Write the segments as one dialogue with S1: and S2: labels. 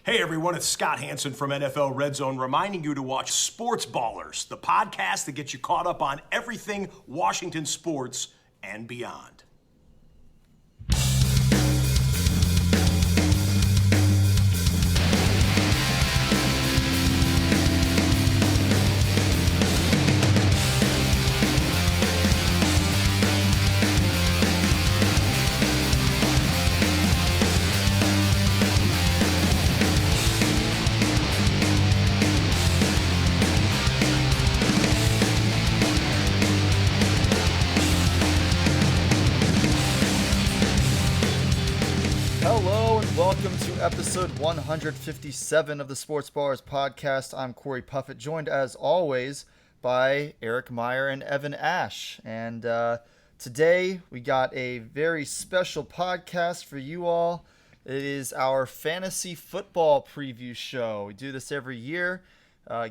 S1: Hey everyone, it's Scott Hansen from NFL Red Zone reminding you to watch Sports Ballers, the podcast that gets you caught up on everything Washington sports and beyond.
S2: Welcome to episode 157 of the Sports Ballers podcast. I'm Corey Puffett, joined as always by Eric Meyer and Evan Ash. And today we got a very special podcast for you all. It is our fantasy football preview show. We do this every year,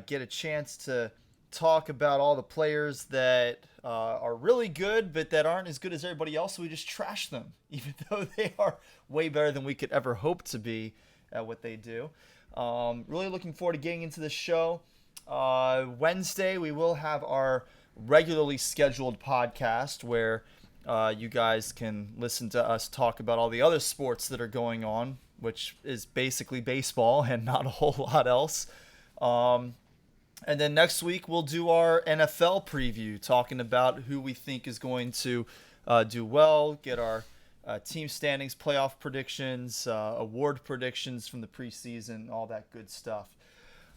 S2: get a chance to talk about all the players that are really good but that aren't as good as everybody else, so we just trash them even though they are way better than we could ever hope to be at what they do. Really looking forward to getting into the show. Wednesday we will have our regularly scheduled podcast where you guys can listen to us talk about all the other sports that are going on, which is basically baseball and not a whole lot else. And then next week, we'll do our NFL preview, talking about who we think is going to do well, get our team standings, playoff predictions, award predictions from the preseason, all that good stuff.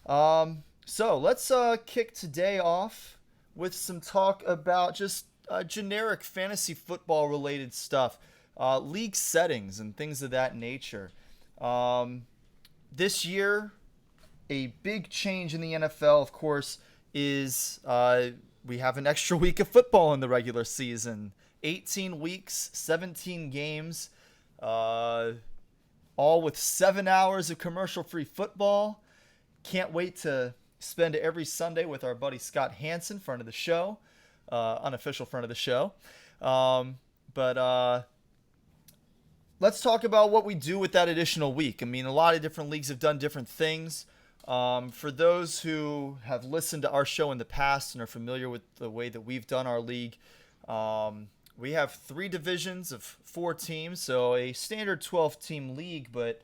S2: So let's kick today off with some talk about just generic fantasy football related stuff, league settings and things of that nature. This year, a big change in the NFL, of course, is we have an extra week of football in the regular season. 18 weeks, 17 games, all with 7 hours of commercial-free football. Can't wait to spend every Sunday with our buddy Scott Hansen, friend of the show, unofficial friend of the show. But let's talk about what we do with that additional week. I mean, a lot of different leagues have done different things. For those who have listened to our show in the past and are familiar with the way that we've done our league, we have 3 divisions of 4 teams, so a standard 12-team league, but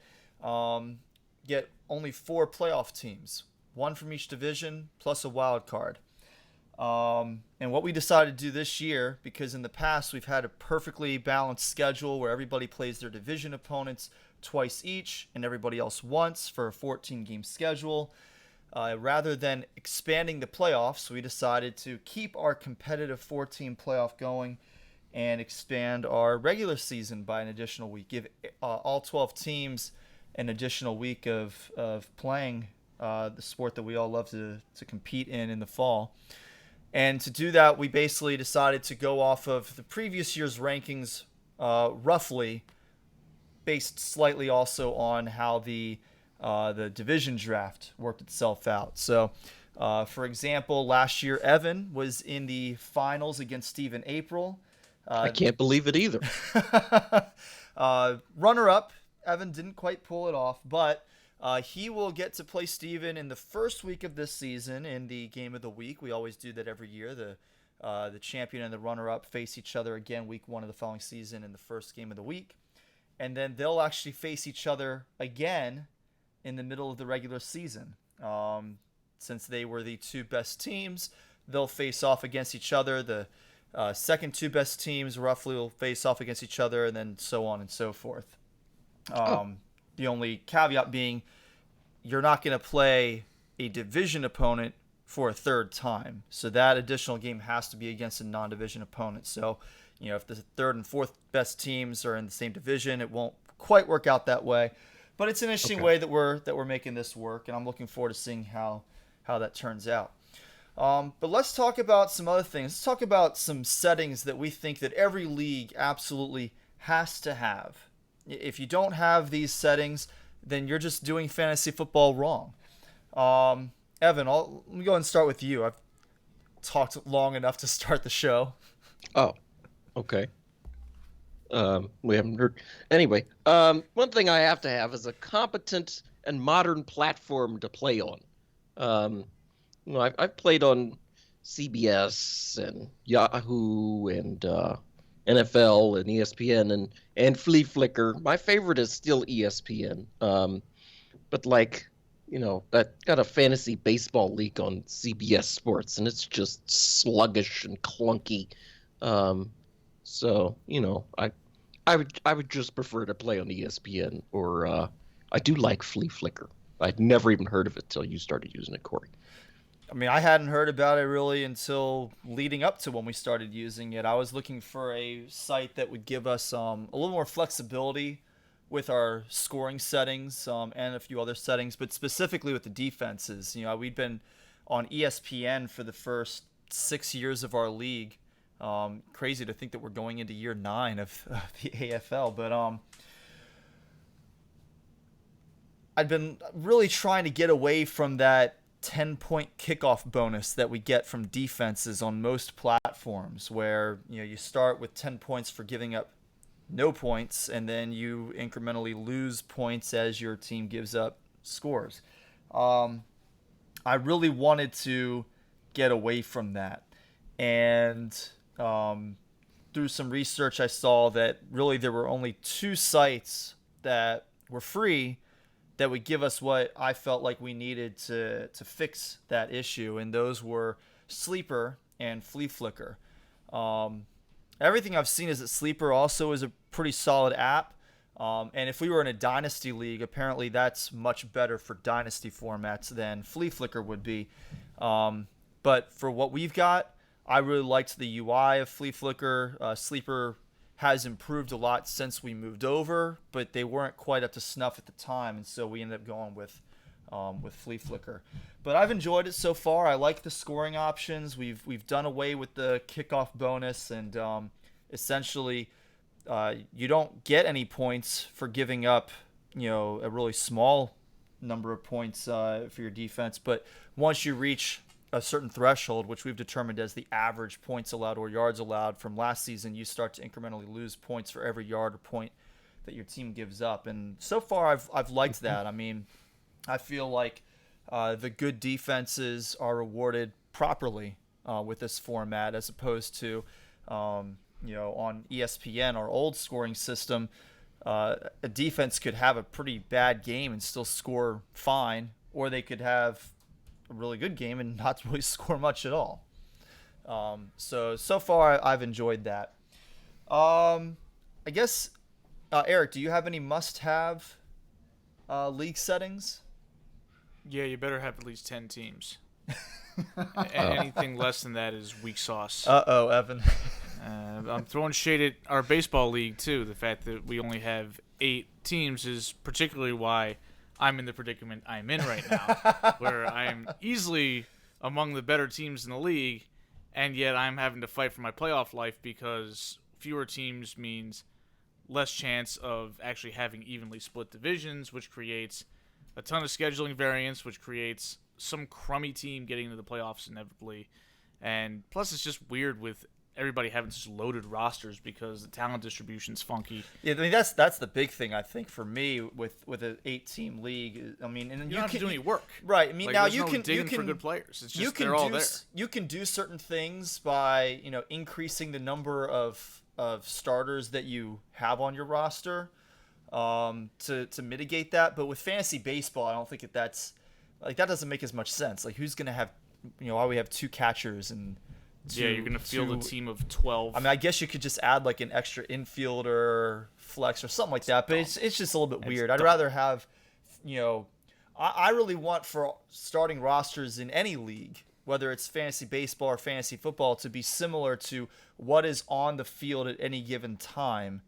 S2: get only 4 playoff teams, 1 from each division plus a wild card. And what we decided to do this year, because in the past we've had a perfectly balanced schedule where everybody plays their division opponents twice each and everybody else once for a 14-game schedule. Rather than expanding the playoffs, we decided to keep our competitive 4-team playoff going and expand our regular season by an additional week. Give all 12 teams an additional week of playing the sport that we all love to compete in the fall. And to do that, we basically decided to go off of the previous year's rankings roughly, based slightly also on how the division draft worked itself out. So, for example, last year Evan was in the finals against Steve in April.
S3: I can't believe it either.
S2: Runner-up, Evan didn't quite pull it off, but he will get to play Steven in the first week of this season in the game of the week. We always do that every year. The champion and the runner-up face each other again week 1 of the following season in the first game of the week. And then they'll actually face each other again in the middle of the regular season. Since they were the 2 best teams, they'll face off against each other. The second 2 best teams roughly will face off against each other, and then so on and so forth. The only caveat being you're not going to play a division opponent for a 3rd time. So that additional game has to be against a non-division opponent. So, you know, if the 3rd and 4th best teams are in the same division, it won't quite work out that way. But it's an interesting way that we're making this work, and I'm looking forward to seeing how that turns out. But let's talk about some other things. Let's talk about some settings that we think that every league absolutely has to have. If you don't have these settings, then you're just doing fantasy football wrong. Evan, let me go ahead and start with you. I've talked long enough to start the show.
S3: Oh, okay. We haven't heard. Anyway, one thing I have to have is a competent and modern platform to play on. Um, I've played on CBS and Yahoo and NFL and ESPN and Flea Flicker. My favorite is still ESPN. But I got a fantasy baseball league on CBS Sports, and it's just sluggish and clunky. Um, I would just prefer to play on ESPN, or I do like Flea Flicker. I'd never even heard of it till you started using it, Corey.
S2: I mean, I hadn't heard about it really until leading up to when we started using it. I was looking for a site that would give us a little more flexibility with our scoring settings and a few other settings, but specifically with the defenses. We'd been on ESPN for the first 6 years of our league. Crazy to think that we're going into year 9 of the AFL, but I'd been really trying to get away from that 10-point kickoff bonus that we get from defenses on most platforms, where you start with 10 points for giving up no points, and then you incrementally lose points as your team gives up scores. I really wanted to get away from that, and through some research I saw that really there were only 2 sites that were free that would give us what I felt like we needed to fix that issue, and those were Sleeper and Flea Flicker. Everything I've seen is that Sleeper also is a pretty solid app, and if we were in a Dynasty league, apparently that's much better for Dynasty formats than Flea Flicker would be. But for what we've got, I really liked the UI of Flea Flicker. Sleeper has improved a lot since we moved over, but they weren't quite up to snuff at the time, and so we ended up going with Flea Flicker. But I've enjoyed it so far. I like the scoring options. We've done away with the kickoff bonus, and essentially you don't get any points for giving up a really small number of points for your defense. But once you reach a certain threshold, which we've determined as the average points allowed or yards allowed from last season, you start to incrementally lose points for every yard or point that your team gives up. And so far, I've liked that. I mean, I feel like the good defenses are rewarded properly with this format, as opposed to on ESPN, our old scoring system. A defense could have a pretty bad game and still score fine, or they could have a really good game and not really score much at all. So far I've enjoyed that. I guess Eric, do you have any must-have league settings?
S4: Yeah, you better have at least 10 teams. Anything less than that is weak sauce.
S2: Uh-oh, Evan.
S4: I'm throwing shade at our baseball league too. The fact that we only have 8 teams is particularly why I'm in the predicament I'm in right now, where I am easily among the better teams in the league, and yet I'm having to fight for my playoff life because fewer teams means less chance of actually having evenly split divisions, which creates a ton of scheduling variance, which creates some crummy team getting into the playoffs inevitably. And plus, it's just weird with everybody having such loaded rosters because the talent distribution's funky.
S2: Yeah, I mean that's the big thing I think for me with an 8-team league. I mean, and
S4: you don't have to do any work,
S2: right? I mean, now you can
S4: for good players. It's just
S2: they're
S4: all there.
S2: You can do certain things by increasing the number of starters that you have on your roster to mitigate that. But with fantasy baseball, I don't think that doesn't make as much sense. Like, who's gonna have why we have 2 catchers and
S4: you're going to field a team of 12.
S2: I mean, I guess you could just add like an extra infielder, flex, or something like that, but it's just a little bit weird. I'd rather have, I really want for starting rosters in any league, whether it's fantasy baseball or fantasy football, to be similar to what is on the field at any given time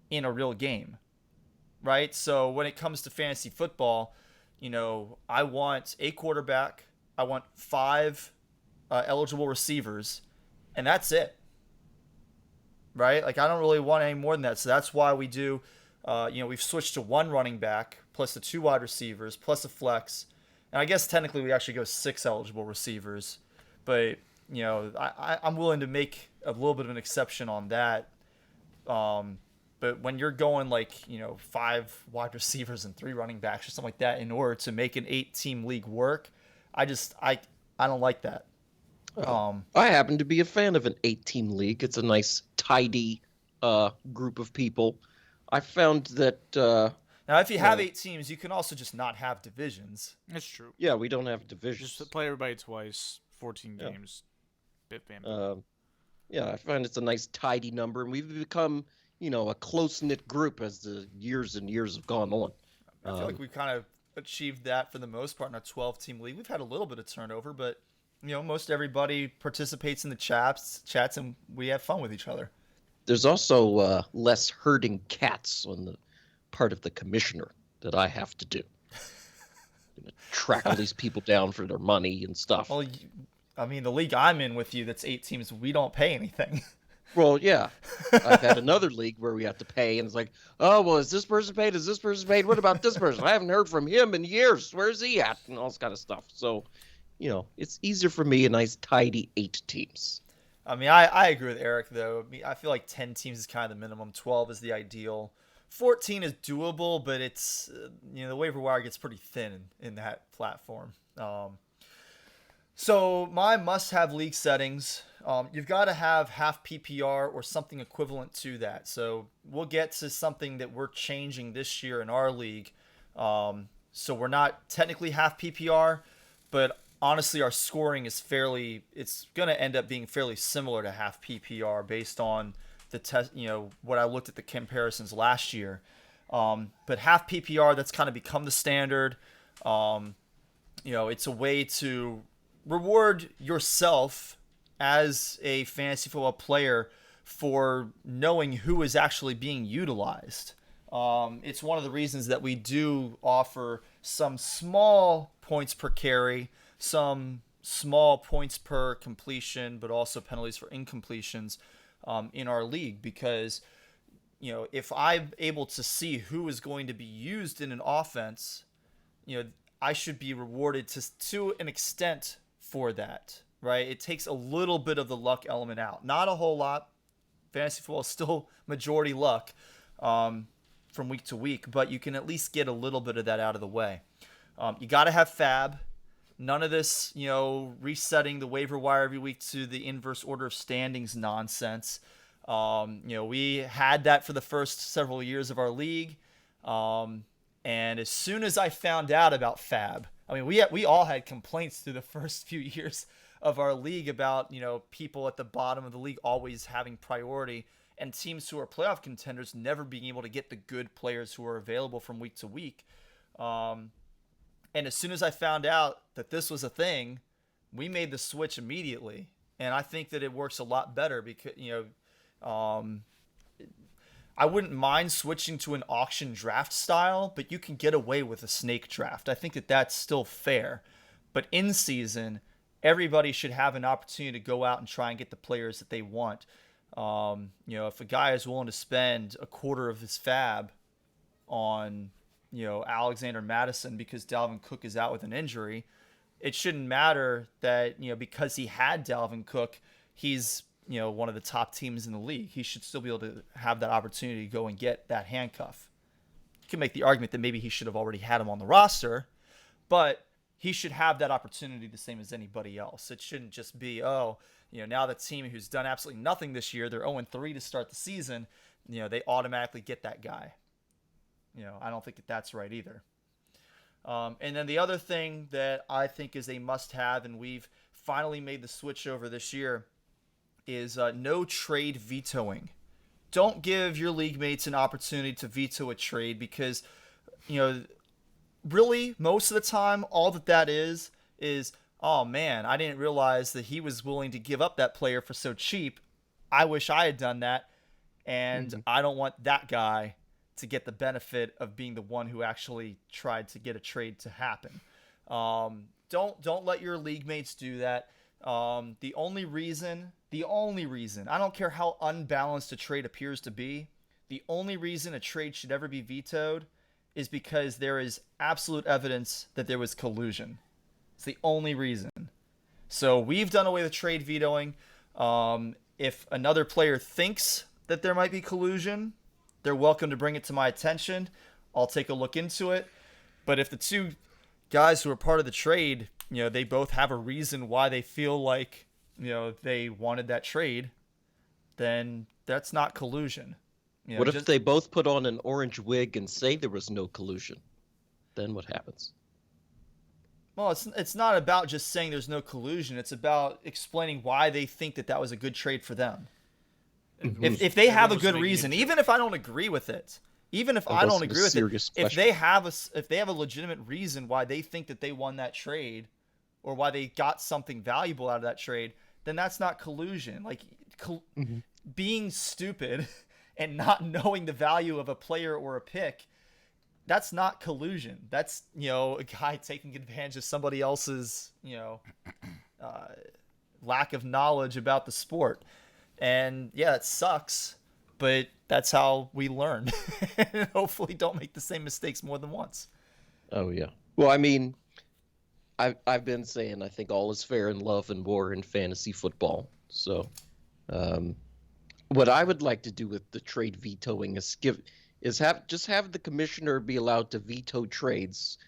S2: in a real game, right? So when it comes to fantasy football, I want a quarterback, I want 5 eligible receivers, and that's it, right? Like, I don't really want any more than that. So that's why we do, we've switched to 1 running back plus the 2 wide receivers plus a flex. And I guess technically we actually go 6 eligible receivers. But, I'm willing to make a little bit of an exception on that But when you're going like, 5 wide receivers and 3 running backs or something like that in order to make an 8-team league work, I don't like that.
S3: I happen to be a fan of an 8-team league. It's a nice, tidy group of people. I found that
S2: Now, if you have 8 teams, you can also just not have divisions.
S4: That's true.
S3: yeah, we don't have divisions.
S4: Just play everybody twice, 14 games. Bit bam.
S3: Yeah, I find it's a nice, tidy number, and we've become, a close-knit group as the years and years have gone on.
S2: I feel like we've kind of achieved that for the most part in our 12-team league. We've had a little bit of turnover, but most everybody participates in the chats, and we have fun with each other.
S3: There's also less herding cats on the part of the commissioner that I have to do. Track all these people down for their money and stuff.
S2: Well, the league I'm in with you, that's 8 teams, we don't pay anything.
S3: Well, yeah. I've had another league where we have to pay, and it's like, oh, well, is this person paid? Is this person paid? What about this person? I haven't heard from him in years. Where's he at? And all this kind of stuff. So, it's easier for me, a nice, tidy 8 teams.
S2: I agree with Eric, though. I feel like 10 teams is kind of the minimum. 12 is the ideal. 14 is doable, but it's, the waiver wire gets pretty thin in that platform. So my must-have league settings, you've got to have half PPR or something equivalent to that. So we'll get to something that we're changing this year in our league. So we're not technically half PPR, but honestly, our scoring is it's going to end up being fairly similar to half PPR based on the test, what I looked at the comparisons last year. But half PPR, that's kind of become the standard. It's a way to reward yourself as a fantasy football player for knowing who is actually being utilized. It's one of the reasons that we do offer some small points per carry, some small points per completion, but also penalties for incompletions in our league, because if I'm able to see who is going to be used in an offense, I should be rewarded to an extent for that, right? It takes a little bit of the luck element out, not a whole lot. Fantasy football is still majority luck from week to week, but you can at least get a little bit of that out of the way. You got to have fab. None of this, resetting the waiver wire every week to the inverse order of standings nonsense. We had that for the first several years of our league. And as soon as I found out about fab, we all had complaints through the first few years of our league about, people at the bottom of the league always having priority and teams who are playoff contenders never being able to get the good players who are available from week to week. And as soon as I found out that this was a thing, we made the switch immediately. And I think that it works a lot better because, I wouldn't mind switching to an auction draft style, but you can get away with a snake draft. I think that that's still fair. But in season, everybody should have an opportunity to go out and try and get the players that they want. If a guy is willing to spend a quarter of his fab on, Alexander Madison because Dalvin Cook is out with an injury, it shouldn't matter that, because he had Dalvin Cook, he's, one of the top teams in the league. He should still be able to have that opportunity to go and get that handcuff. You can make the argument that maybe he should have already had him on the roster, but he should have that opportunity the same as anybody else. It shouldn't just be, now the team who's done absolutely nothing this year, they're 0-3 to start the season, they automatically get that guy. I don't think that that's right either. And then the other thing that I think is a must-have, and we've finally made the switch over this year, is no trade vetoing. Don't give your league mates an opportunity to veto a trade because, really, most of the time, all that is, oh man, I didn't realize that he was willing to give up that player for so cheap. I wish I had done that, and I don't want that guy to get the benefit of being the one who actually tried to get a trade to happen. Don't let your league mates do that. The only reason, I don't care how unbalanced a trade appears to be, the only reason a trade should ever be vetoed is because there is absolute evidence that there was collusion. It's the only reason. So we've done away with trade vetoing. If another player thinks that there might be collusion, they're welcome to bring it to my attention. I'll take a look into it. But if the two guys who are part of the trade, they both have a reason why they feel like, they wanted that trade, then that's not collusion.
S3: What if they both put on an orange wig and say there was no collusion? Then what happens?
S2: Well, it's not about just saying there's no collusion. It's about explaining why they think that was a good trade for them. If they have a good reason, even if I don't agree with it, even if I don't agree with it, if they have a legitimate reason why they think that they won that trade, or why they got something valuable out of that trade, then that's not collusion. Like being stupid and not knowing the value of a player or a pick, that's not collusion. That's, a guy taking advantage of somebody else's, lack of knowledge about the sport. And yeah, it sucks, but that's how we learn. And hopefully don't make the same mistakes more than once.
S3: Oh, yeah. Well, I mean, I've been saying I think all is fair in love and war in fantasy football. So what I would like to do with the trade vetoing is have the commissioner be allowed to veto trades,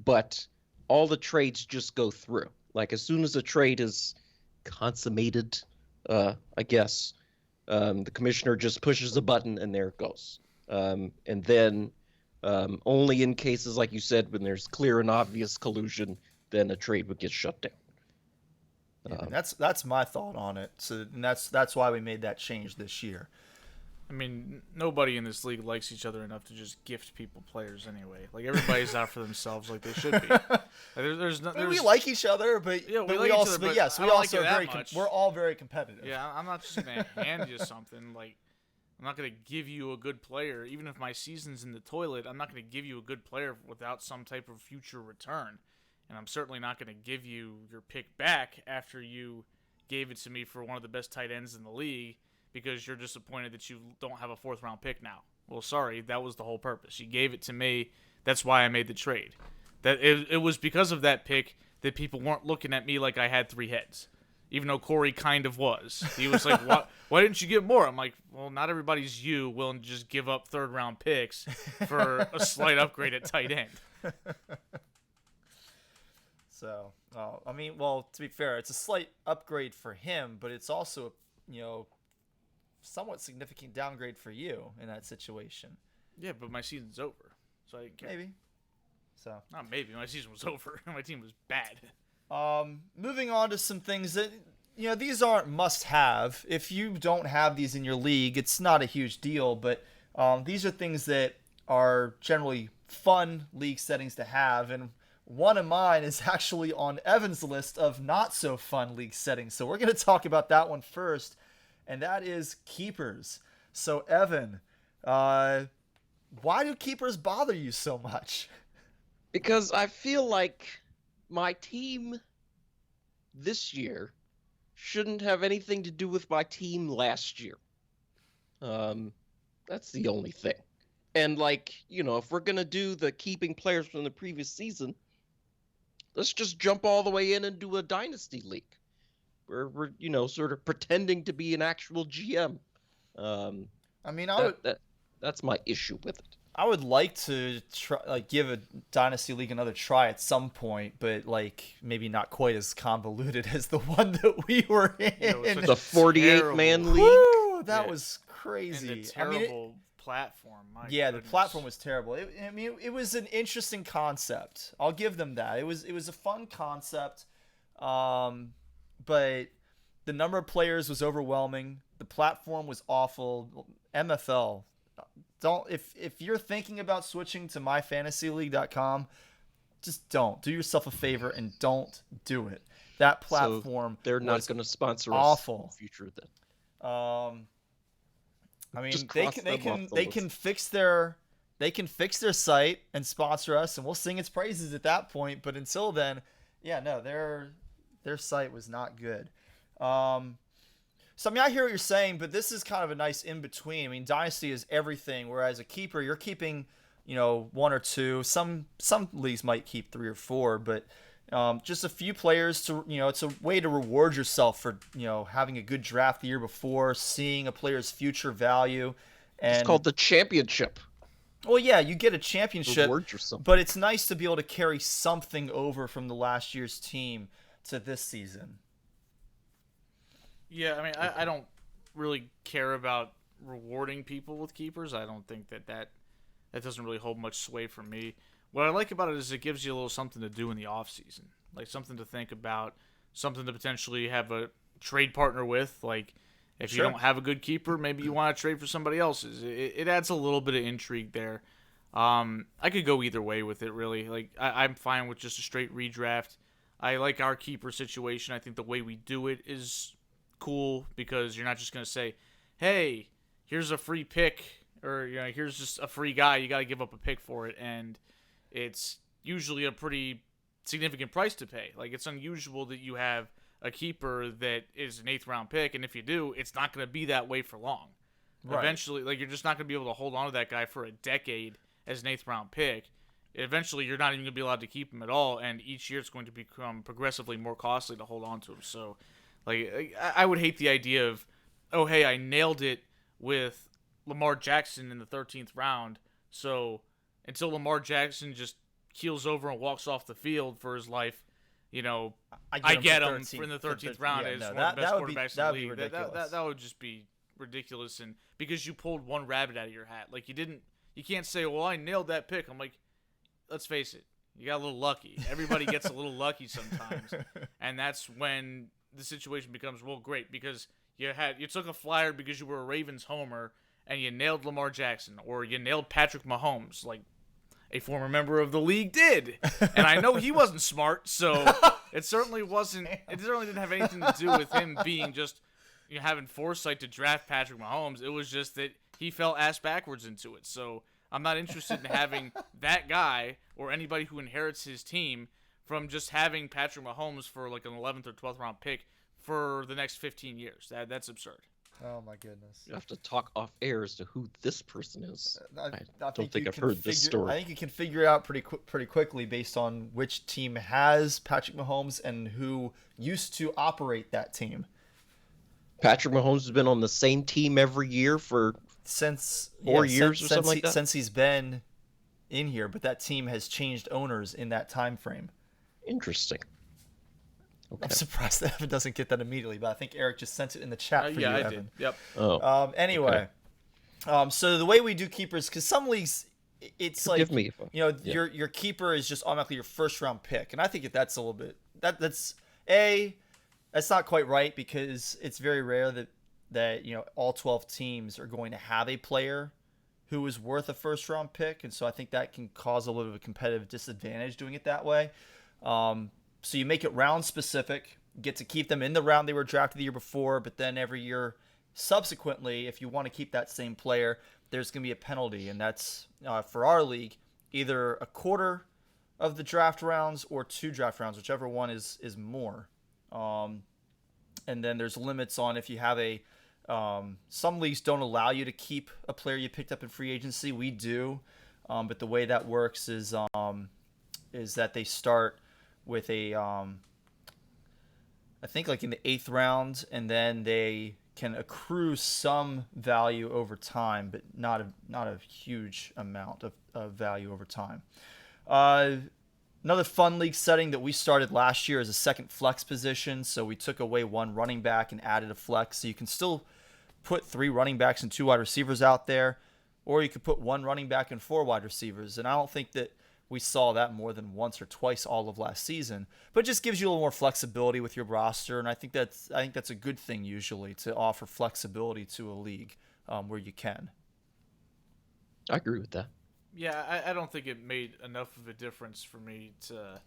S3: but all the trades just go through. Like as soon as a trade is consummated, I guess, the commissioner just pushes a button and there it goes. And then only in cases, like you said, when there's clear and obvious collusion, then a trade would get shut down.
S2: That's my thought on it. So and that's why we made that change this year.
S4: I mean, nobody in this league likes each other enough to just gift people players anyway. Like everybody's out for themselves, like they should be.
S2: We like each other, but
S4: yeah,
S2: we also, but yes, we also are we're all very competitive.
S4: Yeah, I'm not just gonna hand you something. Like I'm not gonna give you a good player, even if my season's in the toilet. I'm not gonna give you a good player without some type of future return, and I'm certainly not gonna give you your pick back after you gave it to me for one of the best tight ends in the league, because you're disappointed that you don't have a 4th round pick now. Well, sorry, that was the whole purpose. You gave it to me. That's why I made the trade. That it was because of that pick that people weren't looking at me like I had 3 heads, even though Corey kind of was. He was like, why didn't you get more? I'm like, well, not everybody's willing to just give up 3rd round picks for a slight upgrade at tight end.
S2: So, I mean, well, to be fair, it's a slight upgrade for him, but it's also, somewhat significant downgrade for you in that situation.
S4: Yeah, but my season's over, so I didn't care.
S2: Maybe. So.
S4: Not maybe. My season was over. My team was bad.
S2: Moving on to some things that, these aren't must-have. If you don't have these in your league, it's not a huge deal, but these are things that are generally fun league settings to have, and one of mine is actually on Evan's list of not-so-fun league settings, so we're going to talk about that one first. And that is keepers. So, Evan, why do keepers bother you so much?
S3: Because I feel like my team this year shouldn't have anything to do with my team last year. That's the only thing. And, if we're going to do the keeping players from the previous season, let's just jump all the way in and do a dynasty league. We're sort of pretending to be an actual GM.
S2: I mean,
S3: that's my issue with it.
S2: I would like to try, give a dynasty league another try at some point, but maybe not quite as convoluted as the one that we were in.
S3: The 48-man league.
S2: Woo, that was crazy.
S4: And the terrible platform.
S2: The platform was terrible. It was an interesting concept. I'll give them that. It was a fun concept. But the number of players was overwhelming. The platform was awful. MFL, if you're thinking about switching to myfantasyleague.com, just don't. Do yourself a favor and don't do it. That platform,
S3: so they're not going to sponsor
S2: awful.
S3: Us in the future then.
S2: I mean, they can fix their site and sponsor us, and we'll sing its praises at that point. But until then, their site was not good. So, I hear what you're saying, but this is kind of a nice in-between. I mean, Dynasty is everything, whereas a keeper, you're keeping, 1 or 2. Some leagues might keep 3 or 4, but just a few players to, it's a way to reward yourself for, having a good draft the year before, seeing a player's future value,
S3: It's called the championship.
S2: Well, yeah, you get a championship,
S3: Reward yourself.
S2: but it's nice to be able to carry something over from the last year's team to this season.
S4: Yeah, I mean, I don't really care about rewarding people with keepers. I don't think that doesn't really hold much sway for me. What I like about it is it gives you a little something to do in the off season, like something to think about, something to potentially have a trade partner with. Like if you don't have a good keeper, maybe you want to trade for somebody else's. It adds a little bit of intrigue there. I could go either way with it, really. Like I'm fine with just a straight redraft. I like our keeper situation. I think the way we do it is cool because you're not just going to say, hey, here's a free pick, or here's just a free guy. You got to give up a pick for it, and it's usually a pretty significant price to pay. Like it's unusual that you have a keeper that is an 8th round pick, and if you do, it's not going to be that way for long. Right. Eventually, like you're just not going to be able to hold on to that guy for a decade as an 8th round pick. Eventually, you're not even going to be allowed to keep him at all, and each year it's going to become progressively more costly to hold on to him. So, like, I would hate the idea of, oh, hey, I nailed it with Lamar Jackson in the 13th round, so until Lamar Jackson just keels over and walks off the field for his life, I get him in the 13th round as one of the best quarterbacks in the league. That would just be ridiculous, and because you pulled one rabbit out of your hat. Like, you can't say, well, I nailed that pick. I'm like, let's face it, you got a little lucky. Everybody gets a little lucky sometimes, and that's when the situation becomes, well, great, because you took a flyer because you were a Ravens homer, and you nailed Lamar Jackson, or you nailed Patrick Mahomes, like a former member of the league did. And I know he wasn't smart, so it certainly didn't have anything to do with him being just having foresight to draft Patrick Mahomes. It was just that he fell ass backwards into it. So I'm not interested in having that guy or anybody who inherits his team from just having Patrick Mahomes for like an 11th or 12th round pick for the next 15 years. That's absurd.
S2: Oh my goodness!
S3: You have to talk off air as to who this person is.
S2: I
S3: don't think I've heard this story.
S2: I think you can figure it out pretty quickly based on which team has Patrick Mahomes and who used to operate that team.
S3: Patrick Mahomes has been on the same team every year since 4 years or something like that.
S2: Since he's been in here, but that team has changed owners in that time frame.
S3: Interesting. Okay.
S2: I'm surprised that Evan doesn't get that immediately, but I think Eric just sent it in the chat for you, Evan.
S4: I did. Yep.
S3: Oh.
S2: Anyway,
S3: okay.
S2: So the way we do keepers, because some leagues, it's
S3: Forgive
S2: like
S3: me
S2: your keeper is just automatically your first round pick, and I think that's a little bit that's not quite right, because it's very rare that all 12 teams are going to have a player who is worth a first round pick, and so I think that can cause a little bit of a competitive disadvantage doing it that way. So you make it round specific, get to keep them in the round they were drafted the year before, but then every year subsequently, if you want to keep that same player, there's going to be a penalty, and that's for our league either a quarter of the draft rounds or 2 draft rounds, whichever one is more. And then there's limits on if you have some leagues don't allow you to keep a player you picked up in free agency. We do, but the way that works is that they start with I think like in the 8th round, and then they can accrue some value over time, but not a huge amount of value over time. Another fun league setting that we started last year is a second flex position. So we took away 1 running back and added a flex. So you can still put 3 running backs and 2 wide receivers out there, or you could put 1 running back and 4 wide receivers. And I don't think that we saw that more than once or twice all of last season, but it just gives you a little more flexibility with your roster, and I think that's a good thing usually, to offer flexibility to a league where you can.
S3: I agree with that.
S4: Yeah, I don't think it made enough of a difference for me to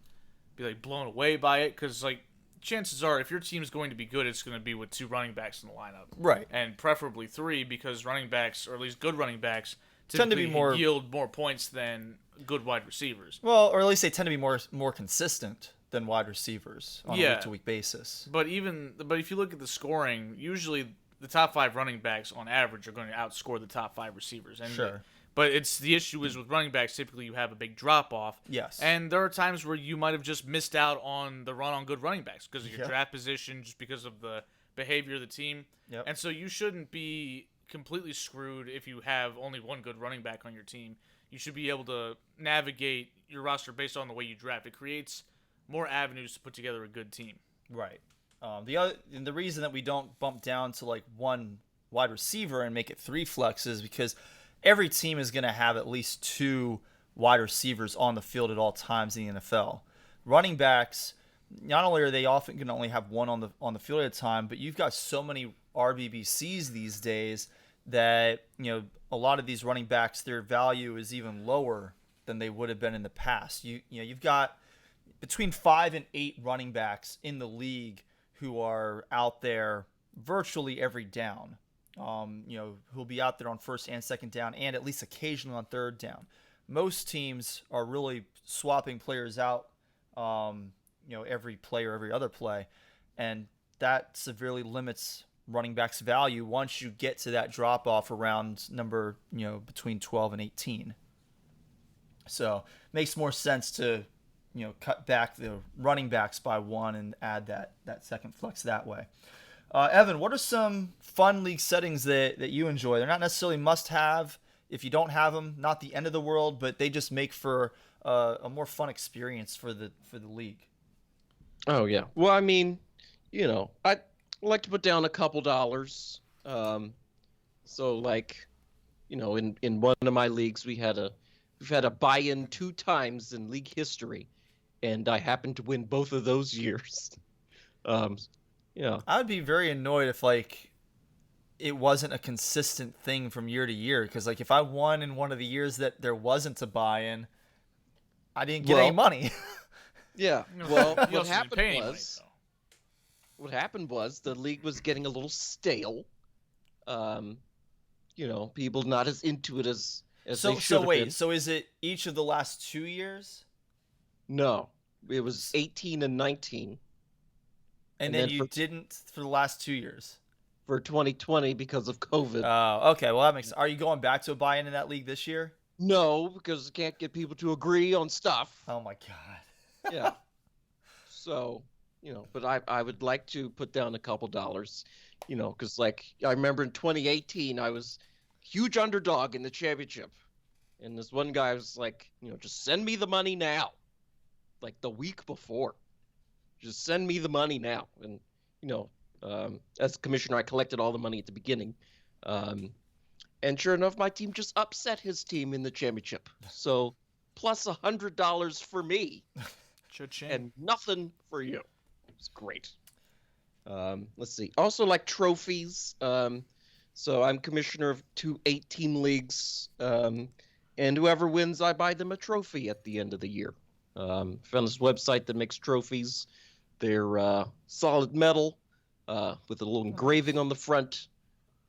S4: be like blown away by it, because like chances are if your team's going to be good, it's going to be with 2 running backs in the lineup,
S2: right? And
S4: preferably 3, because running backs, or at least good running backs,
S2: tend to be
S4: yield more points than good wide receivers.
S2: Well, or at least they tend to be more consistent than wide receivers on a week-to-week basis.
S4: But if you look at the scoring, usually the top 5 running backs on average are going to outscore the top 5 receivers. And
S2: sure.
S4: But the issue is with running backs, typically you have a big drop-off.
S2: Yes.
S4: And there are times where you might have just missed out on the run on good running backs because of your draft position, just because of the behavior of the team.
S2: Yep.
S4: And so you shouldn't be completely screwed if you have only one good running back on your team. You should be able to navigate your roster based on the way you draft. It creates more avenues to put together a good team.
S2: Right. The reason that we don't bump down to like one wide receiver and make it 3 flexes is because every team is going to have at least 2 wide receivers on the field at all times in the NFL. Running backs, not only are they often going to only have one on the field at a time, but you've got so many RBBCs these days that a lot of these running backs, their value is even lower than they would have been in the past. You've got between 5 and 8 running backs in the league who are out there virtually every down. Who'll be out there on first and second down, and at least occasionally on third down. Most teams are really swapping players out, every player, every other play, and that severely limits running backs' value once you get to that drop off around number, between 12 and 18. So it makes more sense to, cut back the running backs by 1 and add that second flex that way. Evan, what are some fun league settings that you enjoy? They're not necessarily must-have. If you don't have them, not the end of the world, but they just make for a more fun experience for the league.
S3: Oh yeah. Well, I mean, I'd like to put down a couple dollars. So like, in one of my leagues, we've had a buy-in 2 times in league history, and I happened to win both of those years.
S2: I would be very annoyed if it wasn't a consistent thing from year to year, because if I won in one of the years that there wasn't a buy-in, I didn't get any money.
S3: Yeah. Well,
S4: You also didn't pay any money, though.
S3: what happened was the league was getting a little stale. People not as into it as they should have been.
S2: So is it each of the last 2 years?
S3: No, it was 18 and 19.
S2: And then you didn't for the last 2 years?
S3: For 2020 because of COVID.
S2: Oh, okay. Well, that makes sense. Are you going back to a buy-in in that league this year?
S3: No, because I can't get people to agree on stuff.
S2: Oh, my God.
S3: Yeah. So, but I would like to put down a couple dollars, because I remember in 2018, I was huge underdog in the championship. And this one guy was like, just send me the money now. Like the week before. Just send me the money now. And, as commissioner, I collected all the money at the beginning. And sure enough, my team just upset his team in the championship. So plus $100 for me.
S4: Cha-ching.
S3: And nothing for you. It's great. Let's see. Also like trophies. So I'm commissioner of 2 8-team leagues. And whoever wins, I buy them a trophy at the end of the year. Found this website that makes trophies. They're solid metal with a little engraving on the front.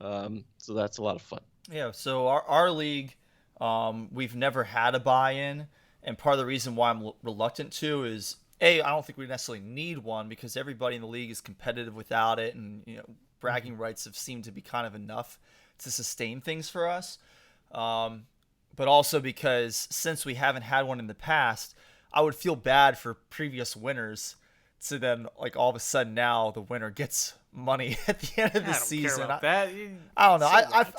S3: So that's a lot of fun.
S2: Yeah, so our league, we've never had a buy-in, and part of the reason why I'm reluctant to is, I don't think we necessarily need one because everybody in the league is competitive without it, and bragging rights have seemed to be kind of enough to sustain things for us. But also because since we haven't had one in the past, I would feel bad for previous winners. So then, all of a sudden now the winner gets money at the end of the season.
S4: Care about that.
S2: I don't know.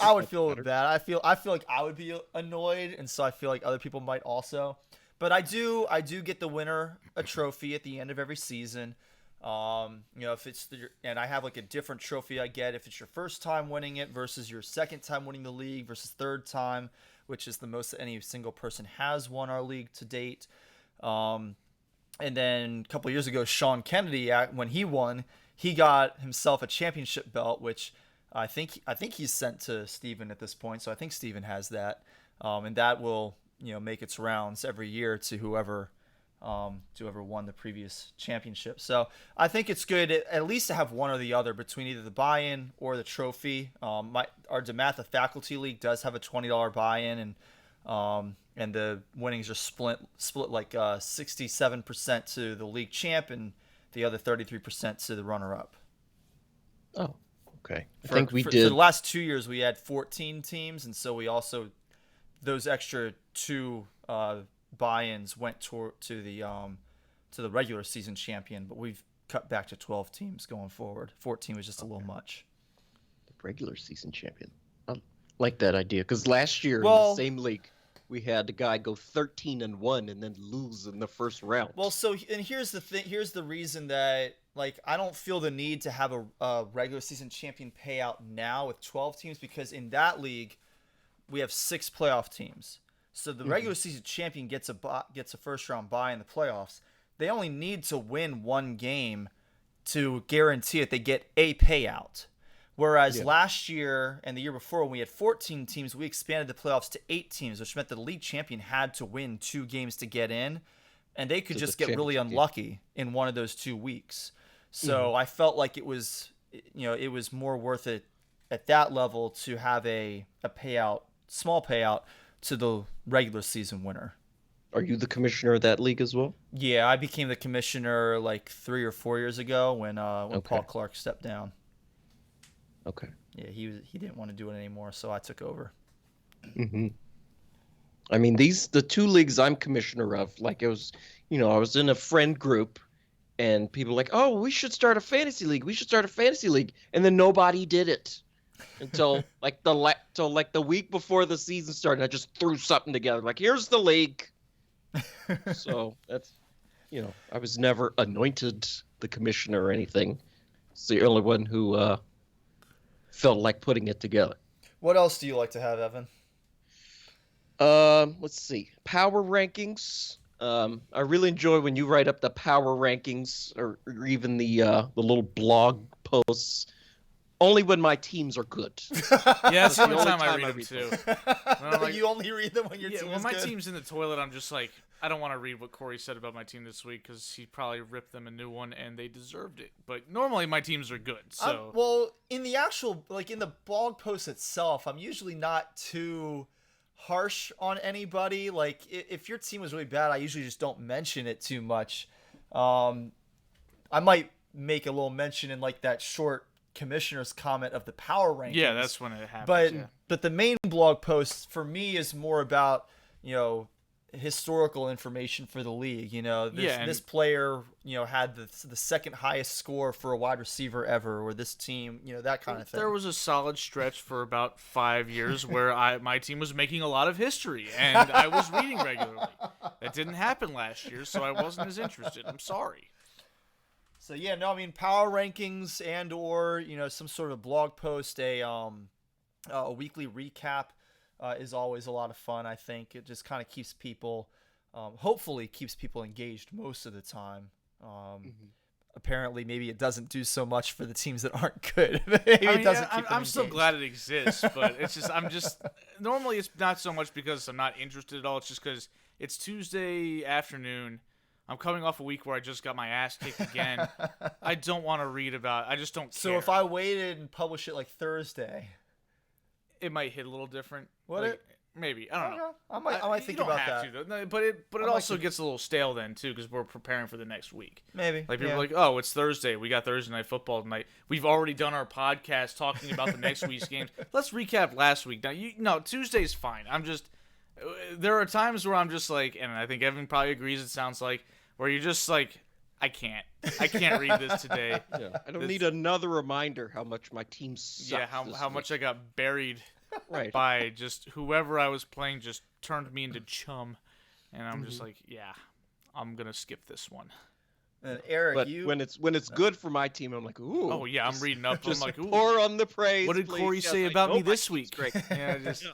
S2: I would feel bad. I feel like I would be annoyed, and so I feel like other people might also. But I do get the winner a trophy at the end of every season. If it's and I have a different trophy I get if it's your first time winning it versus your second time winning the league versus third time, which is the most that any single person has won our league to date. And then a couple of years ago, Sean Kennedy, when he won, he got himself a championship belt, which I think he's sent to Steven at this point. So I think Steven has that, and that will make its rounds every year to whoever won the previous championship. So I think it's good at least to have one or the other between either the buy-in or the trophy. Our DeMatha Faculty League does have a $20 buy-in, and the winnings are split 67% to the league champ and the other 33% to the runner-up.
S3: Oh, okay.
S2: For the last 2 years, we had 14 teams, and so we also those extra 2 buy-ins went to the regular season champion, but we've cut back to 12 teams going forward. 14 was just a little much.
S3: The regular season champion. I like that idea because last year in the same league, we had the guy go 13-1 and then lose in the first round.
S2: Well, so and here's the thing. Here's the reason that like I don't feel the need to have a regular season champion payout now with 12 teams because in that league we have 6 playoff teams. So the regular season champion gets a first round bye in the playoffs. They only need to win one game to guarantee it. They get a payout. Whereas last year and the year before, when we had 14 teams, we expanded the playoffs to 8 teams, which meant the league champion had to win 2 games to get in, and they could just get really unlucky in one of those 2 weeks. So I felt like it was more worth it at that level to have a payout, small payout, to the regular season winner.
S3: Are you the commissioner of that league as well?
S2: Yeah, I became the commissioner like 3 or 4 years ago when Paul Clark stepped down.
S3: Okay.
S2: Yeah, he didn't want to do it anymore, so I took over.
S3: Mm-hmm. I mean, the 2 leagues I'm commissioner of, like it was, I was in a friend group, and people were like, oh, we should start a fantasy league. We should start a fantasy league, and then nobody did it until the week before the season started. I just threw something together, like here's the league. So that's, I was never anointed the commissioner or anything. It's the only one who felt like putting it together.
S2: What else do you like to have, Evan?
S3: Let's see. Power rankings. I really enjoy when you write up the power rankings or even the little blog posts. Only when my teams are good.
S4: Yeah, that's the only time I read them too.
S2: Like, you only read them when your team is good?
S4: When my team's in the toilet, I'm just like, I don't want to read what Corey said about my team this week because he probably ripped them a new one and they deserved it. But normally my teams are good. So
S2: well, in the actual, like in the blog post itself, I'm usually not too harsh on anybody. Like if your team was really bad, I usually just don't mention it too much. I might make a little mention in like that short commissioner's comment of the power rankings.
S4: Yeah, that's when it happens.
S2: But the main blog post for me is more about, historical information for the league. This player, had the second highest score for a wide receiver ever, or this team, that kind of thing.
S4: There was a solid stretch for about 5 years where my team was making a lot of history and I was reading regularly. That didn't happen last year, so I wasn't as interested. I'm sorry.
S2: So power rankings and or some sort of blog post, a weekly recap is always a lot of fun. I think it just kind of keeps people, hopefully keeps people engaged most of the time. Apparently, maybe it doesn't do so much for the teams that aren't good.
S4: I'm still glad it exists, but it's just normally it's not so much because I'm not interested at all. It's just because it's Tuesday afternoon. I'm coming off a week where I just got my ass kicked again. I don't want to read about it. I just don't care.
S2: So if I waited and published it like Thursday,
S4: it might hit a little different.
S2: Would it?
S4: Maybe. I don't know.
S2: I might think about that.
S4: You don't have to, but it also gets a little stale then too because we're preparing for the next week.
S2: Maybe.
S4: Like people are like, oh, it's Thursday. We got Thursday Night Football tonight. We've already done our podcast talking about the next week's games. Let's recap last week. Now, Tuesday's fine. There are times where I'm just like, and I think Evan probably agrees. It sounds like where you're just like, I can't read this today.
S3: Yeah, I don't need another reminder how much my team sucks.
S4: Yeah, how much I got buried
S3: right
S4: by just whoever I was playing just turned me into chum, and I'm just like, yeah, I'm gonna skip this one.
S2: And Eric,
S3: but when it's good for my team, I'm like, ooh.
S4: Oh yeah, I'm reading up.
S3: Just
S4: I'm like, ooh.
S3: pour on the praise.
S4: What did
S3: please.
S4: Corey say about me this week?
S3: Great.
S4: Yeah, just.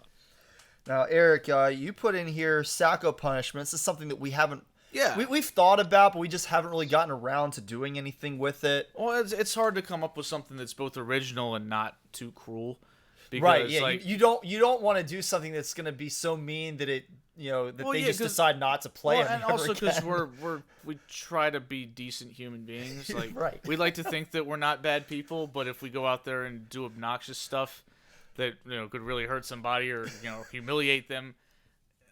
S2: Now, Eric, you put in here Sacco punishments. This is something that we haven't.
S4: Yeah.
S2: We've thought about, but we just haven't really gotten around to doing anything with it.
S4: Well, it's hard to come up with something that's both original and not too cruel. Because,
S2: right. Yeah.
S4: Like,
S2: you don't want to do something that's going to be so mean that it they just decide not to play.
S4: And also because we try to be decent human beings. Like
S2: right.
S4: We like to think that we're not bad people, but if we go out there and do obnoxious stuff that could really hurt somebody or humiliate them.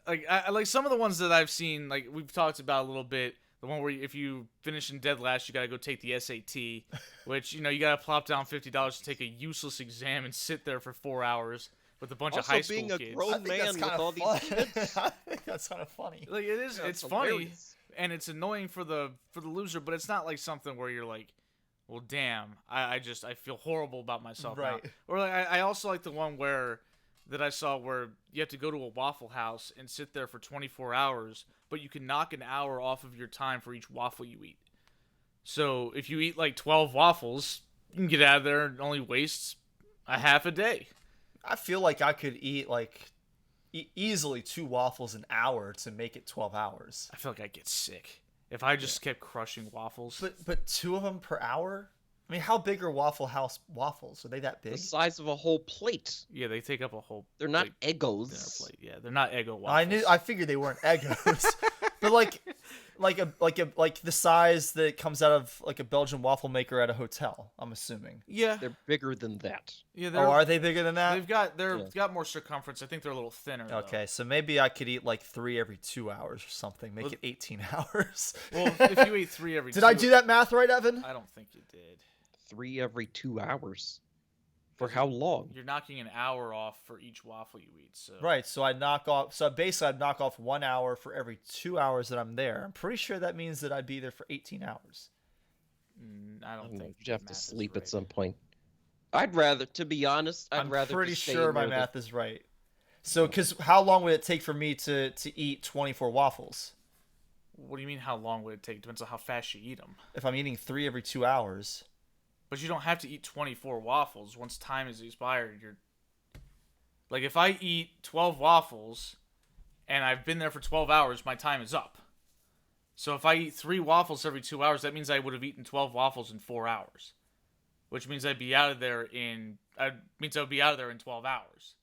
S4: Like I like some of the ones that I've seen, like we've talked about a little bit. The one where if you finish in dead last, you gotta go take the SAT, which you gotta plop down $50 to take a useless exam and sit there for 4 hours with a bunch of high school kids.
S3: Also being a grown man with all these kids.
S2: I think that's kind of funny.
S4: Like it is, it's funny and it's annoying for the loser, but it's not like something where you're like, well, damn, I feel horrible about myself
S2: right
S4: now. Or like I also like the one where that I saw where you have to go to a Waffle House and sit there for 24 hours, but you can knock an hour off of your time for each waffle you eat. So if you eat like 12 waffles, you can get out of there and only waste a half a day.
S2: I feel like I could eat like easily 2 waffles an hour to make it 12 hours.
S4: I feel like I'd get sick if I just kept crushing waffles.
S2: But 2 of them per hour? I mean, how big are Waffle House waffles? Are they that big?
S3: The size of a whole plate.
S4: Yeah, they take up a whole.
S3: They're not
S4: big
S3: Eggos.
S4: dinner plate. Yeah, they're not Eggo waffles.
S2: I figured they weren't Eggos. But like the size that comes out of like a Belgian waffle maker at a hotel, I'm assuming.
S4: Yeah,
S3: They're bigger than that.
S4: yeah.
S2: Oh, are they bigger than that?
S4: They've got more circumference. I think they're a little thinner.
S2: Okay, so maybe I could eat like 3 every 2 hours or something. Make it 18 hours.
S4: Well, if you eat 3 every.
S2: Did I do that math right, Evan?
S4: I don't think you did.
S3: 3 every 2 hours. For how long?
S4: You're knocking an hour off for each waffle you eat. So
S2: Right, so I'd knock off 1 hour for every 2 hours that I'm there. I'm pretty sure that means that I'd be there for 18 hours.
S4: I don't think
S3: You'd have
S4: the
S3: to
S4: math is
S3: sleep
S4: right.
S3: at some point. To be honest, I'd rather
S2: I'm pretty
S3: just stay
S2: sure
S3: in
S2: my
S3: there than-
S2: math is right. So, because how long would it take for me to eat 24 waffles?
S4: What do you mean? How long would it take? Depends on how fast you eat them.
S2: If I'm eating 3 every 2 hours.
S4: But you don't have to eat 24 waffles. Once time is expired, you're like, if I eat 12 waffles and I've been there for 12 hours, my time is up. So if I eat 3 waffles every 2 hours, that means I would have eaten 12 waffles in 4 hours, which means I'd be out of there in 12 hours.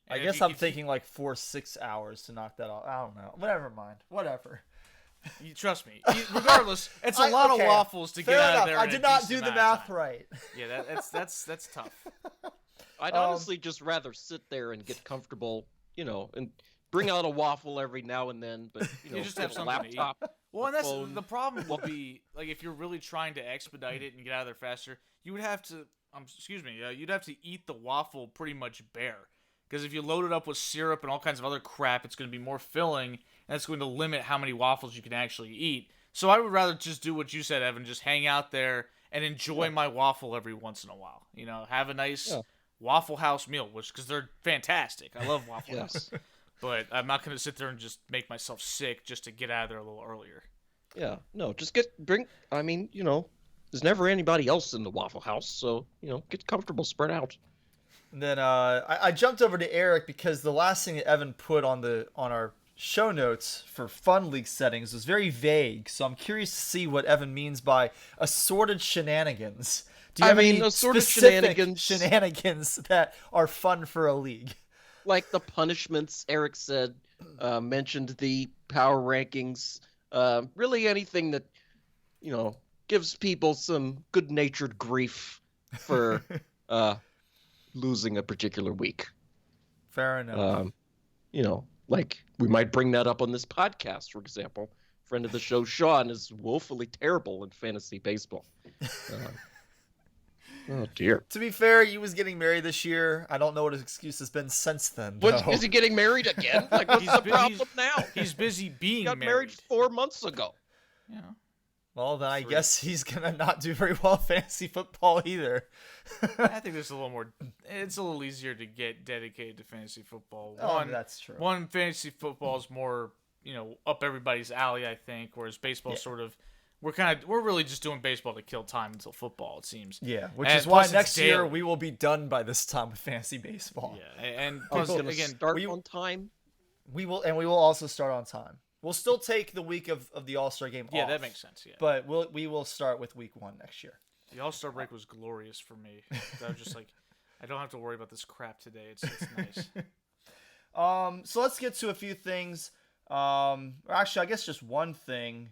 S2: I
S4: And
S2: guess I'm thinking like 4-6 hours to knock that off. I don't know. Whatever, mind. Whatever.
S4: You trust me. Regardless, it's a lot of waffles to get out of there.
S2: I
S4: in
S2: did
S4: a
S2: not
S4: decent
S2: do the
S4: amount of
S2: math
S4: time.
S2: right.
S4: Yeah, that's tough.
S3: I'd honestly just rather sit there and get comfortable, and bring out a waffle every now and then, but
S4: You just
S3: get
S4: have
S3: a
S4: something to eat.
S3: laptop.
S4: Well, and that's
S3: phone.
S4: the problem will be, like, if you're really trying to expedite it and get out of there faster, you would have to you'd have to eat the waffle pretty much bare. Because if you load it up with syrup and all kinds of other crap, it's going to be more filling, and it's going to limit how many waffles you can actually eat. So I would rather just do what you said, Evan, just hang out there and enjoy my waffle every once in a while. Have a nice Waffle House meal, because they're fantastic. I love Waffle House. But I'm not going to sit there and just make myself sick just to get out of there a little earlier.
S3: Yeah, no, just there's never anybody else in the Waffle House, so, get comfortable, spread out.
S2: And then I jumped over to Eric because the last thing that Evan put on our show notes for Fun League settings was very vague. So I'm curious to see what Evan means by assorted shenanigans. Do you have any
S3: assorted
S2: specific shenanigans that are fun for a league?
S3: Like the punishments, Eric said, mentioned the power rankings, really anything that, gives people some good-natured grief for losing a particular week.
S2: Fair enough.
S3: Like we might bring that up on this podcast, for example. Friend of the show, Sean, is woefully terrible in fantasy baseball. Oh, dear.
S2: To be fair, he was getting married this year. I don't know what his excuse has been since then.
S3: Is he getting married again? Like, what's the problem now?
S4: He's busy being
S3: He got married 4 months ago.
S4: Yeah.
S2: Well, then I guess he's going to not do very well in fantasy football either.
S4: I think there's it's a little easier to get dedicated to fantasy football.
S2: That's true.
S4: One, fantasy football is more, up everybody's alley, I think, whereas baseball sort of, we're really just doing baseball to kill time until football, it seems.
S2: Yeah, which is why next year we will be done by this time with fantasy baseball.
S4: Yeah, and
S3: Plus,
S4: again,
S3: start on time.
S2: We will also start on time. We'll still take the week of the All-Star game
S4: yeah,
S2: off.
S4: that makes sense. Yeah,
S2: But we will start with week 1 next year.
S4: the All-Star break was glorious for me. I was just like, I don't have to worry about this crap today. It's nice.
S2: So let's get to a few things. Actually, I guess just one thing.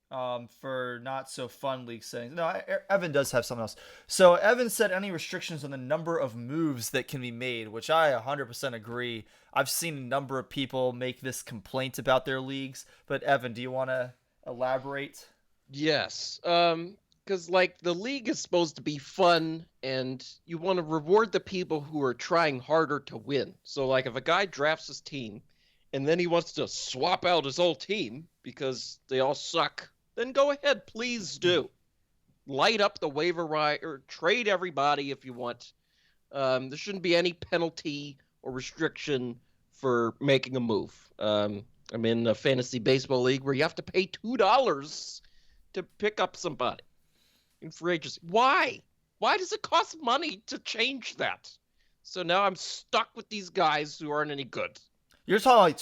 S2: For not so fun league settings. No, Evan does have something else. So Evan said any restrictions on the number of moves that can be made, which I 100% agree. I've seen a number of people make this complaint about their leagues, but Evan, do you want to elaborate?
S3: Yes, because the league is supposed to be fun, and you want to reward the people who are trying harder to win. So if a guy drafts his team, and then he wants to swap out his whole team because they all suck, then go ahead, please do. Light up the waiver wire, or trade everybody if you want. There shouldn't be any penalty or restriction for making a move. I'm in a fantasy baseball league where you have to pay $2 to pick up somebody in free agency. Why? Why does it cost money to change that? So now I'm stuck with these guys who aren't any good.
S2: You're talking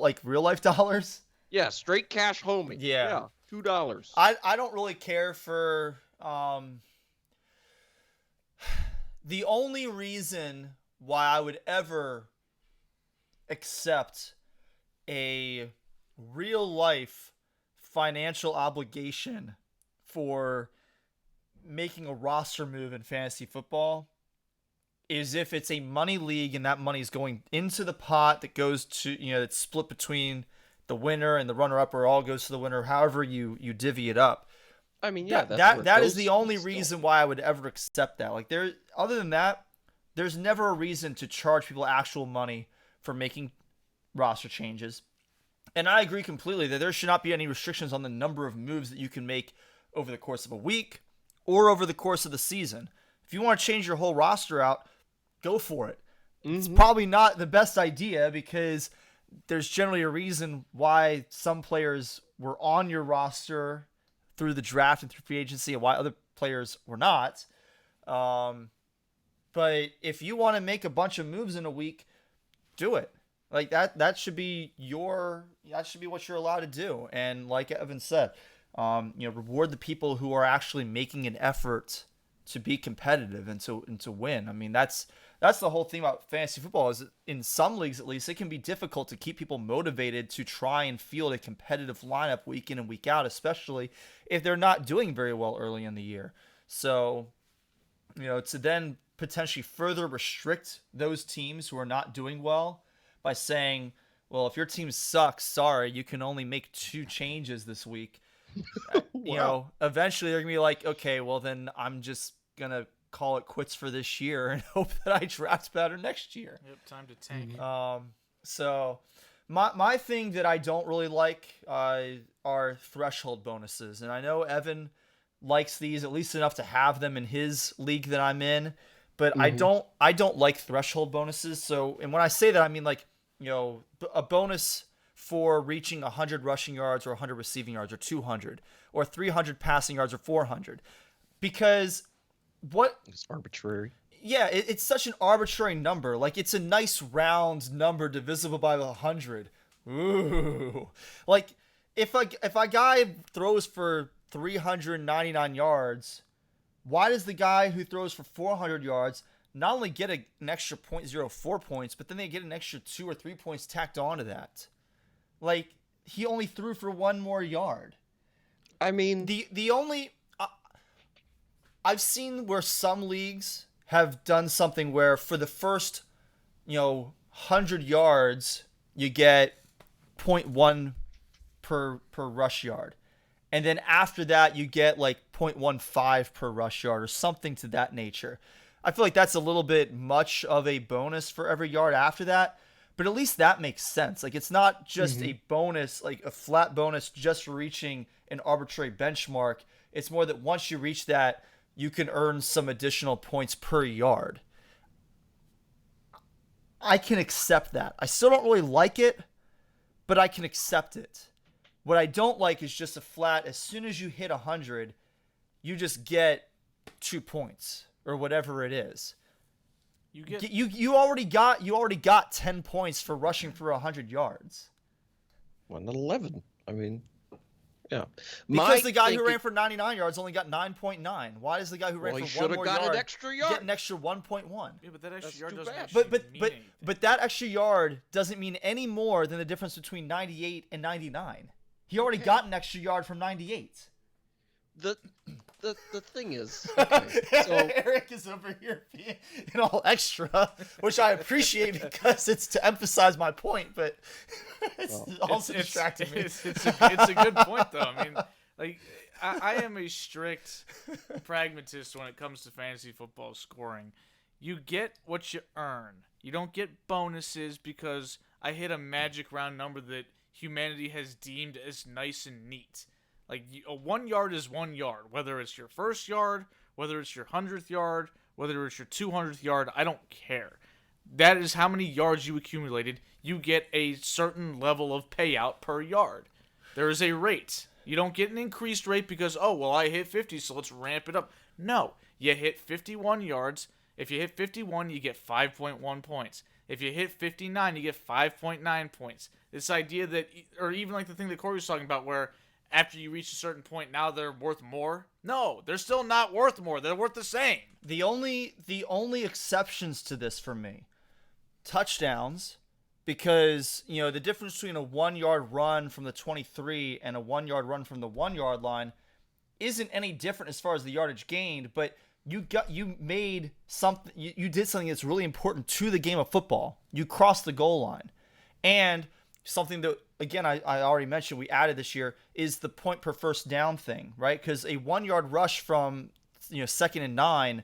S2: like real life dollars?
S3: Yeah, straight cash homie.
S2: Yeah.
S3: $2.
S2: I don't really care for the only reason why I would ever accept a real life financial obligation for making a roster move in fantasy football is if it's a money league and that money is going into the pot that goes to, it's split between the winner and the runner-up, or all goes to the winner, however you divvy it up.
S3: I mean, yeah,
S2: that is the only reason why I would ever accept that. Like, other than that, there's never a reason to charge people actual money for making roster changes. And I agree completely that there should not be any restrictions on the number of moves that you can make over the course of a week or over the course of the season. If you want to change your whole roster out, go for it. Mm-hmm. It's probably not the best idea because there's generally a reason why some players were on your roster through the draft and through free agency and why other players were not. But if you want to make a bunch of moves in a week, do it. Like that should be what you're allowed to do. And like Evan said, reward the people who are actually making an effort to be competitive and to win. I mean, that's the whole thing about fantasy football is in some leagues, at least, it can be difficult to keep people motivated to try and field a competitive lineup week in and week out, especially if they're not doing very well early in the year. So, to then potentially further restrict those teams who are not doing well by saying, well, if your team sucks, sorry, you can only make 2 changes this week.
S3: Wow.
S2: Eventually they're going to be like, okay, well then I'm just going to call it quits for this year and hope that I draft better next year.
S4: Yep, time to tank.
S2: So my thing that I don't really like are threshold bonuses. And I know Evan likes these at least enough to have them in his league that I'm in, but I don't like threshold bonuses. So, and when I say that, I mean like, a bonus for reaching 100 rushing yards or 100 receiving yards or 200 or 300 passing yards or 400. Because
S3: it's arbitrary.
S2: Yeah, it's such an arbitrary number. Like, it's a nice round number divisible by 100. Ooh. Like, if a guy throws for 399 yards, why does the guy who throws for 400 yards not only get an extra 0.04 points, but then they get an extra 2 or 3 points tacked onto that? Like, he only threw for 1 more yard.
S3: I mean,
S2: the only I've seen where some leagues have done something where for the first, 100 yards, you get 0.1 per rush yard. And then after that, you get like 0.15 per rush yard or something to that nature. I feel like that's a little bit much of a bonus for every yard after that. But at least that makes sense. Like, it's not just a bonus, like a flat bonus just for reaching an arbitrary benchmark. It's more that once you reach that, you can earn some additional points per yard. I can accept that. I still don't really like it, but I can accept it. What I don't like is just a flat, as soon as you hit 100, you just get 2 points or whatever it is. You already got 10 points for rushing for 100 yards.
S3: 111. I mean, yeah.
S2: Because the guy who ran for 99 yards only got 9.9. Why does the guy who ran for 1 more yard
S3: an extra yard
S2: get an extra 1.1?
S4: Yeah, but that extra yard doesn't
S3: bad.
S4: actually mean anything.
S2: But that extra yard doesn't mean any more than the difference between 98 and 99. He already got an extra yard from 98.
S3: The thing is, okay, so
S2: Eric is over here being all extra, which I appreciate because it's to emphasize my point, but it's also distracting me.
S4: It's a good point, though. I mean, like, I am a strict pragmatist when it comes to fantasy football scoring. You get what you earn. You don't get bonuses because I hit a magic round number that humanity has deemed as nice and neat. Like, a 1 yard is 1 yard, whether it's your first yard, whether it's your 100th yard, whether it's your 200th yard, I don't care. that is how many yards you accumulated. You get a certain level of payout per yard. There is a rate. You don't get an increased rate because, oh, well, I hit 50, so let's ramp it up. No, you hit 51 yards. If you hit 51, you get 5.1 points. If you hit 59, you get 5.9 points. This idea that, or even like the thing that Corey was talking about where after you reach a certain point, now they're worth more. No, they're still not worth more. They're worth the same.
S2: The only exceptions to this for me, touchdowns, because, you know, the difference between a 1 yard run from the 23 and a 1 yard run from the 1 yard line isn't any different as far as the yardage gained, but you made something, you did something that's really important to the game of football. You crossed the goal line. And something that, again, I already mentioned we added this year is the point per first down thing, right? Because a 1 yard rush from, you know, 2nd and 9,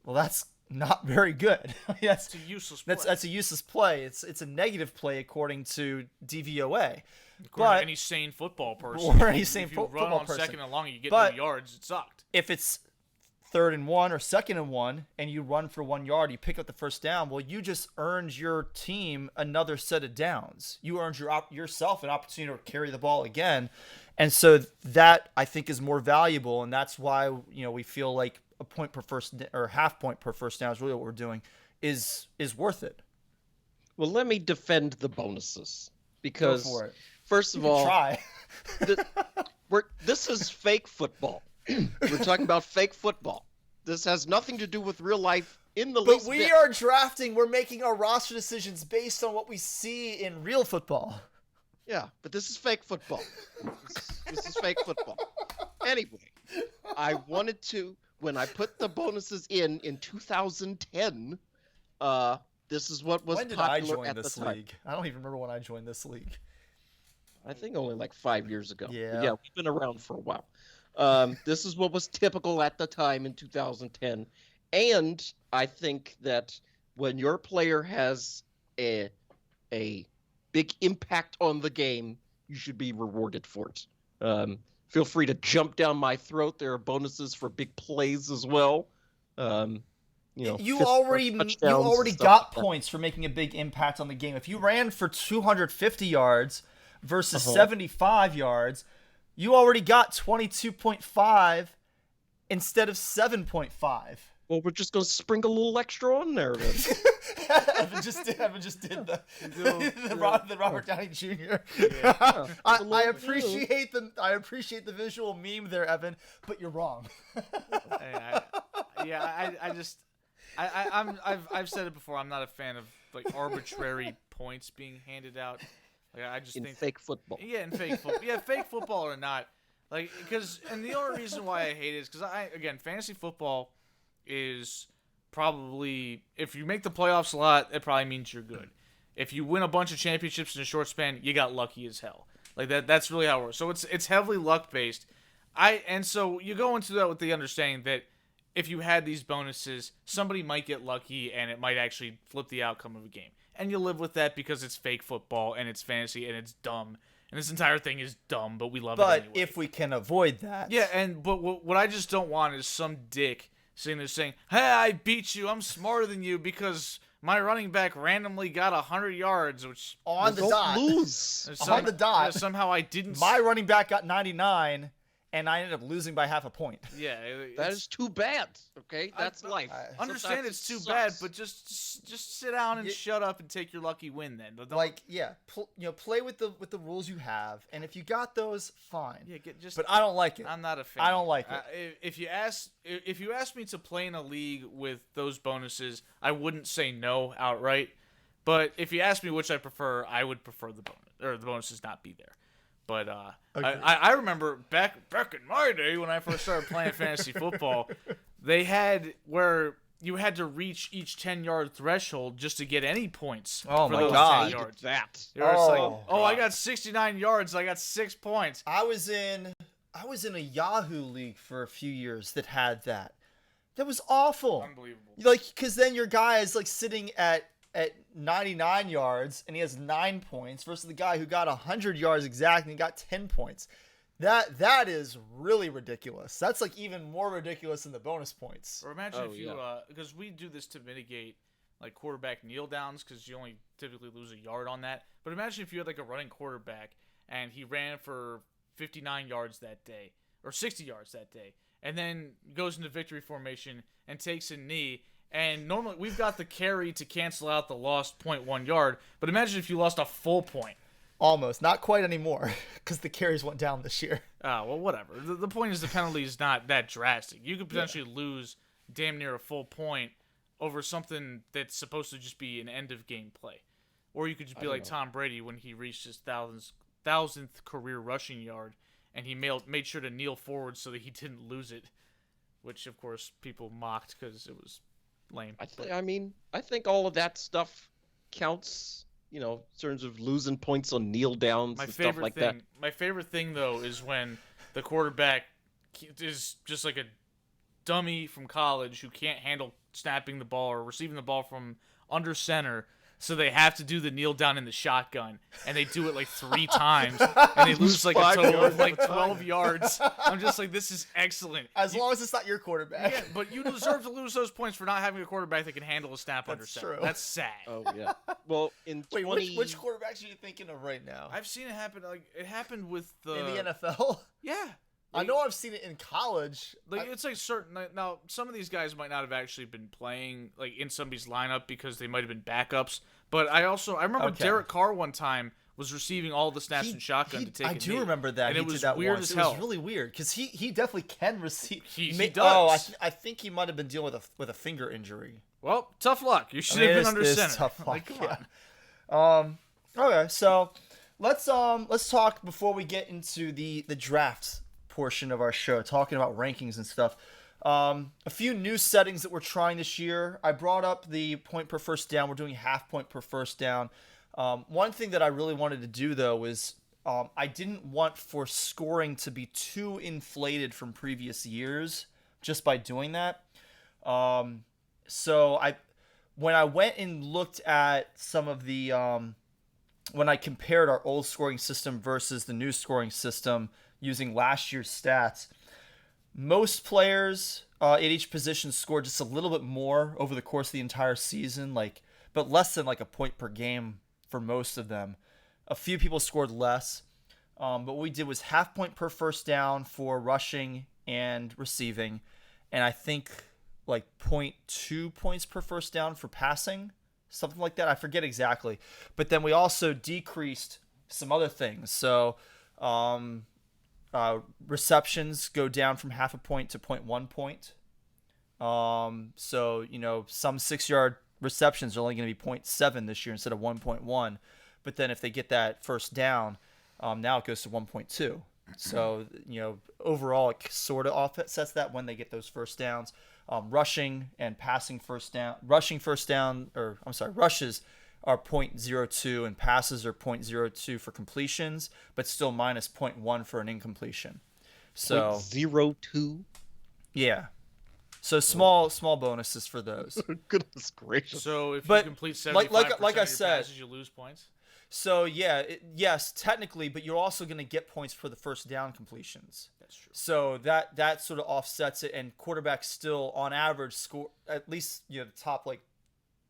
S2: well, that's not very good.
S4: It's a useless play.
S2: That's a useless play. It's a negative play according to DVOA.
S4: According to any sane football person.
S2: Or any sane football person.
S4: If you run on 2nd and long and you get no yards, it sucked.
S2: If it's 3rd and 1 or 2nd and 1 and you run for 1 yard, you pick up the first down, well, you just earned your team another set of downs. You earned yourself an opportunity to carry the ball again. And so that, I think, is more valuable, and that's why, you know, we feel like a point per first or half point per first down is really what we're doing is worth it.
S3: Well, let me defend the bonuses because,
S2: Go for it.
S3: First of
S2: You can
S3: all,
S2: try.
S3: this is fake football. We're talking about fake football. This has nothing to do with real life in the least
S2: But
S3: bit.
S2: we are drafting. We're making our roster decisions based on what we see in real football.
S3: Yeah, but this is fake football. This is fake football. Anyway, I wanted to, when I put the bonuses in 2010, this is what was
S2: When did I
S3: popular
S2: join
S3: at
S2: this
S3: the time.
S2: league? I don't even remember when I joined this league.
S3: I think only like 5 years ago.
S2: Yeah.
S3: But yeah, we've been around for a while. This is what was typical at the time in 2010. And I think that when your player has a big impact on the game, you should be rewarded for it. Feel free to jump down my throat. There are bonuses for big plays as well.
S2: You already got points for making a big impact on the game. If you ran for 250 yards versus 75 yards, you already got 22.5 instead of 7.5.
S3: Well, we're just going to sprinkle a little extra on there then.
S2: Evan just did the Robert Downey Jr.
S3: Yeah.
S2: I appreciate the visual meme there, Evan, but you're wrong.
S4: I've said it before. I'm not a fan of like arbitrary points being handed out. Like, I just think
S3: fake football.
S4: Yeah, in fake football. Yeah, fake football or not. Like, and the only reason why I hate it is because again, fantasy football is probably, if you make the playoffs a lot, it probably means you're good. If you win a bunch of championships in a short span, you got lucky as hell. Like that's really how it works. So it's heavily luck based. And so you go into that with the understanding that if you had these bonuses, somebody might get lucky and it might actually flip the outcome of a game. And you live with that because it's fake football and it's fantasy and it's dumb. And this entire thing is dumb, but we love it anyway.
S2: But if we can avoid that.
S4: Yeah, but what I just don't want is some dick sitting there saying, "Hey, I beat you. I'm smarter than you because my running back randomly got 100 yards," which
S2: on the dot.
S3: Lose.
S2: On the dot.
S4: Yeah, somehow I didn't.
S2: My running back got 99, and I ended up losing by half a point.
S4: Yeah,
S3: that is too bad. Okay, that's life.
S4: I understand it's too bad, but just sit down and shut up and take your lucky win then.
S2: Play with the rules you have, and if you got those, fine.
S4: Yeah,
S2: but I don't like it.
S4: I'm not a fan.
S2: I don't like it.
S4: If you ask me to play in a league with those bonuses, I wouldn't say no outright. But if you ask me which I prefer, I would prefer the bonuses not be there. But I remember back in my day when I first started playing fantasy football, they had where you had to reach each 10-yard threshold just to get any points.
S2: Oh
S4: for
S2: my
S4: those
S2: God!
S4: 10 yards.
S3: That.
S4: I got 69 yards. I got 6 points.
S2: I was in a Yahoo league for a few years that had that. That was awful.
S4: Unbelievable.
S2: Like, because then your guy is like sitting at 99 yards and he has 9 points versus the guy who got 100 yards exact and he got 10 points. That is really ridiculous. That's like even more ridiculous than the bonus points.
S4: Or imagine if you because we do this to mitigate like quarterback kneel downs because you only typically lose a yard on that. But imagine if you had like a running quarterback and he ran for 59 yards that day or 60 yards that day, and then goes into victory formation and takes a knee. And normally we've got the carry to cancel out the lost 0.1 yard. But imagine if you lost a full point.
S2: Almost. Not quite anymore because the carries went down this year.
S4: Well, whatever. The point is the penalty is not that drastic. You could potentially lose damn near a full point over something that's supposed to just be an end-of-game play. Or you could just be like Tom Brady when he reached his thousandth career rushing yard, and he made sure to kneel forward so that he didn't lose it, which, of course, people mocked because it was lame.
S3: I think all of that stuff counts, in terms of losing points on kneel downs and stuff like that.
S4: My favorite thing, though, is when the quarterback is just like a dummy from college who can't handle snapping the ball or receiving the ball from under center, so they have to do the kneel down in the shotgun, and they do it like 3 times, and they lose like a total of like 12 yards. I'm just like, this is excellent.
S2: As long as it's not your quarterback.
S4: Yeah, but you deserve to lose those points for not having a quarterback that can handle a snap under center.
S2: True.
S4: That's sad.
S3: Oh yeah. Well,
S2: Wait, which quarterbacks are you thinking of right now?
S4: I've seen it happen. Like it happened with the
S2: in the NFL.
S4: Yeah.
S2: I know I've seen it in college.
S4: Like it's like certain now some of these guys might not have actually been playing like in somebody's lineup because they might have been backups. But I remember Derek Carr one time was receiving all the snaps in shotgun to take a knee.
S2: I do remember that.
S4: And
S2: he
S4: it was
S2: did that
S4: weird
S2: once.
S4: as hell.
S2: It was really weird because he definitely can receive.
S4: He does.
S2: Oh, I think he might have been dealing with a finger injury.
S4: Well, tough luck. You should have been under center.
S2: Tough luck.
S4: Like, come
S2: on. Okay, so let's talk before we get into the draft portion of our show, talking about rankings and stuff. A few new settings that we're trying this year. I brought up the point per first down. We're doing half point per first down. One thing that I really wanted to do though is I didn't want for scoring to be too inflated from previous years just by doing that. So when I went and looked at some of the when I compared our old scoring system versus the new scoring system using last year's stats, most players at each position scored just a little bit more over the course of the entire season, but less than like a point per game for most of them. A few people scored less, but what we did was half point per first down for rushing and receiving, and I think like 0.2 points per first down for passing, something like that. I forget exactly. But then we also decreased some other things. So receptions go down from half a point to 0.1 point. So, some 6-yard receptions are only going to be 0.7 this year instead of 1.1. But then if they get that first down, now it goes to 1.2. So, overall it sort of offsets that when they get those first downs. Rushing and passing rushes are 0.02 and passes are 0.02 for completions, but still minus 0.1 for an incompletion. So
S3: 0.02?
S2: Yeah. So small bonuses for those.
S3: Goodness gracious.
S4: So if you complete 75%
S2: like I
S4: of your
S2: said,
S4: passes, you lose points?
S2: So yeah, yes, technically, but you're also going to get points for the first down completions.
S4: That's true.
S2: So that sort of offsets it, and quarterbacks still, on average, score at least the top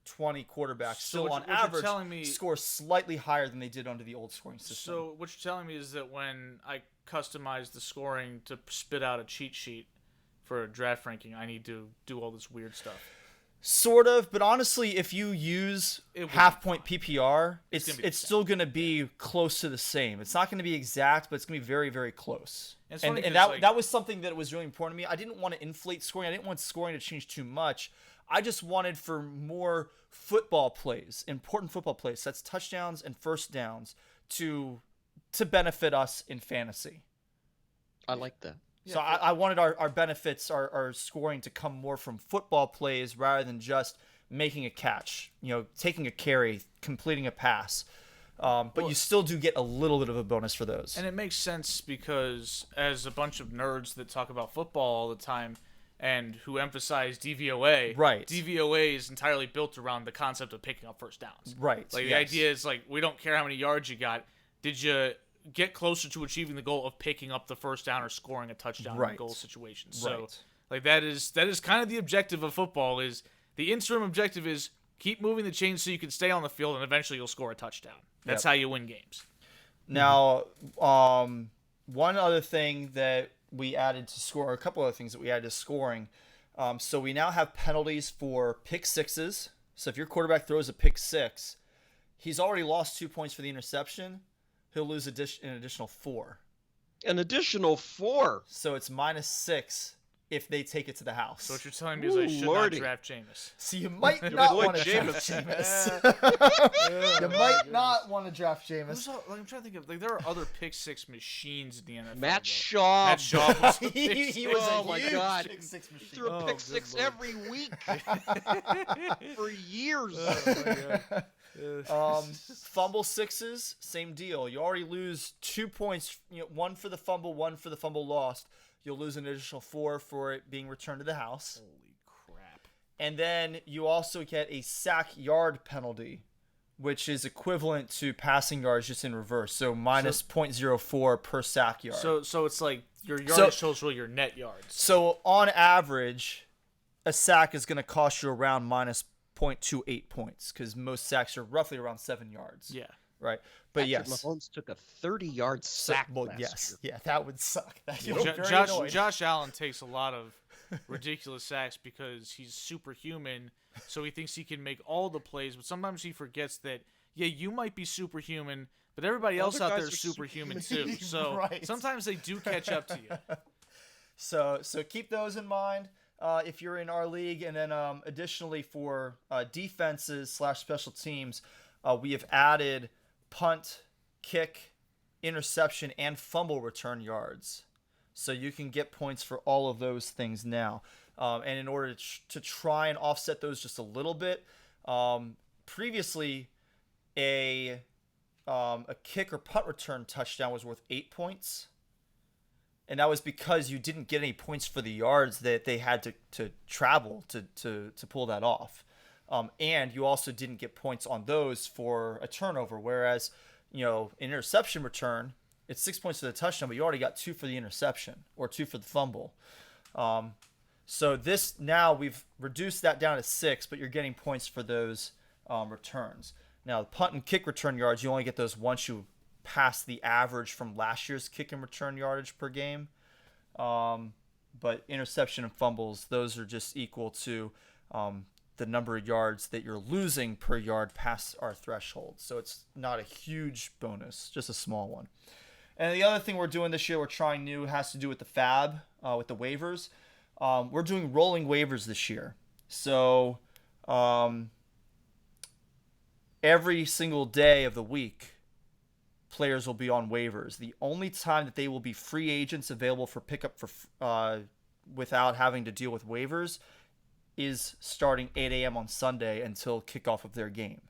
S2: 20 quarterbacks still on average score slightly higher than they did under the old scoring system.
S4: So what you're telling me is that when I customize the scoring to spit out a cheat sheet for a draft ranking, I need to do all this weird stuff.
S2: Sort of, but honestly, if you use half-point PPR, it's still going to be close to the same. It's not going to be exact, but it's going to be very, very close. And that was something that was really important to me. I didn't want to inflate scoring. I didn't want scoring to change too much. I just wanted for more football plays, important football plays, that's touchdowns and first downs, to benefit us in fantasy.
S3: I like that.
S2: So I wanted our benefits, our scoring, to come more from football plays rather than just making a catch, taking a carry, completing a pass. But you still do get a little bit of a bonus for those.
S4: And it makes sense because as a bunch of nerds that talk about football all the time and who emphasize DVOA,
S2: right.
S4: DVOA is entirely built around the concept of picking up first downs.
S2: Right.
S4: The idea is we don't care how many yards you got. Did you get closer to achieving the goal of picking up the first down or scoring a touchdown in a goal situation? So that is kind of the objective of football. Is the interim objective is Keep moving the chains so you can stay on the field, and eventually you'll score a touchdown. That's how you win games.
S2: Now, one other thing that we added to score, or a couple other things that we added to scoring. So we now have penalties for pick sixes. So if your quarterback throws a pick six, he's already lost 2 points for the interception. He'll lose an additional 4.
S3: An additional 4.
S2: So it's -6 if they take it to the house.
S4: So what you're telling me is I should not draft Jameis.
S2: So you might not want to draft Jameis. You might not want to draft Jameis.
S4: I'm trying to think of there are other pick six machines in the NFL.
S3: Matt Schaub.
S4: Matt Schaub was a
S2: he was
S3: oh
S2: a
S3: my
S2: huge
S3: God.
S2: pick six machine.
S3: He threw a pick six every week for years.
S2: Fumble sixes, same deal. You already lose 2 points. One for the fumble, one for the fumble lost. You'll lose an additional 4 for it being returned to the house.
S4: Holy crap.
S2: And then you also get a sack yard penalty, which is equivalent to passing yards just in reverse. So minus 0.04 per sack yard.
S4: So it's like your yardage totals your net yards.
S2: So on average, a sack is going to cost you around minus 0.28 points because most sacks are roughly around 7 yards.
S4: Yeah.
S2: Right. But
S3: Patrick
S2: yes.
S3: Mahomes took a 30-yard sack last year.
S2: Yeah, that would suck.
S4: Josh Allen takes a lot of ridiculous sacks because he's superhuman, so he thinks he can make all the plays, but sometimes he forgets that, you might be superhuman, but everybody else out there is superhuman too. So sometimes they do catch up to you.
S2: So keep those in mind if you're in our league. And then additionally for defenses / special teams, we have added punt, kick, interception, and fumble return yards. So you can get points for all of those things now. And in order to try and offset those just a little bit, previously a kick or punt return touchdown was worth 8 points. And that was because you didn't get any points for the yards that they had to travel to pull that off. And you also didn't get points on those for a turnover, whereas, an interception return, it's 6 points for the touchdown, but you already got 2 for the interception or 2 for the fumble. So this now we've reduced that down to 6, but you're getting points for those returns. Now, the punt and kick return yards, you only get those once you pass the average from last year's kick and return yardage per game. But interception and fumbles, those are just equal to the number of yards that you're losing per yard past our threshold. So it's not a huge bonus, just a small one. And the other thing we're doing this year, we're trying new, has to do with the fab, with the waivers. We're doing rolling waivers this year. So every single day of the week, players will be on waivers. The only time that they will be free agents available for pickup for without having to deal with waivers is starting 8 a.m. on Sunday until kickoff of their game.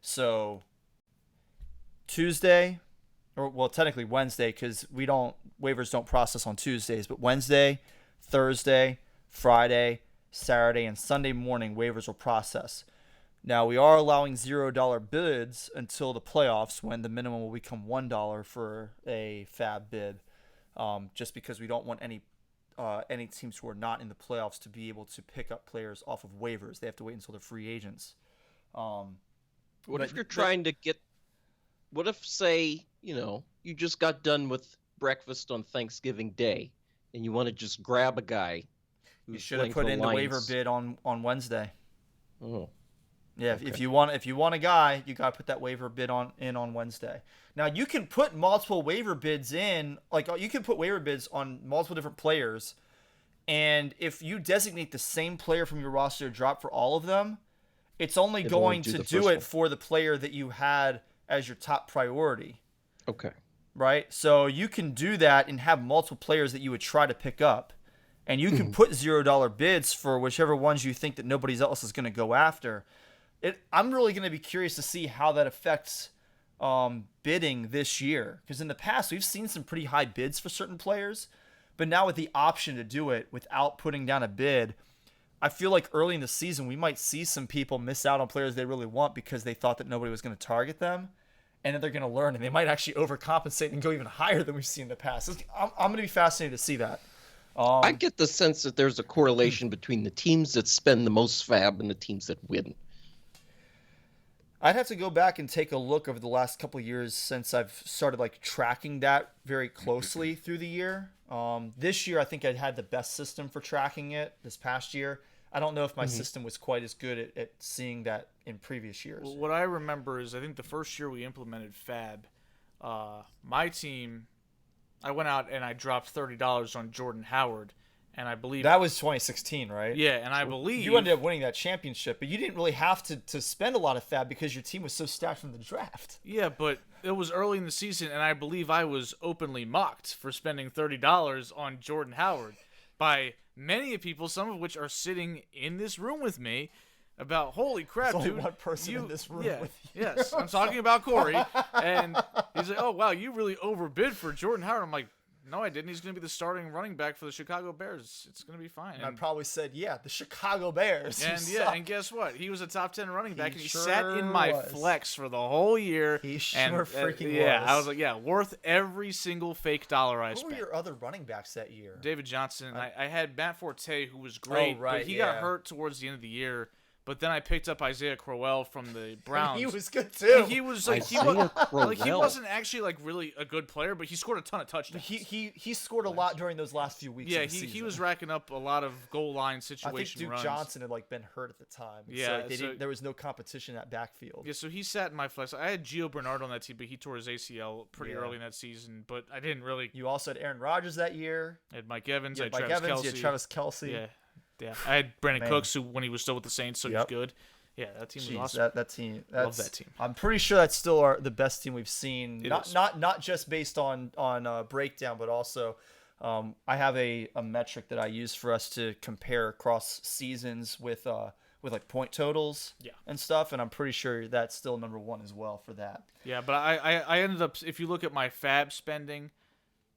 S2: So Tuesday, or technically Wednesday, because waivers don't process on Tuesdays, but Wednesday, Thursday, Friday, Saturday, and Sunday morning waivers will process. Now, we are allowing $0 bids until the playoffs, when the minimum will become $1 for a fab bid, just because we don't want any teams who are not in the playoffs to be able to pick up players off of waivers. They have to wait until they're free agents.
S3: What if you're trying to get... What if, say, you just got done with breakfast on Thanksgiving Day, and you want to just grab a guy who's
S2: you should have put in the waiver bid on Wednesday.
S3: Oh.
S2: Yeah,
S3: Okay.
S2: if you want a guy, you got to put that waiver bid in on Wednesday. Now, you can put multiple waiver bids in, you can put waiver bids on multiple different players, and if you designate the same player from your roster to drop for all of them, it's only going to do it for the player that you had as your top priority.
S3: Okay.
S2: Right? So you can do that and have multiple players that you would try to pick up, and you can put $0 bids for whichever ones you think that nobody else is going to go after. I'm really going to be curious to see how that affects bidding this year, because in the past we've seen some pretty high bids for certain players, but now with the option to do it without putting down a bid, I feel like early in the season we might see some people miss out on players they really want because they thought that nobody was going to target them, and then they're going to learn and they might actually overcompensate and go even higher than we've seen in the past. I'm going to be fascinated to see that.
S3: I get the sense that there's a correlation between the teams that spend the most fab and the teams that win.
S2: I'd have to go back and take a look over the last couple of years since I've started like tracking that very closely through the year. This year, I think I had the best system for tracking it this past year. I don't know if my system was quite as good at seeing that in previous years.
S4: Well, what I remember is I think the first year we implemented Fab, my team, I went out and I dropped $30 on Jordan Howard, and I believe
S2: that was 2016, right?
S4: Yeah, and I believe
S2: you ended up winning that championship, but you didn't really have to spend a lot of Fab because your team was so stacked from the draft.
S4: Yeah, but it was early in the season, and I believe I was openly mocked for spending $30 on Jordan Howard by many people, some of which are sitting in this room with me. About holy crap,
S2: There's
S4: dude!
S2: only one person in this room with you.
S4: Yes, I'm talking about Corey, and he's like, "Oh wow, you really overbid for Jordan Howard." I'm like, "No, I didn't. He's going to be the starting running back for the Chicago Bears. It's going to be fine."
S2: And I probably said, "Yeah, the Chicago Bears."
S4: And yeah, and guess what? He was a top 10 running back, and he
S2: sure
S4: sat in my
S2: was.
S4: flex for the whole year.
S2: He sure
S4: and,
S2: freaking
S4: yeah,
S2: was.
S4: I was like, yeah, worth every single fake dollar I
S2: Who
S4: spent.
S2: were your other running backs that year?
S4: David Johnson. I had Matt Forte, who was great,
S2: right,
S4: but he got
S2: yeah.
S4: hurt towards the end of the year. But then I picked up Isaiah Crowell from the Browns.
S2: He was good too.
S4: He was like he
S3: Crowell.
S4: wasn't actually like really a good player, but he scored a ton of touchdowns.
S2: He scored a lot during those last few weeks.
S4: Yeah,
S2: of the season.
S4: he was racking up a lot of goal line
S2: I
S4: situation
S2: think Duke
S4: runs.
S2: Johnson had like been hurt at the time.
S4: Yeah,
S2: so there was no competition at backfield.
S4: Yeah, so he sat in my flex. I had Gio Bernard on that team, but he tore his ACL pretty
S2: Yeah.
S4: early in that season. But I didn't really.
S2: You also had Aaron Rodgers that year.
S4: I had Mike Evans.
S2: You
S4: I
S2: had
S4: had
S2: Mike
S4: Travis
S2: Evans.
S4: Kelce.
S2: You had Travis Kelce.
S4: Yeah. I had Brandon
S2: Man.
S4: Cooks, who when he was still with the Saints, so he was
S2: Yep.
S4: good. Yeah, that team was
S2: Jeez,
S4: awesome.
S2: that team.
S4: Love that team.
S2: I'm pretty sure that's still the best team we've seen.
S4: It
S2: Not
S4: is.
S2: not just based on breakdown, but also I have a metric that I use for us to compare across seasons with like point totals and stuff, and I'm pretty sure that's still number one as well for that.
S4: Yeah, but I ended up, if you look at my Fab spending,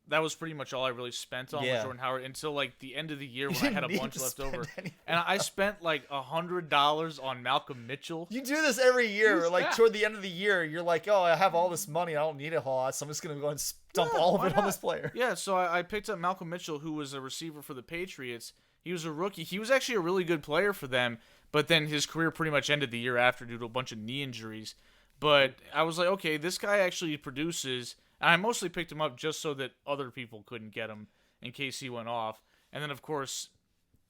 S4: that was pretty much all I really spent on with Jordan Howard until like the end of the year when I had a
S2: didn't
S4: bunch
S2: need to
S4: left
S2: spend
S4: over.
S2: anything.
S4: And I spent like $100 on Malcolm Mitchell.
S2: You do this every year. Like
S4: Yeah.
S2: toward the end of the year, you're like, oh, I have all this money. I don't need a whole lot, so I'm just gonna go and dump all of
S4: why
S2: it on
S4: not?
S2: this player.
S4: Yeah, so I picked up Malcolm Mitchell, who was a receiver for the Patriots. He was a rookie. He was actually a really good player for them, but then his career pretty much ended the year after due to a bunch of knee injuries. But I was like, okay, this guy actually produces, and I mostly picked him up just so that other people couldn't get him in case he went off. And then, of course,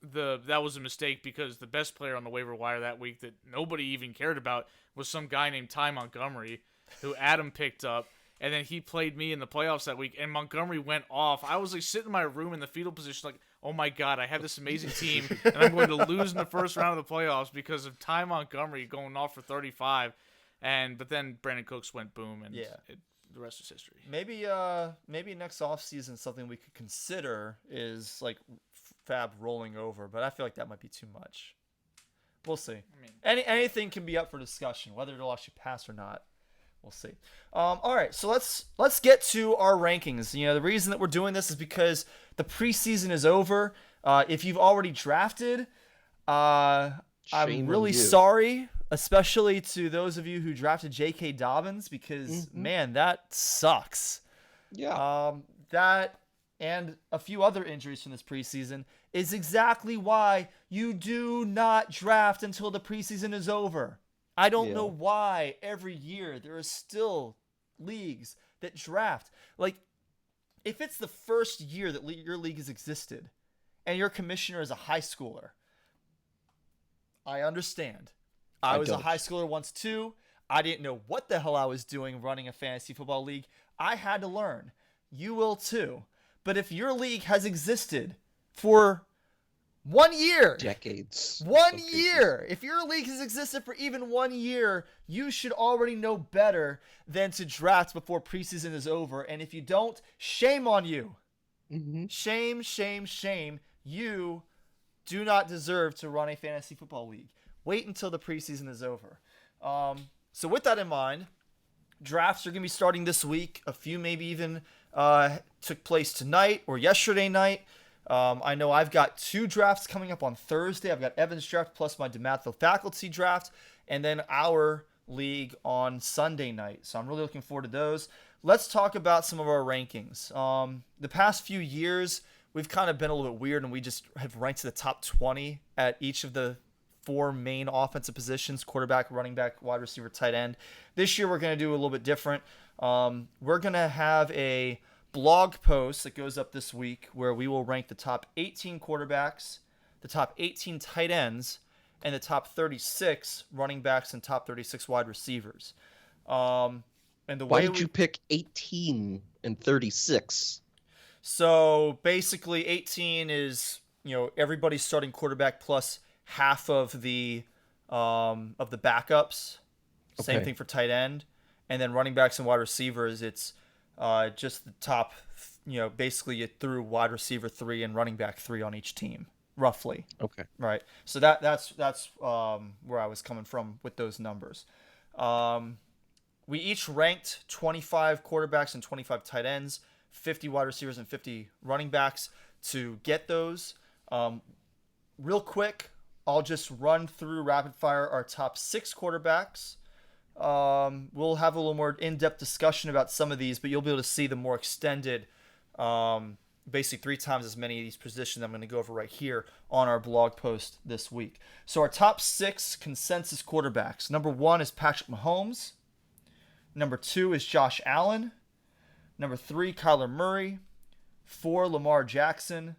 S4: that was a mistake because the best player on the waiver wire that week that nobody even cared about was some guy named Ty Montgomery, who Adam picked up. And then he played me in the playoffs that week, and Montgomery went off. I was like sitting in my room in the fetal position, like, oh my God, I have this amazing team, and I'm going to lose in the first round of the playoffs because of Ty Montgomery going off for 35. But then Brandon Cooks went boom, and the rest is history.
S2: Maybe next offseason something we could consider is like Fab rolling over, but I feel like that might be too much. We'll see. I mean, anything can be up for discussion, whether it'll actually pass or not. We'll see. All right, so let's get to our rankings. You know, the reason that we're doing this is because the preseason is over. If you've already drafted, I'm
S3: Shame
S2: really
S3: on you.
S2: sorry, especially to those of you who drafted J.K. Dobbins, because man, that sucks.
S3: Yeah.
S2: That and a few other injuries from this preseason is exactly why you do not draft until the preseason is over. I don't know why every year there are still leagues that draft. Like, if it's the first year that your league has existed and your commissioner is a high schooler, I understand. I was a high schooler once too. I didn't know what the hell I was doing running a fantasy football league. I had to learn. You will too. But if your league has existed for 1 year,
S3: Decades.
S2: 1 year. If your league has existed for even 1 year, you should already know better than to draft before preseason is over. And if you don't, shame on you. Shame, shame, shame. You do not deserve to run a fantasy football league. Wait until the preseason is over. So with that in mind, drafts are going to be starting this week. A few maybe even took place tonight or yesterday night. I know I've got 2 drafts coming up on Thursday. I've got Evan's draft plus my DeMatha faculty draft, and then our league on Sunday night. So I'm really looking forward to those. Let's talk about some of our rankings. The past few years, we've kind of been a little bit weird, and we just have ranked to the top 20 at each of the 4 main offensive positions: quarterback, running back, wide receiver, tight end. This year we're going to do a little bit different. We're going to have a blog post that goes up this week where we will rank the top 18 quarterbacks, the top 18 tight ends, and the top 36 running backs and top 36 wide receivers. And the
S3: Why
S2: way
S3: did you pick 18 and 36?
S2: So basically 18 is, everybody's starting quarterback plus half of the backups. Same
S3: Okay.
S2: thing for tight end. And then running backs and wide receivers, it's just the top, basically you threw wide receiver 3 and running back 3 on each team, roughly.
S3: Okay.
S2: Right. So that's where I was coming from with those numbers. We each ranked 25 quarterbacks and 25 tight ends, 50 wide receivers and 50 running backs to get those. Real quick, I'll just run through rapid fire our top 6 quarterbacks. We'll have a little more in-depth discussion about some of these, but you'll be able to see the more extended, basically 3 times as many of these positions I'm going to go over right here on our blog post this week. So our top 6 consensus quarterbacks. Number 1 is Patrick Mahomes. Number 2 is Josh Allen. Number 3, Kyler Murray. 4, Lamar Jackson.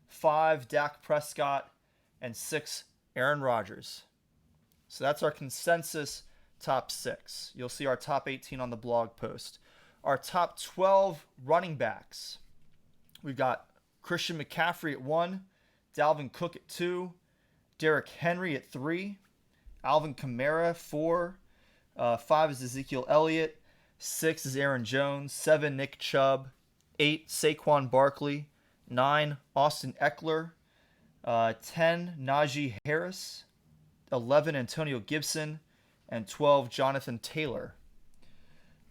S2: 5, Dak Prescott. And 6, Aaron Rodgers. So that's our consensus top 6. You'll see our top 18 on the blog post. Our top 12 running backs. We've got Christian McCaffrey at 1, Dalvin Cook at 2, Derrick Henry at 3, Alvin Kamara 4, 5 is Ezekiel Elliott, 6 is Aaron Jones, 7 Nick Chubb, 8 Saquon Barkley, 9 Austin Eckler, 10 Najee Harris, 11 Antonio Gibson, and 12 Jonathan Taylor.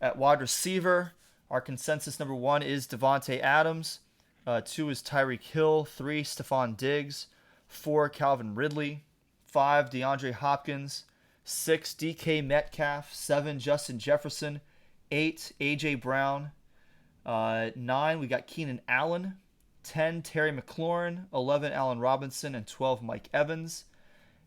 S2: At wide receiver, our consensus number 1 is Devontae Adams, 2 is Tyreek Hill, 3 Stephon Diggs, 4 Calvin Ridley, 5 DeAndre Hopkins, 6 DK Metcalf, 7 Justin Jefferson, 8 AJ Brown, 9 we got Keenan Allen, 10 Terry McLaurin, 11 Allen Robinson, and 12 Mike Evans.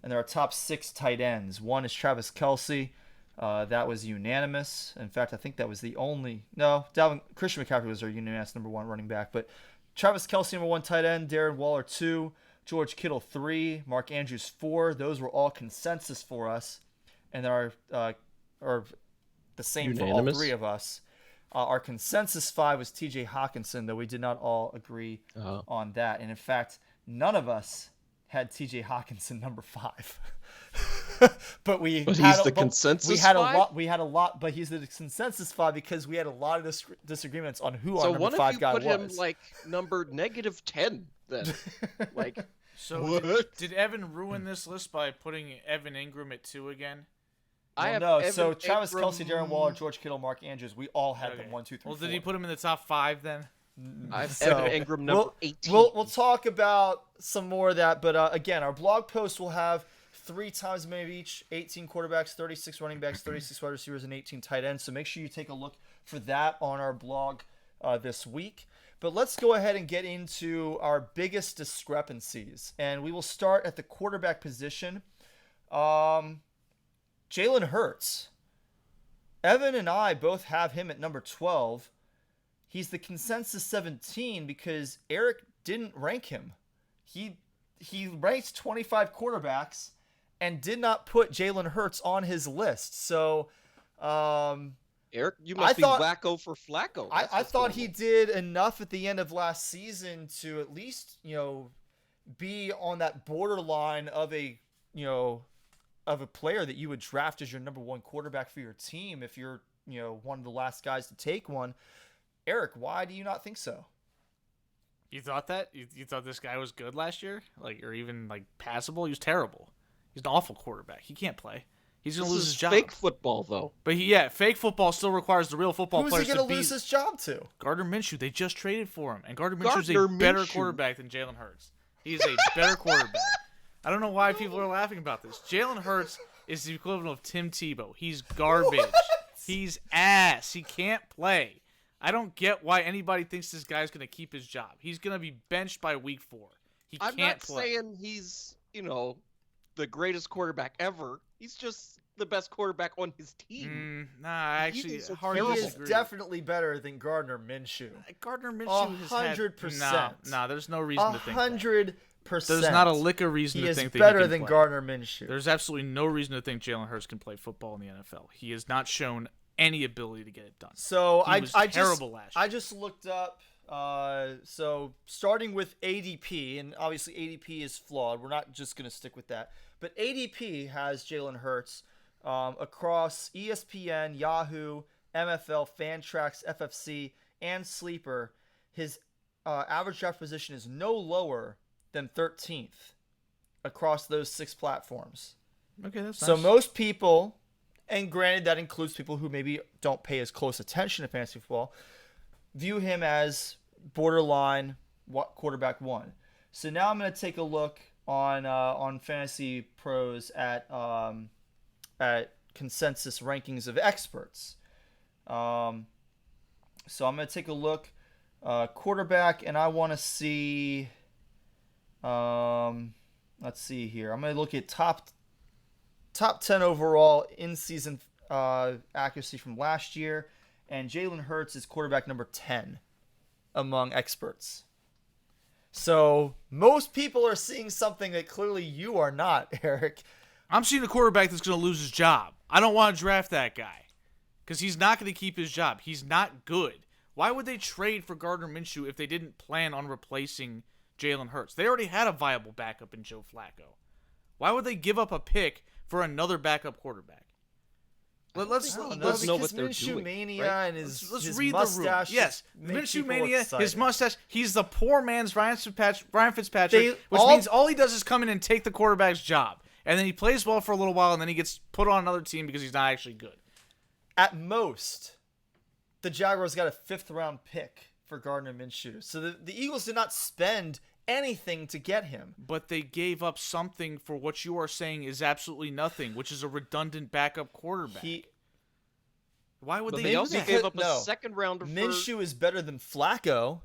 S2: And there are top 6 tight ends. 1 is Travis Kelce. That was unanimous. In fact, I think that was the only. No, Christian McCaffrey was our unanimous number 1 running back. But Travis Kelce, number 1 tight end. Darren Waller, 2. George Kittle, 3. Mark Andrews, 4. Those were all consensus for us. And there are the same
S3: Unanimous.
S2: for all 3 of us. Our consensus 5 was TJ Hawkinson, though we did not all agree on that. And in fact, none of us had TJ Hawkinson number 5. but he's
S3: the consensus
S2: we had
S3: 5?
S2: We had a lot, but he's the consensus 5 because we had a lot of disagreements on who our
S3: So
S2: number
S3: what
S2: 5
S3: if you
S2: guy
S3: put
S2: was.
S3: him like number -10 then? Like,
S4: So
S3: what?
S4: did Evan ruin this list by putting Evan Ingram at 2 again?
S3: I have
S2: no,
S3: Evan
S2: so Travis
S3: Ingram-
S2: Kelce, Darren Waller, George Kittle, Mark Andrews, we all had them 1, 2, 3,
S4: Well,
S2: 4.
S4: did he put him in the top 5 then?
S3: I have
S2: So,
S3: Evan Ingram number 18.
S2: We'll talk about some more of that, but again, our blog post will have 3 times many of each: 18 quarterbacks, 36 running backs, 36 wide receivers, and 18 tight ends. So make sure you take a look for that on our blog this week. But let's go ahead and get into our biggest discrepancies, and we will start at the quarterback position. Jalen Hurts. Evan and I both have him at number 12. He's the consensus 17 because Eric didn't rank him. He ranked 25 quarterbacks and did not put Jalen Hurts on his list. So,
S3: Eric, you must be wacko for Flacco.
S2: I thought he did enough at the end of last season to at least, be on that borderline of a player that you would draft as your number 1 quarterback for your team if you're, one of the last guys to take one. Eric, why do you not think so?
S4: You thought that? You thought this guy was good last year? Or even passable? He was terrible. He's an awful quarterback. He can't play. He's going to lose his job.
S3: Fake football, though.
S4: But fake football still requires the real football
S2: Who's
S4: players
S2: he
S4: to
S2: going
S4: beat.
S2: to lose his job to?
S4: Gardner Minshew. They just traded for him. And Gardner Minshew's a better quarterback than Jalen Hurts. He's a better quarterback. I don't know why people are laughing about this. Jalen Hurts is the equivalent of Tim Tebow. He's garbage.
S2: What?
S4: He's ass. He can't play. I don't get why anybody thinks this guy's going to keep his job. He's going to be benched by week 4. He
S3: I'm
S4: can't
S3: not
S4: play.
S3: saying he's, the greatest quarterback ever. He's just the best quarterback on his team.
S4: Nah, actually,
S3: Eagles are
S4: hard
S2: He
S4: to
S3: terrible.
S2: is
S4: disagree.
S2: definitely better than Gardner Minshew.
S4: Gardner Minshew has had
S2: 100%.
S4: No, there's no reason to think that.
S2: 100%.
S4: There's not a lick of reason
S2: He
S4: to
S2: is
S4: think that
S2: better
S4: he can
S2: than
S4: play.
S2: Gardner Minshew.
S4: There's absolutely no reason to think Jalen Hurts can play football in the NFL. He has not shown any ability to get it done.
S2: So
S4: He was terrible last year.
S2: I just looked up. So starting with ADP, and obviously ADP is flawed. We're not just going to stick with that. But ADP has Jalen Hurts across ESPN, Yahoo, MFL, Fantrax, FFC, and Sleeper. His average draft position is no lower than 13th across those 6 platforms.
S4: Okay, that's
S2: So
S4: nice.
S2: most people, and granted that includes people who maybe don't pay as close attention to fantasy football, view him as borderline quarterback 1. So now I'm going to take a look on Fantasy Pros at consensus rankings of experts. So I'm going to take a look quarterback, and I want to see. Let's see here. I'm going to look at top 10 overall in season accuracy from last year, and Jalen Hurts is quarterback number 10 among experts. So most people are seeing something that clearly you are not, Eric.
S4: I'm seeing a quarterback that's going to lose his job. I don't want to draft that guy because he's not going to keep his job. He's not good. Why would they trade for Gardner Minshew if they didn't plan on replacing Jalen Hurts? They already had a viable backup in Joe Flacco. Why would they give up a pick for another backup quarterback? Let's
S3: know
S2: Because
S3: what they're
S2: Minshew
S3: doing,
S2: mania
S3: right?
S2: and his
S4: Let's
S2: his
S4: read
S2: mustache.
S4: the room. Yes,
S2: just make
S4: Minshew
S2: people
S4: mania,
S2: excited.
S4: his mustache. He's the poor man's Ryan Fitzpatrick,
S2: They
S4: which
S2: all-
S4: means all he does is come in and take the quarterback's job. And then he plays well for a little while, and then he gets put on another team because he's not actually good.
S2: At most, the Jaguars got a 5th round pick for Gardner Minshew. So the Eagles did not spend anything to get him.
S4: But they gave up something for what you are saying is absolutely nothing, which is a redundant backup quarterback. Why would
S3: But
S4: they
S3: they
S4: do
S3: also
S4: that?
S3: gave up a
S2: No.
S3: second rounder for
S2: Minshew is better than Flacco.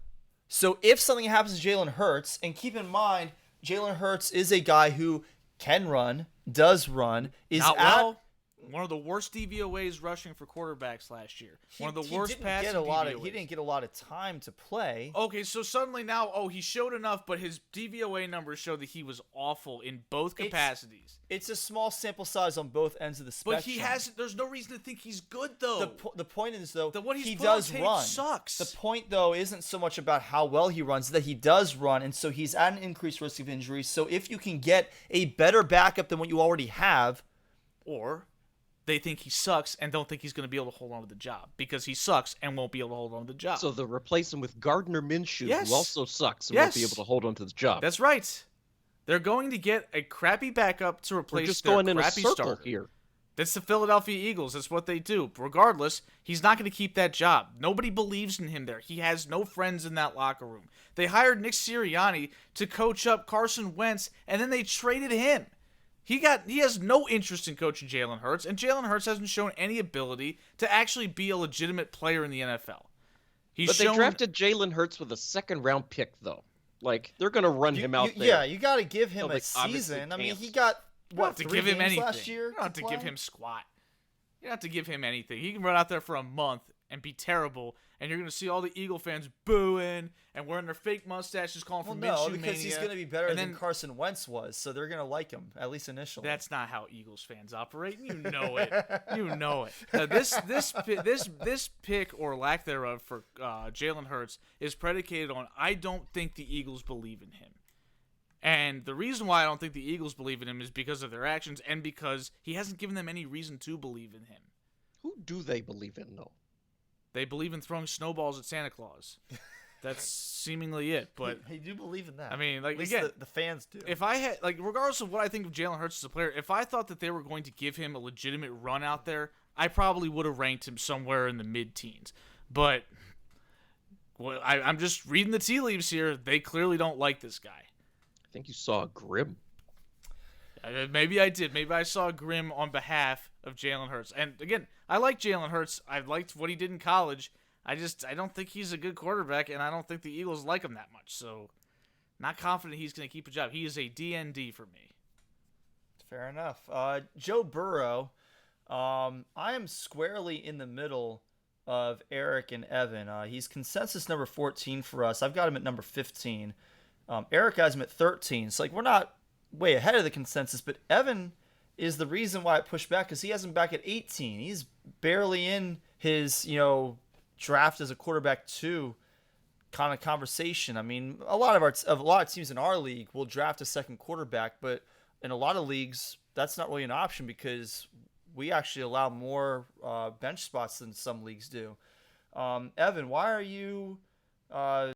S2: So if something happens to Jalen Hurts, and keep in mind, Jalen Hurts is a guy who can run, does run, is
S4: Not
S2: at
S4: well. One of the worst DVOAs rushing for quarterbacks last year. One of the worst
S2: didn't
S4: passing
S2: get a lot
S4: DVOAs.
S2: He didn't get a lot of time to play.
S4: Okay, so suddenly now, he showed enough, but his DVOA numbers show that he was awful in both capacities.
S2: It's a small sample size on both ends of the spectrum.
S4: But he hasn't. There's no reason to think he's good though.
S2: The point is though,
S4: What he's
S2: he
S4: put on
S2: does
S4: tape
S2: run.
S4: sucks.
S2: The point though isn't so much about how well he runs, that he does run, and so he's at an increased risk of injury. So if you can get a better backup than what you already have,
S4: Or they think he sucks and don't think he's going to be able to hold on to the job because he sucks and won't be able to hold on to the job.
S3: So they'll replace him with Gardner Minshew,
S4: Yes.
S3: who also sucks and won't be
S4: Yes.
S3: able to hold on to the job.
S4: That's right. They're going to get a crappy backup to
S3: We're
S4: replace
S3: just
S4: their
S3: going in a
S4: crappy
S3: circle
S4: starter.
S3: here.
S4: That's the Philadelphia Eagles. That's what they do. Regardless, he's not going to keep that job. Nobody believes in him there. He has no friends in that locker room. They hired Nick Sirianni to coach up Carson Wentz, and then they traded him. He has no interest in coaching Jalen Hurts, and Jalen Hurts hasn't shown any ability to actually be a legitimate player in the NFL.
S3: But they drafted Jalen Hurts with a second-round pick, though. Like, they're going to run him out there.
S2: Yeah, you got to give him
S3: So
S2: a
S3: they obviously
S2: season. I mean,
S3: can't.
S2: he got
S4: You don't have
S2: what
S4: to
S2: 3
S4: give him
S2: games
S4: anything.
S2: last year.
S4: You don't have to give
S2: play?
S4: him squat. You don't have to give him anything. He can run out there for a month and be terrible, and you're going to see all the Eagle fans booing and wearing their fake mustaches, calling for
S2: Well, no,
S4: Minshew
S2: because he's
S4: mania.
S2: going to be better
S4: And
S2: than
S4: then-
S2: Carson Wentz was, so they're going to like him at least initially.
S4: That's not how Eagles fans operate. You know it. You know it. This pick or lack thereof for Jalen Hurts is predicated on I don't think the Eagles believe in him. And the reason why I don't think the Eagles believe in him is because of their actions and because he hasn't given them any reason to believe in him.
S3: Who do they believe in, though?
S4: They believe in throwing snowballs at Santa Claus. That's seemingly it. But
S2: I do believe in that.
S4: I mean, like,
S2: at least
S4: again,
S2: the fans do.
S4: if I had, like, regardless of what I think of Jalen Hurts as a player, if I thought that they were going to give him a legitimate run out there, I probably would have ranked him somewhere in the mid-teens. But I'm just reading the tea leaves here. They clearly don't like this guy.
S3: I think you saw a Grim.
S4: Maybe I did. Maybe I saw Grim on behalf of Jalen Hurts. And again, I like Jalen Hurts. I liked what he did in college. I don't think he's a good quarterback, and I don't think the Eagles like him that much. So, not confident he's going to keep a job. He is a DND for me.
S2: Fair enough. Joe Burrow, I am squarely in the middle of Eric and Evan. He's consensus number 14 for us. I've got him at number 15. Eric has him at 13. So, like, we're not way ahead of the consensus, but Evan is the reason why I pushed back because he has him back at 18. He's barely in his, draft as a quarterback 2 kind of conversation. I mean, a lot of teams in our league will draft a second quarterback, but in a lot of leagues, that's not really an option because we actually allow more bench spots than some leagues do. Evan, why are you a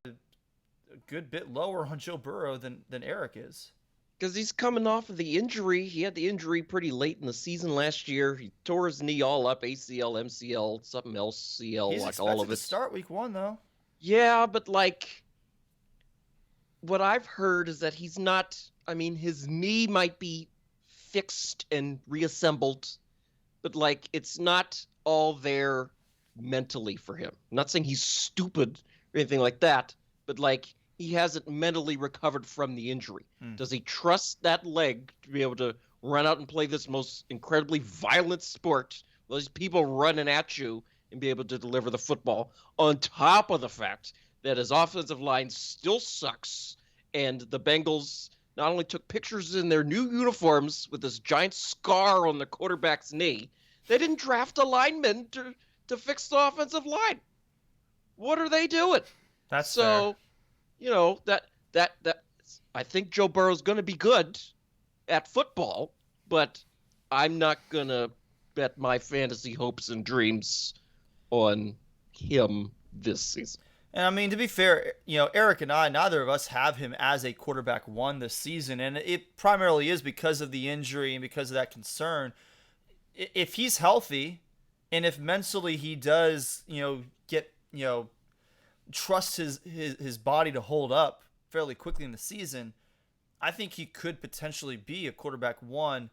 S2: good bit lower on Joe Burrow than Eric is?
S3: Because he's coming off of the injury. He had the injury pretty late in the season last year. He tore his knee all up, ACL, MCL, something else, CL,
S2: He's
S3: like all of
S2: expected
S3: it.
S2: to start week 1, though.
S3: Yeah, but like what I've heard is that he's not, his knee might be fixed and reassembled, but like it's not all there mentally for him. I'm not saying he's stupid or anything like that, but like he hasn't mentally recovered from the injury. Does he trust that leg to be able to run out and play this most incredibly violent sport? Those people running at you and be able to deliver the football on top of the fact that his offensive line still sucks. And the Bengals not only took pictures in their new uniforms with this giant scar on the quarterback's knee, they didn't draft a lineman to fix the offensive line. What are they doing?
S2: That's
S3: so,
S2: fair.
S3: that I think Joe Burrow's going to be good at football, but I'm not going to bet my fantasy hopes and dreams on him this season.
S2: And to be fair, Eric and I, neither of us have him as a quarterback 1 this season, and it primarily is because of the injury and because of that concern. If he's healthy, and if mentally he does, get, trust his body to hold up fairly quickly in the season, I think he could potentially be a quarterback 1.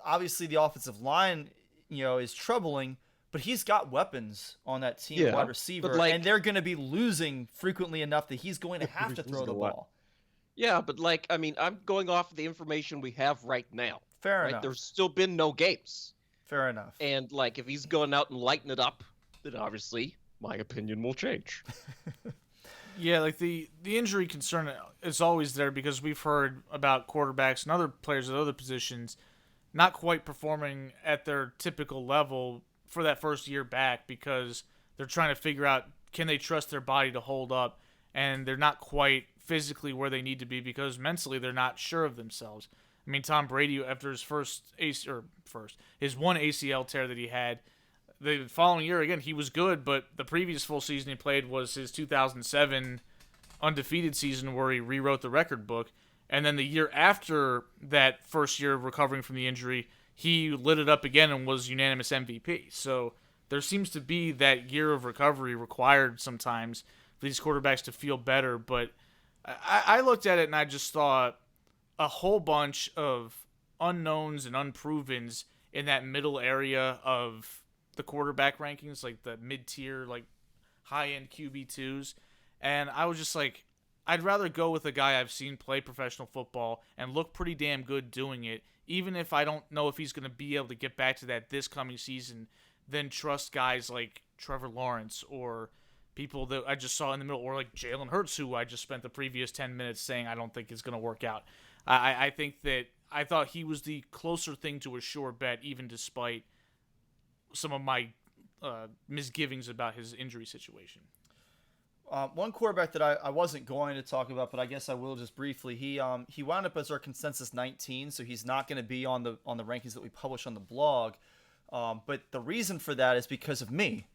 S2: Obviously, the offensive line, is troubling, but he's got weapons on that team, wide receiver, and they're going to be losing frequently enough that he's going to have to throw the ball.
S3: Yeah, but I'm going off the information we have right now.
S2: Fair enough.
S3: There's still been no games.
S2: Fair enough.
S3: And if he's going out and lighting it up, then obviously my opinion will change.
S4: Yeah, like the injury concern is always there because we've heard about quarterbacks and other players at other positions not quite performing at their typical level for that first year back because they're trying to figure out can they trust their body to hold up, and they're not quite physically where they need to be because mentally they're not sure of themselves. Tom Brady, after his his one ACL tear that he had, the following year, again, he was good, but the previous full season he played was his 2007 undefeated season where he rewrote the record book. And then the year after that first year recovering from the injury, he lit it up again and was unanimous MVP. So there seems to be that year of recovery required sometimes for these quarterbacks to feel better. But I looked at it and I just saw a whole bunch of unknowns and unprovens in that middle area of the quarterback rankings, like the mid-tier, like high-end QB2s. And I was just like, I'd rather go with a guy I've seen play professional football and look pretty damn good doing it, even if I don't know if he's going to be able to get back to that this coming season, than trust guys like Trevor Lawrence or people that I just saw in the middle, or like Jalen Hurts, who I just spent the previous 10 minutes saying I don't think is going to work out. I think that I thought he was the closer thing to a sure bet, even despite some of my misgivings about his injury situation.
S2: One quarterback that I wasn't going to talk about, but I guess I will just briefly. He wound up as our consensus 19, so he's not going to be on the rankings that we publish on the blog. But the reason for that is because of me.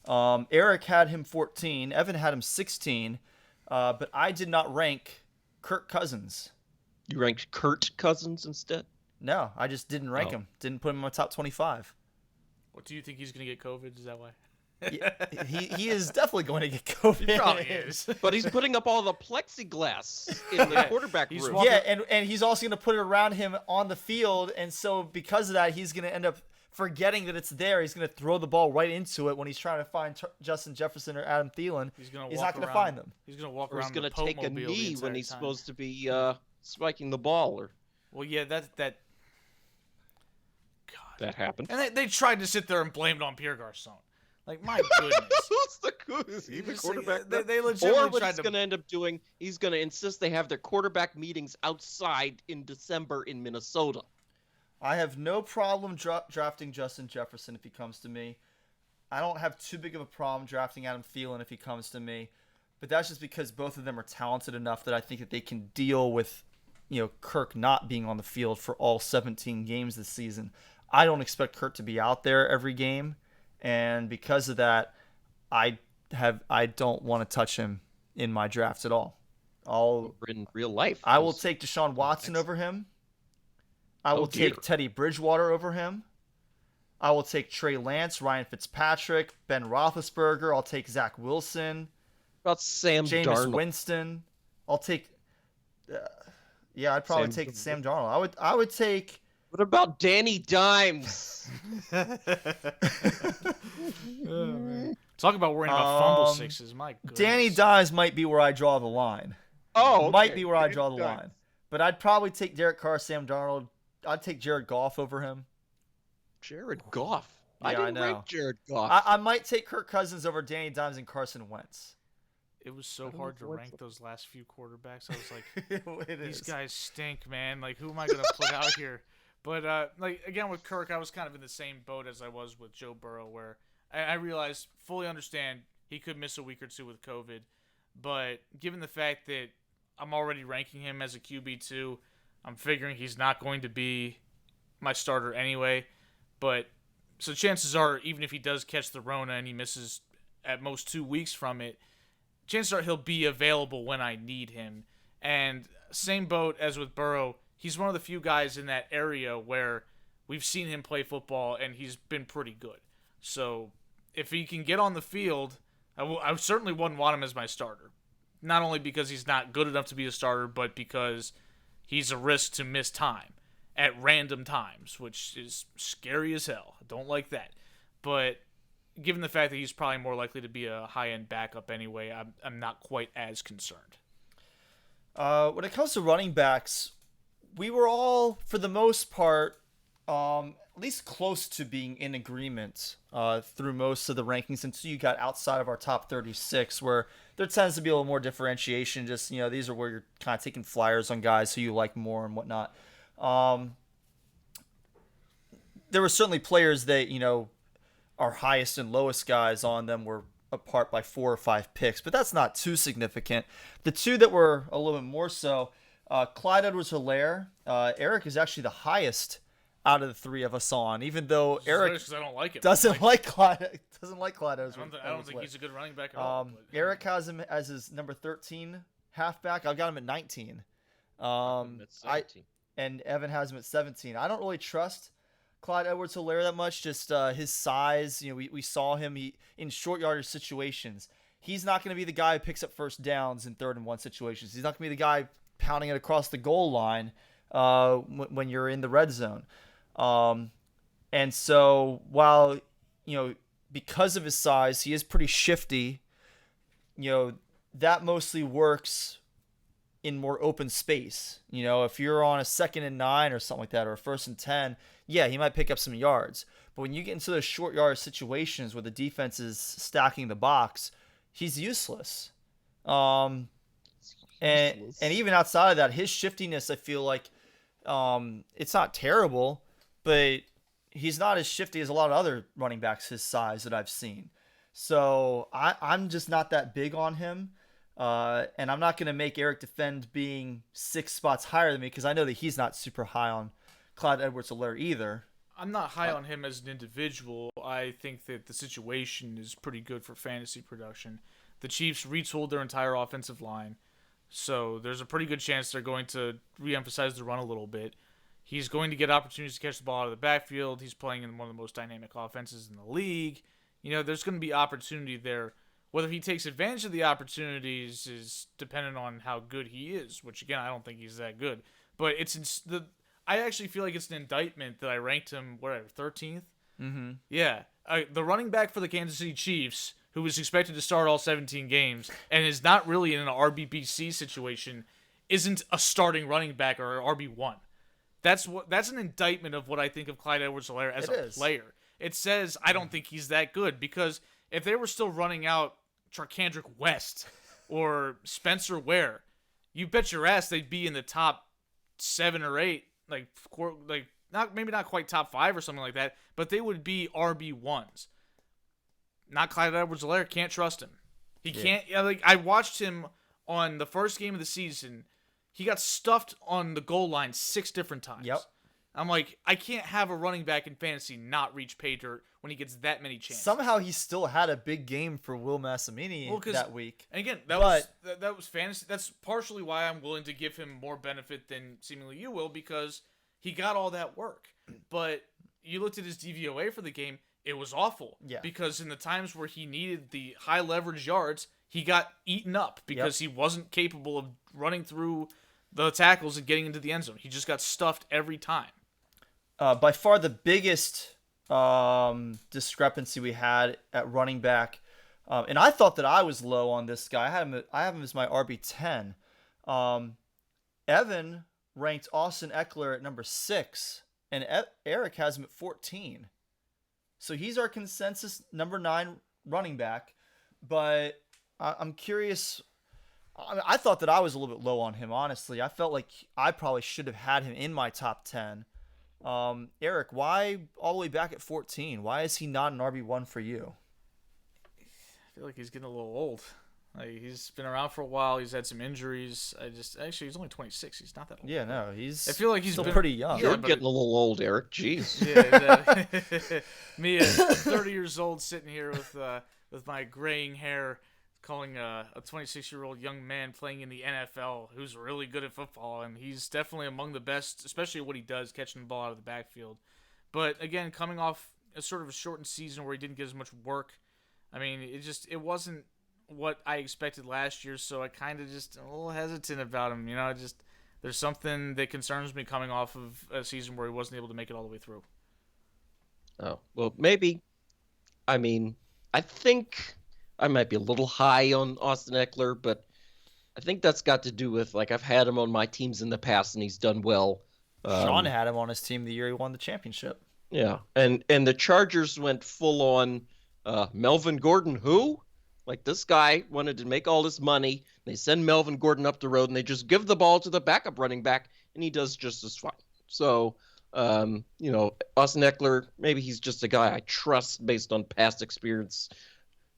S2: Eric had him 14, Evan had him 16, but I did not rank Kirk Cousins.
S3: You ranked Kurt Cousins instead?
S2: No, I just didn't rank him. Didn't put him in my top 25.
S4: What, do you think he's going to get COVID? Is that why?
S2: he is definitely going to get COVID.
S4: He probably is.
S3: But he's putting up all the plexiglass in the quarterback room.
S2: Yeah, and he's also going to put it around him on the field, and so because of that, he's going to end up forgetting that it's there. He's going to throw the ball right into it when he's trying to find Justin Jefferson or Adam Thielen. He's not going to find them.
S4: He's going to walk
S3: or
S4: around.
S3: He's going to take a knee when he's supposed to be spiking the ball.
S4: Well, yeah, that
S3: that happened.
S4: And they tried to sit there and blame it on Pierre Garcon. Like, my goodness.
S3: Is he the quarterback?
S4: They
S3: Or
S4: legitimately
S3: what
S4: tried
S3: he's
S4: to...
S3: going to end up doing, he's going to insist they have their quarterback meetings outside in December in Minnesota.
S2: I have no problem drafting Justin Jefferson if he comes to me. I don't have too big of a problem drafting Adam Thielen if he comes to me. But that's just because both of them are talented enough that I think that they can deal with, Kirk not being on the field for all 17 games this season. I don't expect Kirk to be out there every game. And because of that, I don't want to touch him in my drafts at all.
S3: In real life.
S2: I will take Deshaun Watson over him. I will take Teddy Bridgewater over him. I will take Trey Lance, Ryan Fitzpatrick, Ben Roethlisberger. I'll take Zach Wilson.
S3: What about Sam
S2: Jameis
S3: Darnold?
S2: Winston. I'll take. I'd probably take Sam Darnold. I would take.
S3: What about Danny Dimes?
S4: Talk about worrying about fumble sixes. My goodness.
S2: Danny Dimes might be where I draw the line.
S3: Oh, okay.
S2: Might be where I draw the line. But I'd probably take Derek Carr, Sam Darnold. I'd take Jared Goff over him.
S3: Jared Goff.
S2: Yeah,
S3: I didn't
S2: know.
S3: rank Jared Goff.
S2: I might take Kirk Cousins over Danny Dimes and Carson Wentz.
S4: It was so hard to rank those last few quarterbacks. I was like, these guys stink, man. Like, who am I going to put out here? But, again, with Kirk, I was kind of in the same boat as I was with Joe Burrow, where I realized, fully understand, he could miss a week or two with COVID. But given the fact that I'm already ranking him as a QB2, I'm figuring he's not going to be my starter anyway. But so chances are, even if he does catch the Rona and he misses at most 2 weeks from it, chances are he'll be available when I need him. And same boat as with Burrow, he's one of the few guys in that area where we've seen him play football and he's been pretty good. So if he can get on the field, I certainly wouldn't want him as my starter. Not only because he's not good enough to be a starter, but because he's a risk to miss time at random times, which is scary as hell. I don't like that. But given the fact that he's probably more likely to be a high-end backup anyway, I'm not quite as concerned.
S2: When it comes to running backs, we were all, for the most part, at least close to being in agreement through most of the rankings until you got outside of our top 36, where there tends to be a little more differentiation. Just, these are where you're kind of taking flyers on guys who you like more and whatnot. There were certainly players that, our highest and lowest guys on them were apart by 4 or 5 picks, but that's not too significant. The two that were a little bit more so, Clyde Edwards-Helaire. Eric is actually the highest out of the three of us on, even though Eric
S4: I don't like him.
S2: doesn't like Clyde Edwards-Helaire.
S4: I don't think he's a good running back at all.
S2: Eric has him as his number 13 halfback. I've got him at 19.
S3: That's 17.
S2: And Evan has him at 17. I don't really trust Clyde Edwards-Helaire that much. Just his size. We saw him in short yardage situations. He's not going to be the guy who picks up first downs in 3rd and 1 situations. He's not going to be the guy pounding it across the goal line when you're in the red zone. And so while, because of his size, he is pretty shifty, that mostly works in more open space. If you're on a 2nd and 9 or something like that, or a 1st and 10, yeah, he might pick up some yards. But when you get into those short yard situations where the defense is stacking the box, he's useless. And even outside of that, his shiftiness, I feel like it's not terrible, but he's not as shifty as a lot of other running backs his size that I've seen. So I'm just not that big on him. And I'm not going to make Eric defend being 6 spots higher than me because I know that he's not super high on Clyde Edwards-Helaire either.
S4: I'm not high on him as an individual. I think that the situation is pretty good for fantasy production. The Chiefs retooled their entire offensive line, so there's a pretty good chance they're going to reemphasize the run a little bit. He's going to get opportunities to catch the ball out of the backfield. He's playing in one of the most dynamic offenses in the league. There's going to be opportunity there. Whether he takes advantage of the opportunities is dependent on how good he is, which, again, I don't think he's that good. But I actually feel like it's an indictment that I ranked him, 13th?
S2: Mm-hmm.
S4: Yeah. The running back for the Kansas City Chiefs, who was expected to start all 17 games and is not really in an RBBC situation, isn't a starting running back or an RB1. that's an indictment of what I think of Clyde Edwards-Helaire as a player. It says I don't think he's that good, because if they were still running out Charkandrick West or Spencer Ware, you bet your ass they'd be in the top 7 or 8, like not quite top 5 or something like that, but they would be RB1s. Not Clyde Edwards-Helaire. Can't trust him. He can't. I watched him on the first game of the season. He got stuffed on the goal line 6 different times.
S2: Yep.
S4: I'm like, I can't have a running back in fantasy not reach pay dirt when he gets that many chances.
S2: Somehow he still had a big game for Will Massimini that week.
S4: And again, that was fantasy. That's partially why I'm willing to give him more benefit than seemingly you will, because he got all that work. But you looked at his DVOA for the game, it was awful.
S2: Yeah.
S4: Because in the times where he needed the high leverage yards, he got eaten up because he wasn't capable of running through the tackles and getting into the end zone. He just got stuffed every time.
S2: By far the biggest discrepancy we had at running back, and I thought that I was low on this guy. I have him as my RB10. Evan ranked Austin Eckler at number 6, and Eric has him at 14. So he's our consensus number 9 running back. But I'm curious. I thought that I was a little bit low on him, honestly. I felt like I probably should have had him in my top 10. Eric, why all the way back at 14? Why is he not an RB1 for you?
S4: I feel like he's getting a little old. Like, he's been around for a while. He's had some injuries. Actually, he's only 26. He's not that old.
S2: Yeah, no, I feel
S4: like he's
S2: still pretty young.
S3: You're getting a little old, Eric. Jeez.
S4: Yeah, me at 30 years old, sitting here with my graying hair, calling a 26-year-old young man playing in the NFL who's really good at football, and he's definitely among the best, especially what he does, catching the ball out of the backfield. But again, coming off a sort of a shortened season where he didn't get as much work, I mean, it wasn't what I expected last year, so I kind of just a little hesitant about him. There's something that concerns me coming off of a season where he wasn't able to make it all the way through.
S3: Oh, well, maybe. I mean, I think I might be a little high on Austin Eckler, but I think that's got to do with, like, I've had him on my teams in the past, and he's done well.
S2: Sean had him on his team the year he won the championship.
S3: Yeah, and the Chargers went full on Melvin Gordon, who? Like, this guy wanted to make all this money. They send Melvin Gordon up the road, and they just give the ball to the backup running back, and he does just as fine. So, Austin Eckler, maybe he's just a guy I trust based on past experience.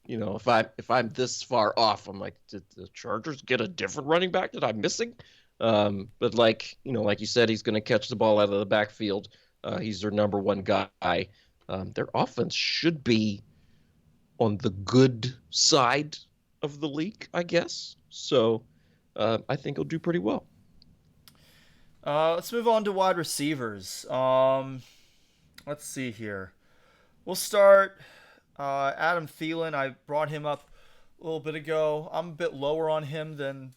S3: If I'm this far off, I'm like, did the Chargers get a different running back that I'm missing? But like you said, he's going to catch the ball out of the backfield. He's their number 1 guy. Their offense should be on the good side of the league, I guess. So I think he'll do pretty well.
S2: Let's move on to wide receivers. Let's see here. We'll start Adam Thielen. I brought him up a little bit ago. I'm a bit lower on him than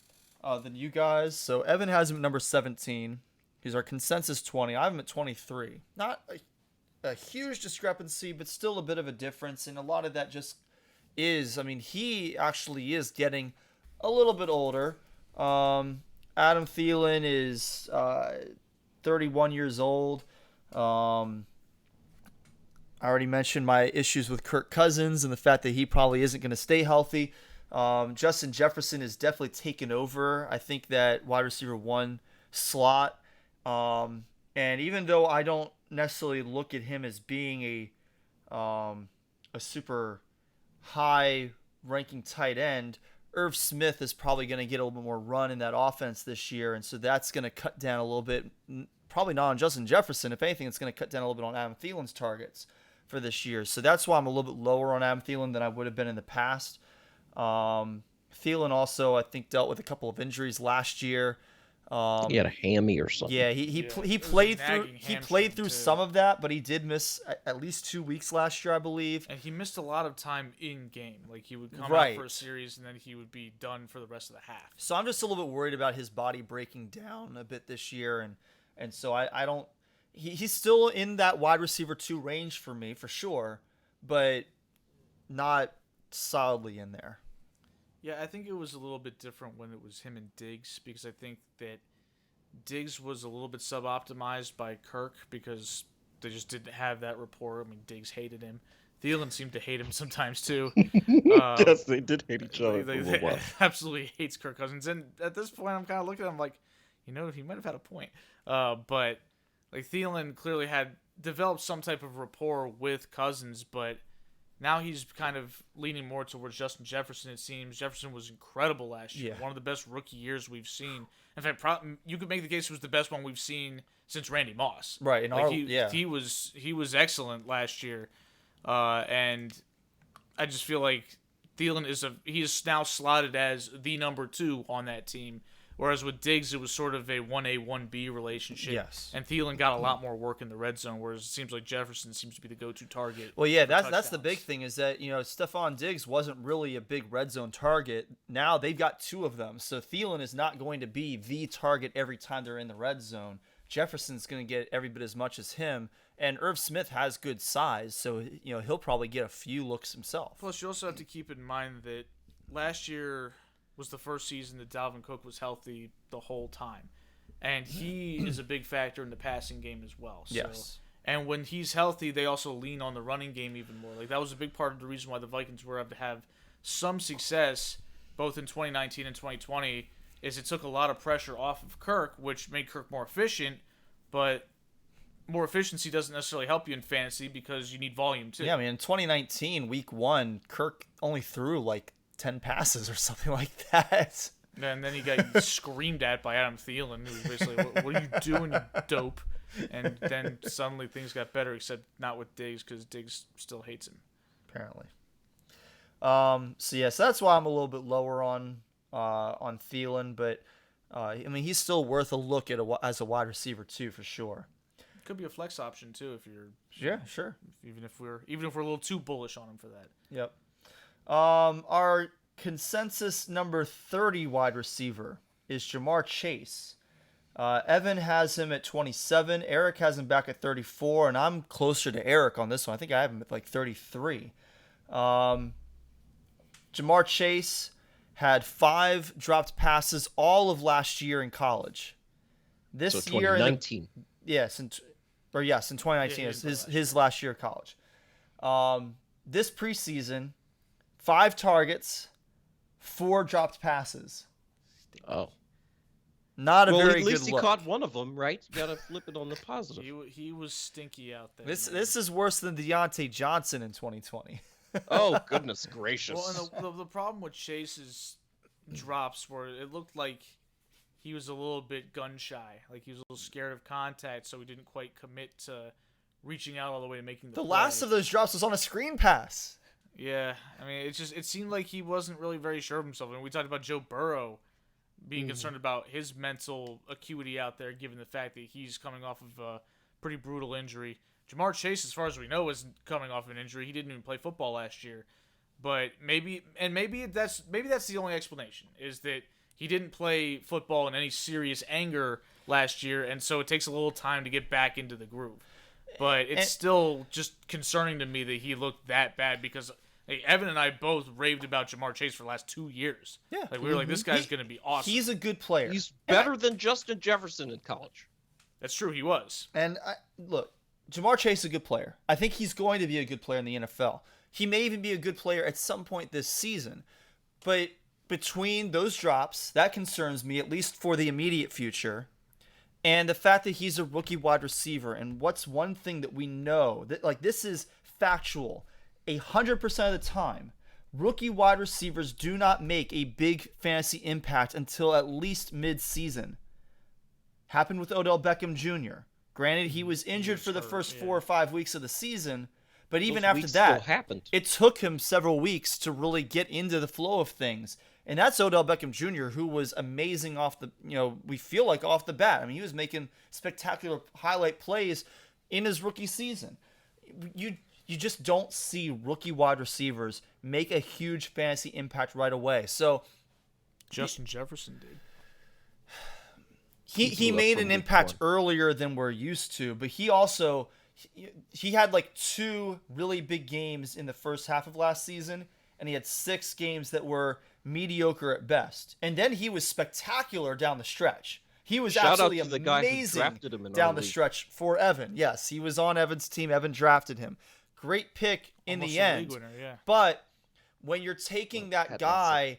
S2: you guys. So Evan has him at number 17. He's our consensus 20. I have him at 23. Not a huge discrepancy, but still a bit of a difference. And a lot of that just is, he actually is getting a little bit older. Adam Thielen is 31 years old. I already mentioned my issues with Kirk Cousins and the fact that he probably isn't going to stay healthy. Justin Jefferson has definitely taken over, I think, that wide receiver 1 slot. And even though I don't necessarily look at him as being a super high-ranking tight end, Irv Smith is probably going to get a little bit more run in that offense this year, and so that's going to cut down a little bit. Probably not on Justin Jefferson. If anything, it's going to cut down a little bit on Adam Thielen's targets for this year. So that's why I'm a little bit lower on Adam Thielen than I would have been in the past. Thielen also, I think, dealt with a couple of injuries last year.
S3: He had a hammy or something.
S2: Yeah, he played through some of that, but he did miss at least 2 weeks last year, I believe.
S4: And he missed a lot of time in game. Like, he would come out for a series and then he would be done for the rest of the half.
S2: So I'm just a little bit worried about his body breaking down a bit this year, and so I don't. He's still in that wide receiver 2 range for me for sure, but not solidly in there.
S4: Yeah, I think it was a little bit different when it was him and Diggs, because I think that Diggs was a little bit sub-optimized by Kirk because they just didn't have that rapport. I mean, Diggs hated him. Thielen seemed to hate him sometimes too.
S3: Yes, they did hate each other for a little while.
S4: Absolutely hates Kirk Cousins, and at this point, I'm kind of looking at him like, he might have had a point. But like Thielen clearly had developed some type of rapport with Cousins, but now he's kind of leaning more towards Justin Jefferson. It seems Jefferson was incredible last year, one of the best rookie years we've seen. In fact, you could make the case it was the best one we've seen since Randy Moss.
S2: Right,
S4: he was excellent last year. And I just feel like Thielen he is now slotted as the number 2 on that team, whereas with Diggs it was sort of a 1A 1B relationship.
S2: Yes.
S4: And Thielen got a lot more work in the red zone, whereas it seems like Jefferson seems to be the go-to target.
S2: Well, yeah, that's the big thing is that Stephon Diggs wasn't really a big red zone target. Now they've got 2 of them, so Thielen is not going to be the target every time they're in the red zone. Jefferson's going to get every bit as much as him. And Irv Smith has good size, so he'll probably get a few looks himself.
S4: Plus, you also have to keep in mind that last year was the first season that Dalvin Cook was healthy the whole time, and he is a big factor in the passing game as well. So,
S2: yes.
S4: And when he's healthy, they also lean on the running game even more. Like that was a big part of the reason why the Vikings were able to have some success both in 2019 and 2020. Is it took a lot of pressure off of Kirk, which made Kirk more efficient, but more efficiency doesn't necessarily help you in fantasy because you need volume too.
S2: Yeah, I mean, in 2019, week 1, Kirk only threw like 10 passes or something like that.
S4: And then he got screamed at by Adam Thielen, who was basically, what are you doing, you dope? And then suddenly things got better, except not with Diggs because Diggs still hates him.
S2: Apparently. So that's why I'm a little bit lower on Thielen, but I mean, he's still worth a look at as a wide receiver too, for sure.
S4: Could be a flex option too if you're.
S2: Yeah, sure.
S4: Even if we're a little too bullish on him for that.
S2: Yep. Our consensus number 30 wide receiver is Jamar Chase. Evan has him at 27. Eric has him back at 34, and I'm closer to Eric on this one. I think I have him at like 33. Jamar Chase had 5 dropped passes all of last year in college. This
S3: so
S2: year,
S3: 2019.
S2: Yes, in 2019 is his last year of college. This preseason, 5 targets, 4 dropped passes.
S3: Oh.
S2: Not a very good look.
S3: At least he caught one of them, right? You got to flip it on the positive.
S4: He was stinky out there.
S2: This is worse than Deontay Johnson in 2020.
S3: Oh, goodness gracious.
S4: Well, and the problem with Chase's drops were it looked like he was a little bit gun shy. Like he was a little scared of contact, so he didn't quite commit to reaching out all the way to making the play.
S2: Last of those drops was on a screen pass.
S4: Yeah, I mean, it seemed like he wasn't really very sure of himself. And we talked about Joe Burrow being concerned about his mental acuity out there, given the fact that he's coming off of a pretty brutal injury. Jamar Chase, as far as we know, isn't coming off of an injury. He didn't even play football last year. But maybe that's the only explanation, is that he didn't play football in any serious anger last year, and so it takes a little time to get back into the groove. But it's still just concerning to me that he looked that bad because Evan and I both raved about Jamar Chase for the last 2 years.
S2: Yeah.
S4: Like we were like, this guy's going to be awesome.
S2: He's a good player.
S3: He's better than Justin Jefferson in college.
S4: That's true, he was.
S2: And look, Jamar Chase is a good player. I think he's going to be a good player in the NFL. He may even be a good player at some point this season. But between those drops, that concerns me, at least for the immediate future. And the fact that he's a rookie wide receiver, and what's one thing that we know, that like this is factual, 100% of the time, rookie wide receivers do not make a big fantasy impact until at least mid-season. Happened with Odell Beckham Jr. Granted, he was injured for the first 4 or 5 weeks of the season, but even after that, it took him several weeks to really get into the flow of things. And that's Odell Beckham Jr., who was amazing off the, we feel like off the bat. I mean, he was making spectacular highlight plays in his rookie season. You just don't see rookie wide receivers make a huge fantasy impact right away. So
S4: Justin Jefferson did.
S2: He made an impact earlier than we're used to, but he also he had like 2 really big games in the first half of last season, and he had 6 games that were mediocre at best. And then he was spectacular down the stretch. He was
S3: Shout out
S2: absolutely
S3: to the guy who
S2: amazing
S3: drafted him in
S2: down
S3: our
S2: the
S3: league.
S2: stretch for Evan. Yes, he was on Evan's team. Evan drafted him. Great pick in
S4: Almost
S2: the
S4: a
S2: end.
S4: league winner, yeah.
S2: But when you're taking that
S3: Had
S2: guy,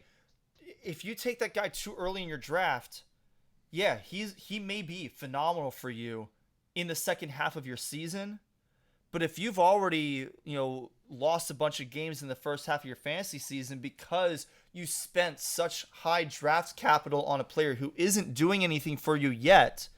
S2: if you take that guy too early in your draft, yeah, he may be phenomenal for you in the second half of your season. But if you've already, lost a bunch of games in the first half of your fantasy season because you spent such high draft capital on a player who isn't doing anything for you yet,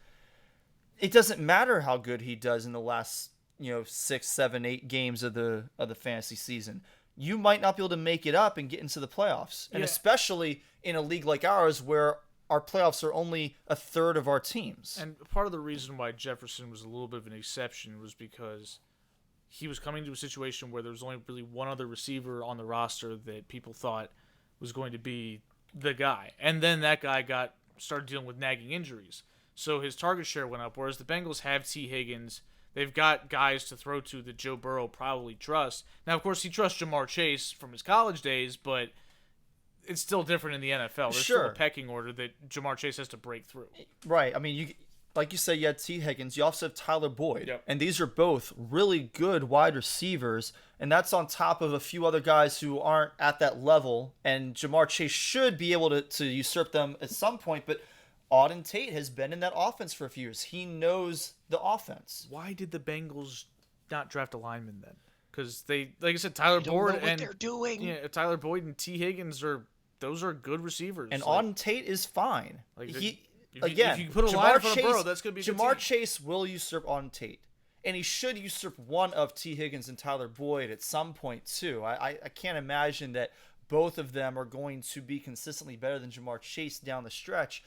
S2: it doesn't matter how good he does in the last, 6, 7, 8 games of the fantasy season. You might not be able to make it up and get into the playoffs. And
S4: Yeah.
S2: especially in a league like ours where our playoffs are only a third of our teams.
S4: And part of the reason why Jefferson was a little bit of an exception was because he was coming to a situation where there was only really one other receiver on the roster that people thought was going to be the guy. And then that guy started dealing with nagging injuries. So his target share went up, whereas the Bengals have T. Higgins. They've got guys to throw to that Joe Burrow probably trusts. Now, of course, he trusts Jamar Chase from his college days, but it's still different in the NFL. There's still
S2: Sure.
S4: a pecking order that Jamar Chase has to break through.
S2: Right. I mean, like you said, you had T. Higgins. You also have Tyler Boyd.
S4: Yep.
S2: And these are both really good wide receivers. And that's on top of a few other guys who aren't at that level. And Jamar Chase should be able to usurp them at some point. But Auden Tate has been in that offense for a few years. He knows the offense.
S4: Why did the Bengals not draft a lineman then? Because they, like I said, Tyler
S3: Don't know
S4: Boyd
S3: what
S4: and
S3: they're doing.
S4: Yeah, Tyler Boyd and T. Higgins are good receivers.
S2: And
S4: Like,
S2: Auden Tate is fine.
S4: Like,
S2: Again,
S4: if you put a line in front of Burrow, that's going to be a good
S2: Jamar
S4: team.
S2: Chase will usurp Auden Tate. And he should usurp one of T. Higgins and Tyler Boyd at some point, too. I can't imagine that both of them are going to be consistently better than Jamar Chase down the stretch.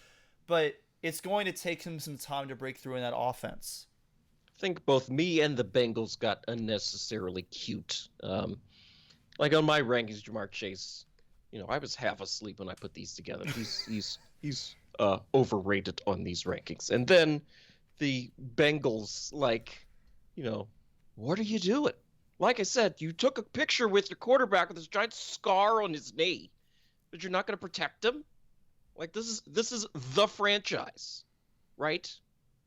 S2: But it's going to take him some time to break through in that offense.
S3: I think both me and the Bengals got unnecessarily cute. Like on my rankings, Jamar Chase, I was half asleep when I put these together. He's overrated on these rankings. And then the Bengals, what are you doing? Like I said, you took a picture with your quarterback with this giant scar on his knee, but you're not going to protect him. Like this is the franchise, right?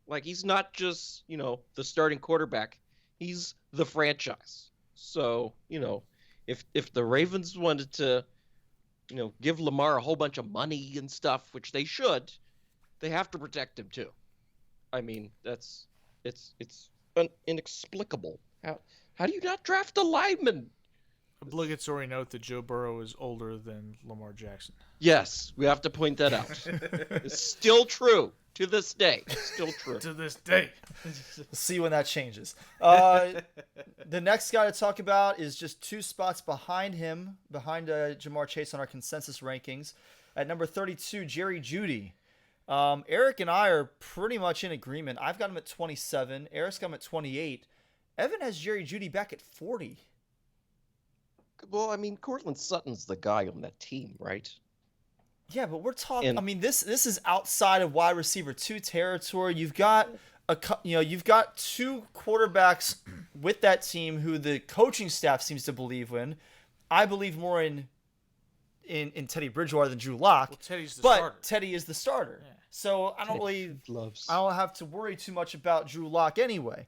S3: Like he's not just the starting quarterback; he's the franchise. So if the Ravens wanted to give Lamar a whole bunch of money and stuff, which they should, they have to protect him too. I mean, it's inexplicable. How do you not draft a lineman?
S4: Obligatory note that Joe Burrow is older than Lamar Jackson.
S3: Yes, we have to point that out. It's still true to this day. Still true.
S4: To this day.
S2: We'll see when that changes. The next guy to talk about is just 2 spots behind him, behind Jamar Chase on our consensus rankings. At number 32, Jerry Jeudy. Eric and I are pretty much in agreement. I've got him at 27. Eric's got him at 28. Evan has Jerry Jeudy back at 40.
S3: Well, I mean, Cortland Sutton's the guy on that team, right?
S2: Yeah, but we're talking. I mean, this is outside of wide receiver 2 territory. You've got you've got 2 quarterbacks with that team who the coaching staff seems to believe in. I believe more in Teddy Bridgewater than Drew Lock.
S4: Well, Teddy's the
S2: but
S4: starter.
S2: Teddy is the starter,
S4: Yeah.
S2: so I don't have to worry too much about Drew Lock anyway.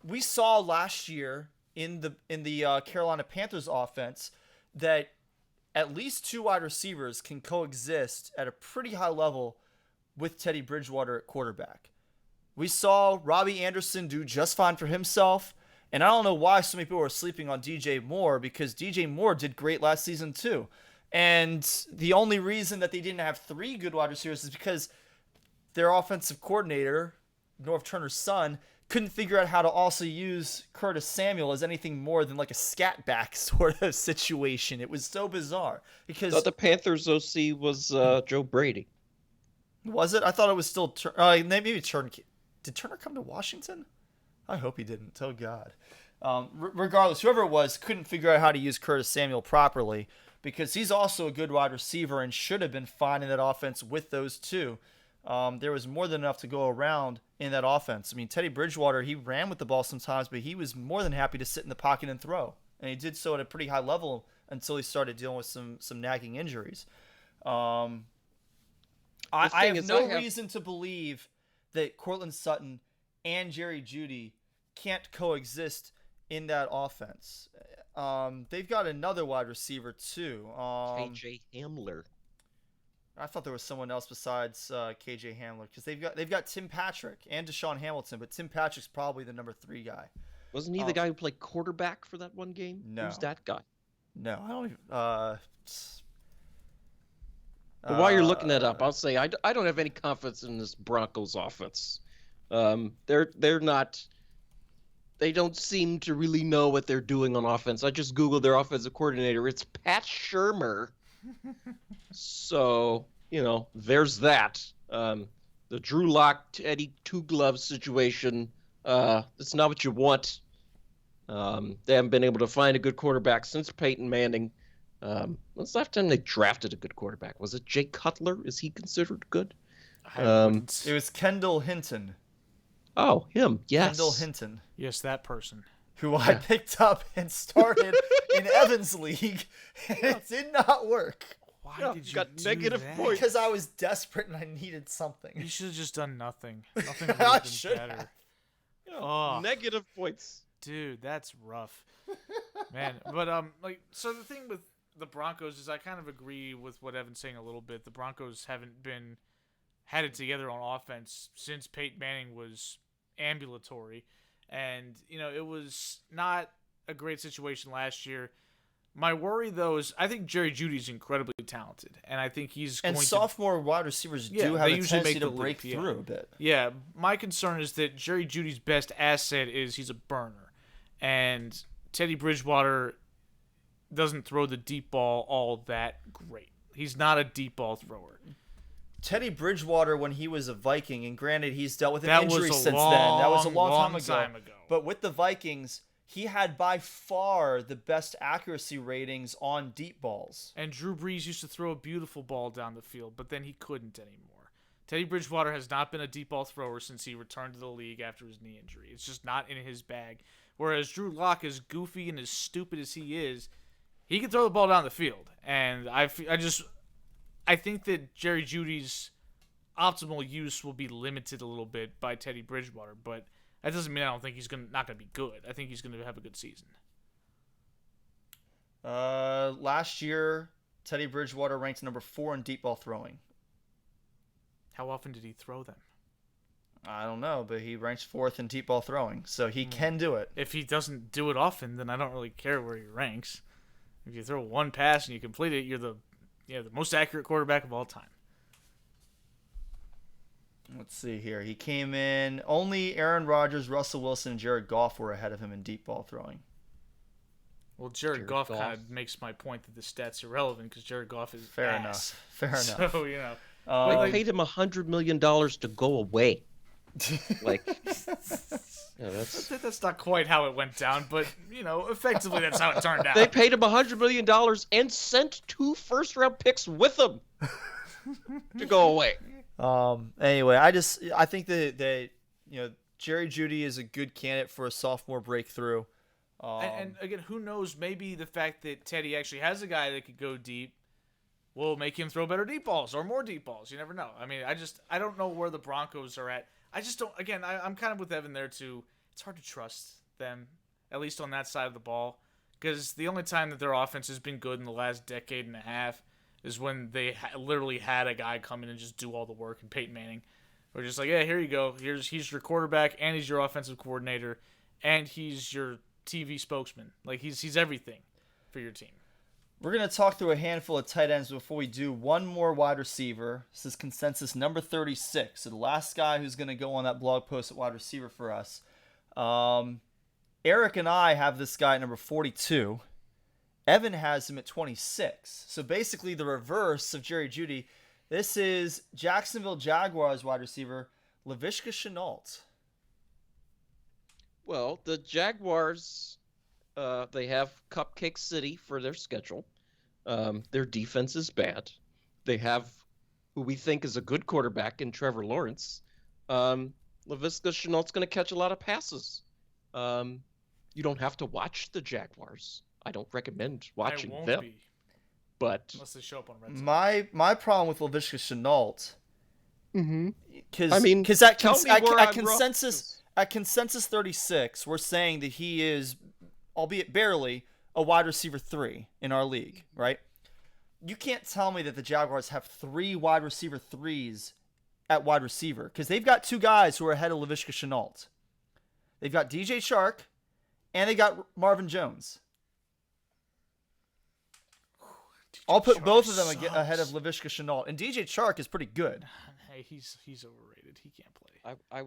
S2: We saw last year in the Carolina Panthers offense that at least 2 wide receivers can coexist at a pretty high level with Teddy Bridgewater at quarterback. We saw Robbie Anderson do just fine for himself, and I don't know why so many people are sleeping on DJ Moore, because DJ Moore did great last season too. And the only reason that they didn't have 3 good wide receivers is because their offensive coordinator, Norv Turner's son, couldn't figure out how to also use Curtis Samuel as anything more than like a scat back sort of situation. It was so bizarre because
S3: I thought the Panthers OC was Joe Brady.
S2: Was it? I thought it was still maybe Turner. Did Turner come to Washington? I hope he didn't. Oh God. Regardless, whoever it was couldn't figure out how to use Curtis Samuel properly, because he's also a good wide receiver and should have been fine in that offense with those 2. There was more than enough to go around in that offense. I mean, Teddy Bridgewater, he ran with the ball sometimes, but he was more than happy to sit in the pocket and throw. And he did so at a pretty high level until he started dealing with some nagging injuries. I have no reason to believe that Cortland Sutton and Jerry Jeudy can't coexist in that offense. They've got another wide receiver too.
S3: KJ Hamler.
S2: I thought there was someone else besides KJ Hamler because they've got Tim Patrick and Deshaun Hamilton, but Tim Patrick's probably the number 3 guy.
S3: Wasn't he the guy who played quarterback for that one game?
S2: No.
S3: Who's that guy?
S2: No, I don't even.
S3: But while you're looking that up, I'll say I don't have any confidence in this Broncos offense. They're not. They don't seem to really know what they're doing on offense. I just Googled their offensive coordinator. It's Pat Shurmur. So, there's that. The Drew Lock, Teddy Two Gloves situation, it's not what you want. They haven't been able to find a good quarterback since Peyton Manning. When's the last time they drafted a good quarterback? Was it Jay Cutler? Is he considered good?
S2: It was Kendall Hinton.
S3: Oh, him, yes.
S2: Kendall Hinton.
S4: Yes, that person.
S2: Who I picked up and started in Evan's league, and it did not work.
S4: Why did you
S3: got
S4: do
S3: negative
S4: that?
S3: points.
S2: Because I was desperate and I needed something.
S4: You should have just done nothing. Nothing would
S2: I
S4: have been
S2: should
S4: better.
S2: have.
S4: Oh,
S3: Negative points.
S4: dude, that's rough, man. But so the thing with the Broncos is I kind of agree with what Evan's saying a little bit. The Broncos haven't had it together on offense since Peyton Manning was ambulatory, and it was not a great situation last year. My worry though is I think Jerry Jeudy's incredibly talented, and I think he's
S2: And
S4: going
S2: sophomore wide receivers do have a tendency to break through a bit.
S4: Yeah, my concern is that Jerry Jeudy's best asset is he's a burner, and Teddy Bridgewater doesn't throw the deep ball all that great. He's not a deep ball thrower.
S2: Teddy Bridgewater, when he was a Viking, and granted he's dealt with an
S4: That
S2: injury
S4: was a
S2: since then. That was a
S4: long
S2: long
S4: time ago.
S2: But with the Vikings, he had by far the best accuracy ratings on deep balls.
S4: And Drew Brees used to throw a beautiful ball down the field, but then he couldn't anymore. Teddy Bridgewater has not been a deep ball thrower since he returned to the league after his knee injury. It's just not in his bag. Whereas Drew Lock, as goofy and as stupid as he is, he can throw the ball down the field. And I think that Jerry Jeudy's optimal use will be limited a little bit by Teddy Bridgewater, but that doesn't mean I don't think he's not going to be good. I think he's going to have a good season.
S2: Last year, Teddy Bridgewater ranked number 4 in deep ball throwing.
S4: How often did he throw them?
S2: I don't know, but he ranks 4th in deep ball throwing, so he can do it.
S4: If he doesn't do it often, then I don't really care where he ranks. If you throw one pass and you complete it, you're the most accurate quarterback of all time.
S2: Let's see here. He came in. Only Aaron Rodgers, Russell Wilson, and Jared Goff were ahead of him in deep ball throwing.
S4: Well, Jared Goff kind of makes my point that the stats are irrelevant because Jared Goff is
S2: Fair
S4: ass.
S2: enough.
S4: So,
S3: They paid him $100 million to go away.
S4: That's not quite how it went down, but, effectively that's how it turned out.
S3: They paid him $100 million and sent 2 first-round picks with him to go away.
S2: Anyway, I think that Jerry Jeudy is a good candidate for a sophomore breakthrough.
S4: And again, who knows? Maybe the fact that Teddy actually has a guy that could go deep will make him throw better deep balls or more deep balls. You never know. I mean, I don't know where the Broncos are at. I just don't. Again, I'm kind of with Evan there too. It's hard to trust them, at least on that side of the ball, because the only time that their offense has been good in the last decade and a half is when they literally had a guy come in and just do all the work, and Peyton Manning. We're just like, yeah, here you go. He's your quarterback, and he's your offensive coordinator, and he's your TV spokesman. Like, he's everything for your team.
S2: We're going to talk through a handful of tight ends before we do one more wide receiver. This is consensus number 36. So the last guy who's going to go on that blog post at wide receiver for us. Eric and I have this guy at number 42. Evan has him at 26. So basically the reverse of Jerry Jeudy. This is Jacksonville Jaguars wide receiver, Laviska Shenault.
S3: Well, the Jaguars, they have Cupcake City for their schedule. Their defense is bad. They have who we think is a good quarterback in Trevor Lawrence. Laviska Shenault's going to catch a lot of passes. You don't have to watch the Jaguars. I don't recommend watching them.
S4: Be.
S3: But
S4: Unless they show up on Red Zone.
S2: My problem with Laviska Shenault
S3: Mm-hmm.
S2: Because
S3: I mean,
S2: at
S3: tell me where I'm
S2: consensus
S3: wrong.
S2: at consensus 36, we're saying that he is, albeit barely, a wide receiver 3 in our league, right? You can't tell me that the Jaguars have 3 wide receiver 3s at wide receiver, because they've got 2 guys who are ahead of Laviska Shenault. They've got DJ Chark, and they got Marvin Jones. I'll put both of them ahead of Laviska Shenault, and DJ Chark is pretty good.
S4: Hey, he's overrated. He can't play.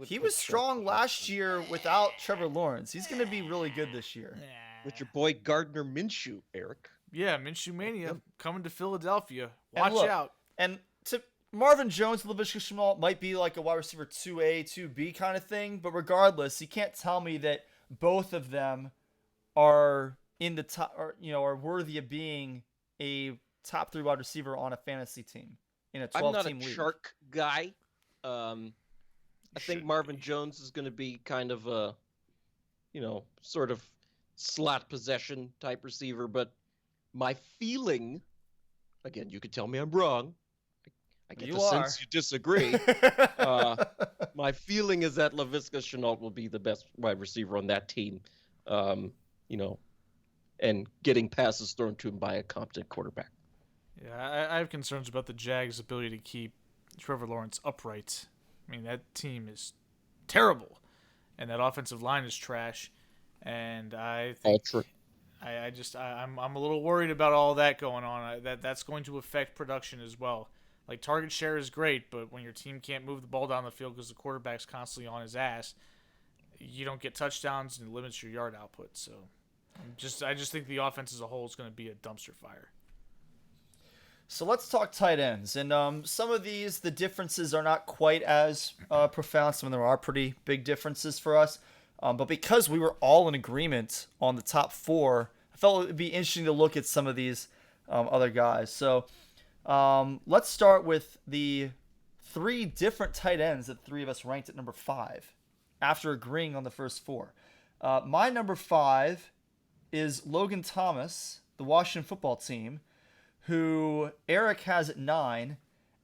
S2: He was strong last year without Trevor Lawrence. He's going to be really good this year.
S3: With your boy Gardner Minshew, Eric.
S4: Yeah, Minshew Mania coming to Philadelphia.
S2: And
S4: Watch
S2: look,
S4: out.
S2: And to Marvin Jones and Laviska Shenault might be like a wide receiver 2A, 2B kind of thing, but regardless, you can't tell me that both of them are in the top, or are worthy of being a top 3 wide receiver on a fantasy team in a 12-team league.
S3: I'm not a Chark guy. I think Marvin Jones is going to be kind of a, sort of slot possession type receiver. But my feeling, again, you could tell me I'm wrong. I get sense you disagree. My feeling is that Laviska Shenault will be the best wide receiver on that team. And getting passes thrown to him by a competent quarterback.
S4: Yeah, I have concerns about the Jags' ability to keep Trevor Lawrence upright. I mean, that team is terrible, and that offensive line is trash. And I think I'm a little worried about all that going on. That's going to affect production as well. Like, target share is great, but when your team can't move the ball down the field because the quarterback's constantly on his ass, you don't get touchdowns and it limits your yard output. So, I just think the offense as a whole is going to be a dumpster fire.
S2: So let's talk tight ends. And some of these, the differences are not quite as profound. Some of them are pretty big differences for us. But because we were all in agreement on the top 4, I felt it would be interesting to look at some of these other guys. So let's start with the 3 different tight ends that 3 of us ranked at number 5 after agreeing on the first 4. My number 5 is Logan Thomas, the Washington football team, who Eric has at 9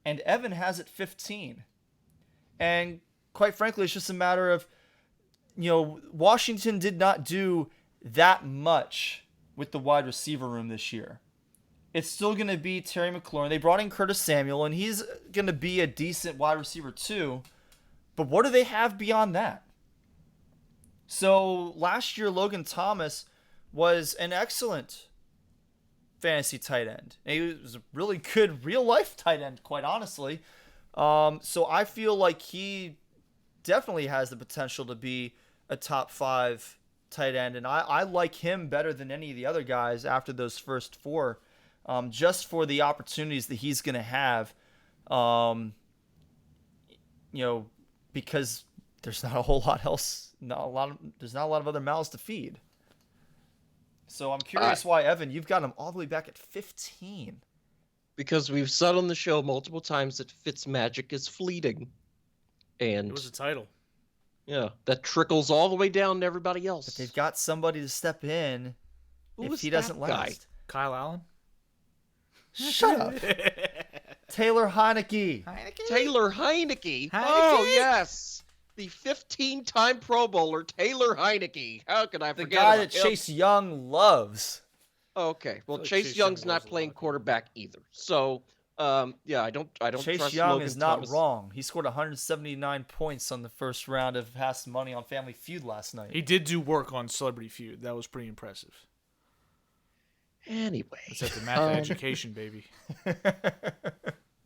S2: and Evan has at 15. And quite frankly, it's just a matter of, Washington did not do that much with the wide receiver room this year. It's still going to be Terry McLaurin. They brought in Curtis Samuel, and he's going to be a decent wide receiver too. But what do they have beyond that? So last year, Logan Thomas was an excellent fantasy tight end. And he was a really good real-life tight end, quite honestly. So I feel like he definitely has the potential to be a top 5 tight end. And I like him better than any of the other guys after those first 4, just for the opportunities that he's going to have, because there's not a whole lot else. There's not a lot of other mouths to feed. So I'm curious why, Evan, you've got him all the way back at 15.
S3: Because we've said on the show multiple times that Fitzmagic is fleeting. And
S4: it was a title.
S3: Yeah, that trickles all the way down to everybody else.
S2: But they've got somebody to step in if he doesn't last.
S4: Kyle Allen?
S2: Shut up. Taylor Heineke.
S3: Taylor Heineke? Oh, yes. The 15-time Pro Bowler, Taylor Heineke. How could I forget
S2: the guy that
S3: him?
S2: Chase Young loves.
S3: Okay, well, Chase Young's not playing quarterback either. So, I don't
S2: Chase
S3: trust
S2: Young
S3: Logan
S2: is not
S3: Thomas.
S2: wrong. He scored 179 points on the first round of Pass Money on Family Feud last night.
S4: He did do work on Celebrity Feud. That was pretty impressive.
S3: Anyway.
S4: It's at the math of education, baby.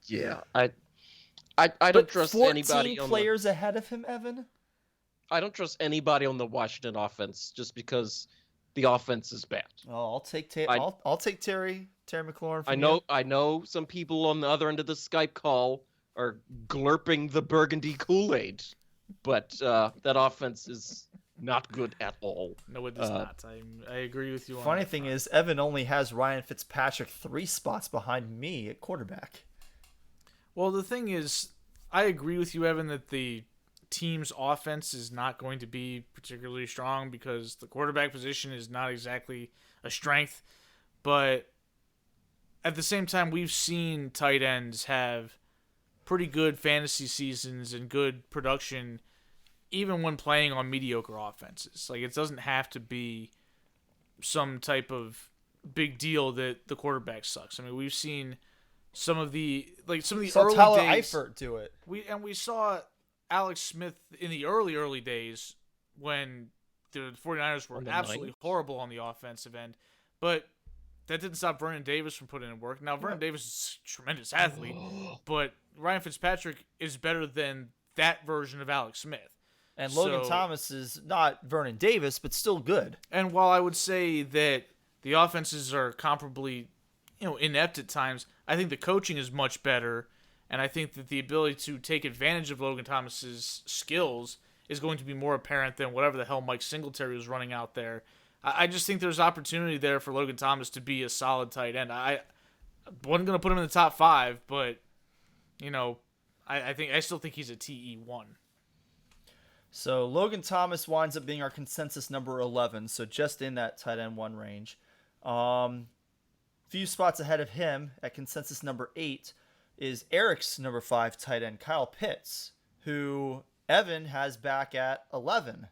S3: Yeah, I don't trust anybody
S2: 14
S3: on
S2: players ahead of him, Evan?
S3: I don't trust anybody on the Washington offense just because the offense is bad.
S2: Oh, I'll take Terry McLaurin.
S3: I know some people on the other end of the Skype call are glurping the burgundy Kool-Aid, but that offense is not good at all.
S4: No, it is not. I agree with you on
S2: Funny
S4: that
S2: thing
S4: front.
S2: is, Evan only has Ryan Fitzpatrick 3 spots behind me at quarterback.
S4: Well, the thing is, I agree with you, Evan, that the team's offense is not going to be particularly strong because the quarterback position is not exactly a strength. But at the same time, we've seen tight ends have pretty good fantasy seasons and good production, even when playing on mediocre offenses. Like, it doesn't have to be some type of big deal that the quarterback sucks. I mean, we've seen some of the early
S2: Tyler
S4: days.
S2: Eifert do it.
S4: We saw Alex Smith in the early days when the 49ers were absolutely horrible on the offensive end, but that didn't stop Vernon Davis from putting in work. Now, Vernon Davis is a tremendous athlete, but Ryan Fitzpatrick is better than that version of Alex Smith.
S2: And Logan Thomas is not Vernon Davis, but still good.
S4: And while I would say that the offenses are comparably, inept at times, I think the coaching is much better, and I think that the ability to take advantage of Logan Thomas's skills is going to be more apparent than whatever the hell Mike Singletary was running out there. I just think there's opportunity there for Logan Thomas to be a solid tight end. I wasn't going to put him in the top 5, but, I still think he's a TE1.
S2: So Logan Thomas winds up being our consensus number 11, so just in that tight end 1 range. Few spots ahead of him at consensus number 8 is Eric's number 5 tight end, Kyle Pitts, who Evan has back at 11.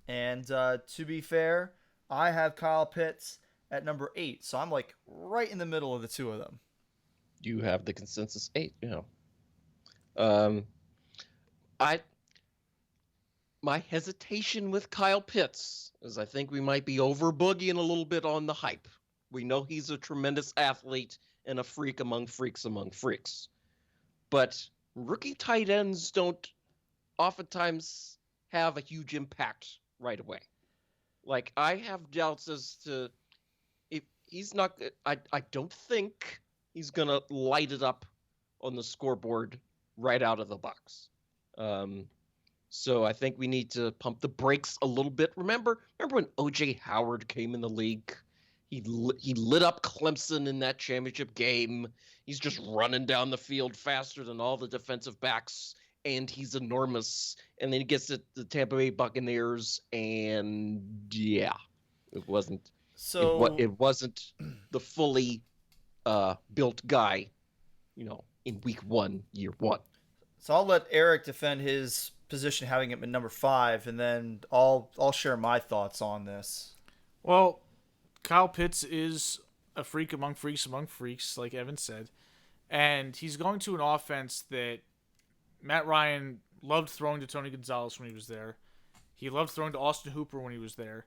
S2: And to be fair, I have Kyle Pitts at number 8, so I'm like right in the middle of the two of them.
S3: You have the consensus 8, My hesitation with Kyle Pitts is I think we might be over boogieing a little bit on the hype. We know he's a tremendous athlete and a freak among freaks. But rookie tight ends don't oftentimes have a huge impact right away. Like, I have doubts as to if he's not – I don't think he's going to light it up on the scoreboard right out of the box. So I think we need to pump the brakes a little bit. Remember when O.J. Howard came in the league? He lit up Clemson in that championship game. He's just running down the field faster than all the defensive backs, and he's enormous. And then he gets to the Tampa Bay Buccaneers, and yeah, it wasn't.
S2: So
S3: it wasn't the fully built guy, in week 1, year 1.
S2: So I'll let Eric defend his position, having him at number 5, and then I'll share my thoughts on this.
S4: Well, Kyle Pitts is a freak among freaks, like Evan said, and he's going to an offense that Matt Ryan loved throwing to Tony Gonzalez when he was there. He loved throwing to Austin Hooper when he was there,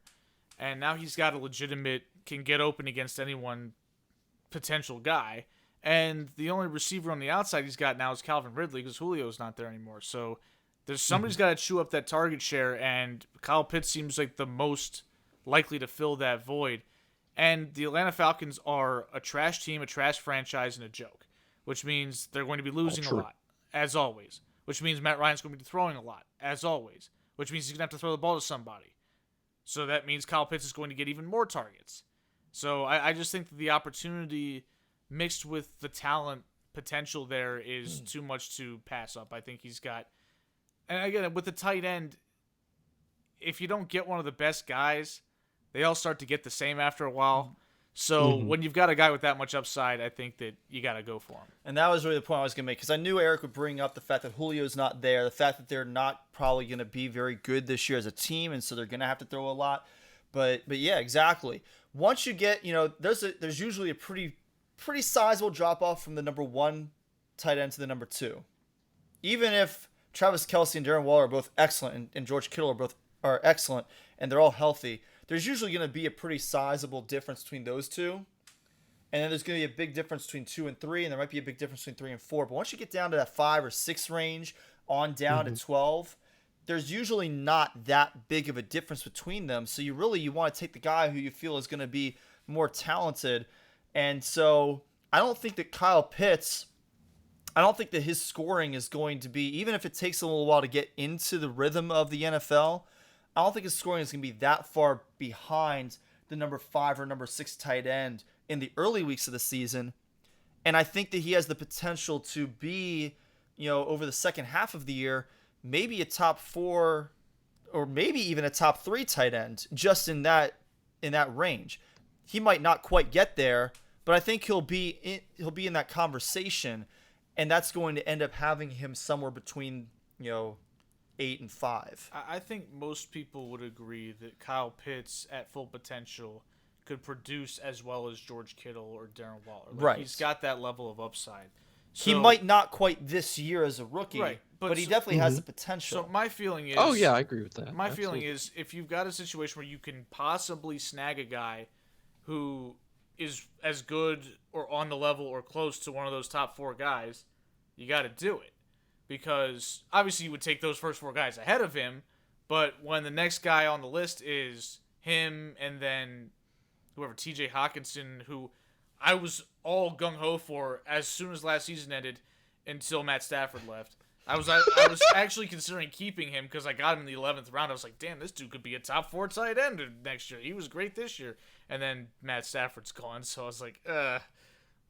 S4: and now he's got a legitimate, can get open against anyone potential guy. And the only receiver on the outside he's got now is Calvin Ridley because Julio's not there anymore. So somebody's got to chew up that target share, and Kyle Pitts seems like the most likely to fill that void. And the Atlanta Falcons are a trash team, a trash franchise, and a joke, which means they're going to be losing a lot, as always, which means Matt Ryan's going to be throwing a lot, as always, which means he's going to have to throw the ball to somebody. So that means Kyle Pitts is going to get even more targets. So I just think that the opportunity mixed with the talent potential there is too much to pass up. I think he's got, and again, with the tight end, if you don't get one of the best guys, they all start to get the same after a while. So when you've got a guy with that much upside, I think that you got to go for him.
S2: And that was really the point I was going to make, because I knew Eric would bring up the fact that Julio's not there, the fact that they're not probably going to be very good this year as a team, and so they're going to have to throw a lot. But yeah, exactly. Once you get, there's usually a pretty sizable drop-off from the number 1 tight end to the number 2. Even if Travis Kelce and Darren Waller are both excellent, and George Kittle are excellent, and they're all healthy, there's usually going to be a pretty sizable difference between those two. And then there's going to be a big difference between 2 and 3, and there might be a big difference between 3 and 4. But once you get down to that 5 or 6 range, on down to 12, there's usually not that big of a difference between them. So you want to take the guy who you feel is going to be more talented. And so I don't think that Kyle Pitts, I don't think that his scoring is going to be, even if it takes a little while to get into the rhythm of the NFL, I don't think his scoring is going to be that far behind the number 5 or number 6 tight end in the early weeks of the season. And I think that he has the potential to be, over the second half of the year, maybe a top 4 or maybe even a top 3 tight end just in that range. He might not quite get there, but I think he'll be in that conversation. and that's going to end up having him somewhere between 8 and 5.
S4: I think most people would agree that Kyle Pitts at full potential could produce as well as George Kittle or Darren Waller.
S2: Right.
S4: He's got that level of upside.
S2: He might not quite this year as a rookie,
S4: right,
S2: but he definitely has the potential.
S4: So my feeling is...
S3: Oh, yeah, I agree with that.
S4: My
S3: Absolutely.
S4: feeling is if you've got a situation where you can possibly snag a guy who is as good or on the level or close to one of those top 4 guys, you got to do it. Because obviously you would take those first 4 guys ahead of him, but when the next guy on the list is him and then whoever, TJ Hawkinson, who I was all gung-ho for as soon as last season ended until Matt Stafford left. I was actually considering keeping him because I got him in the 11th round. I was like, damn, this dude could be a top 4 tight end next year. He was great this year. And then Matt Stafford's gone, so I was like,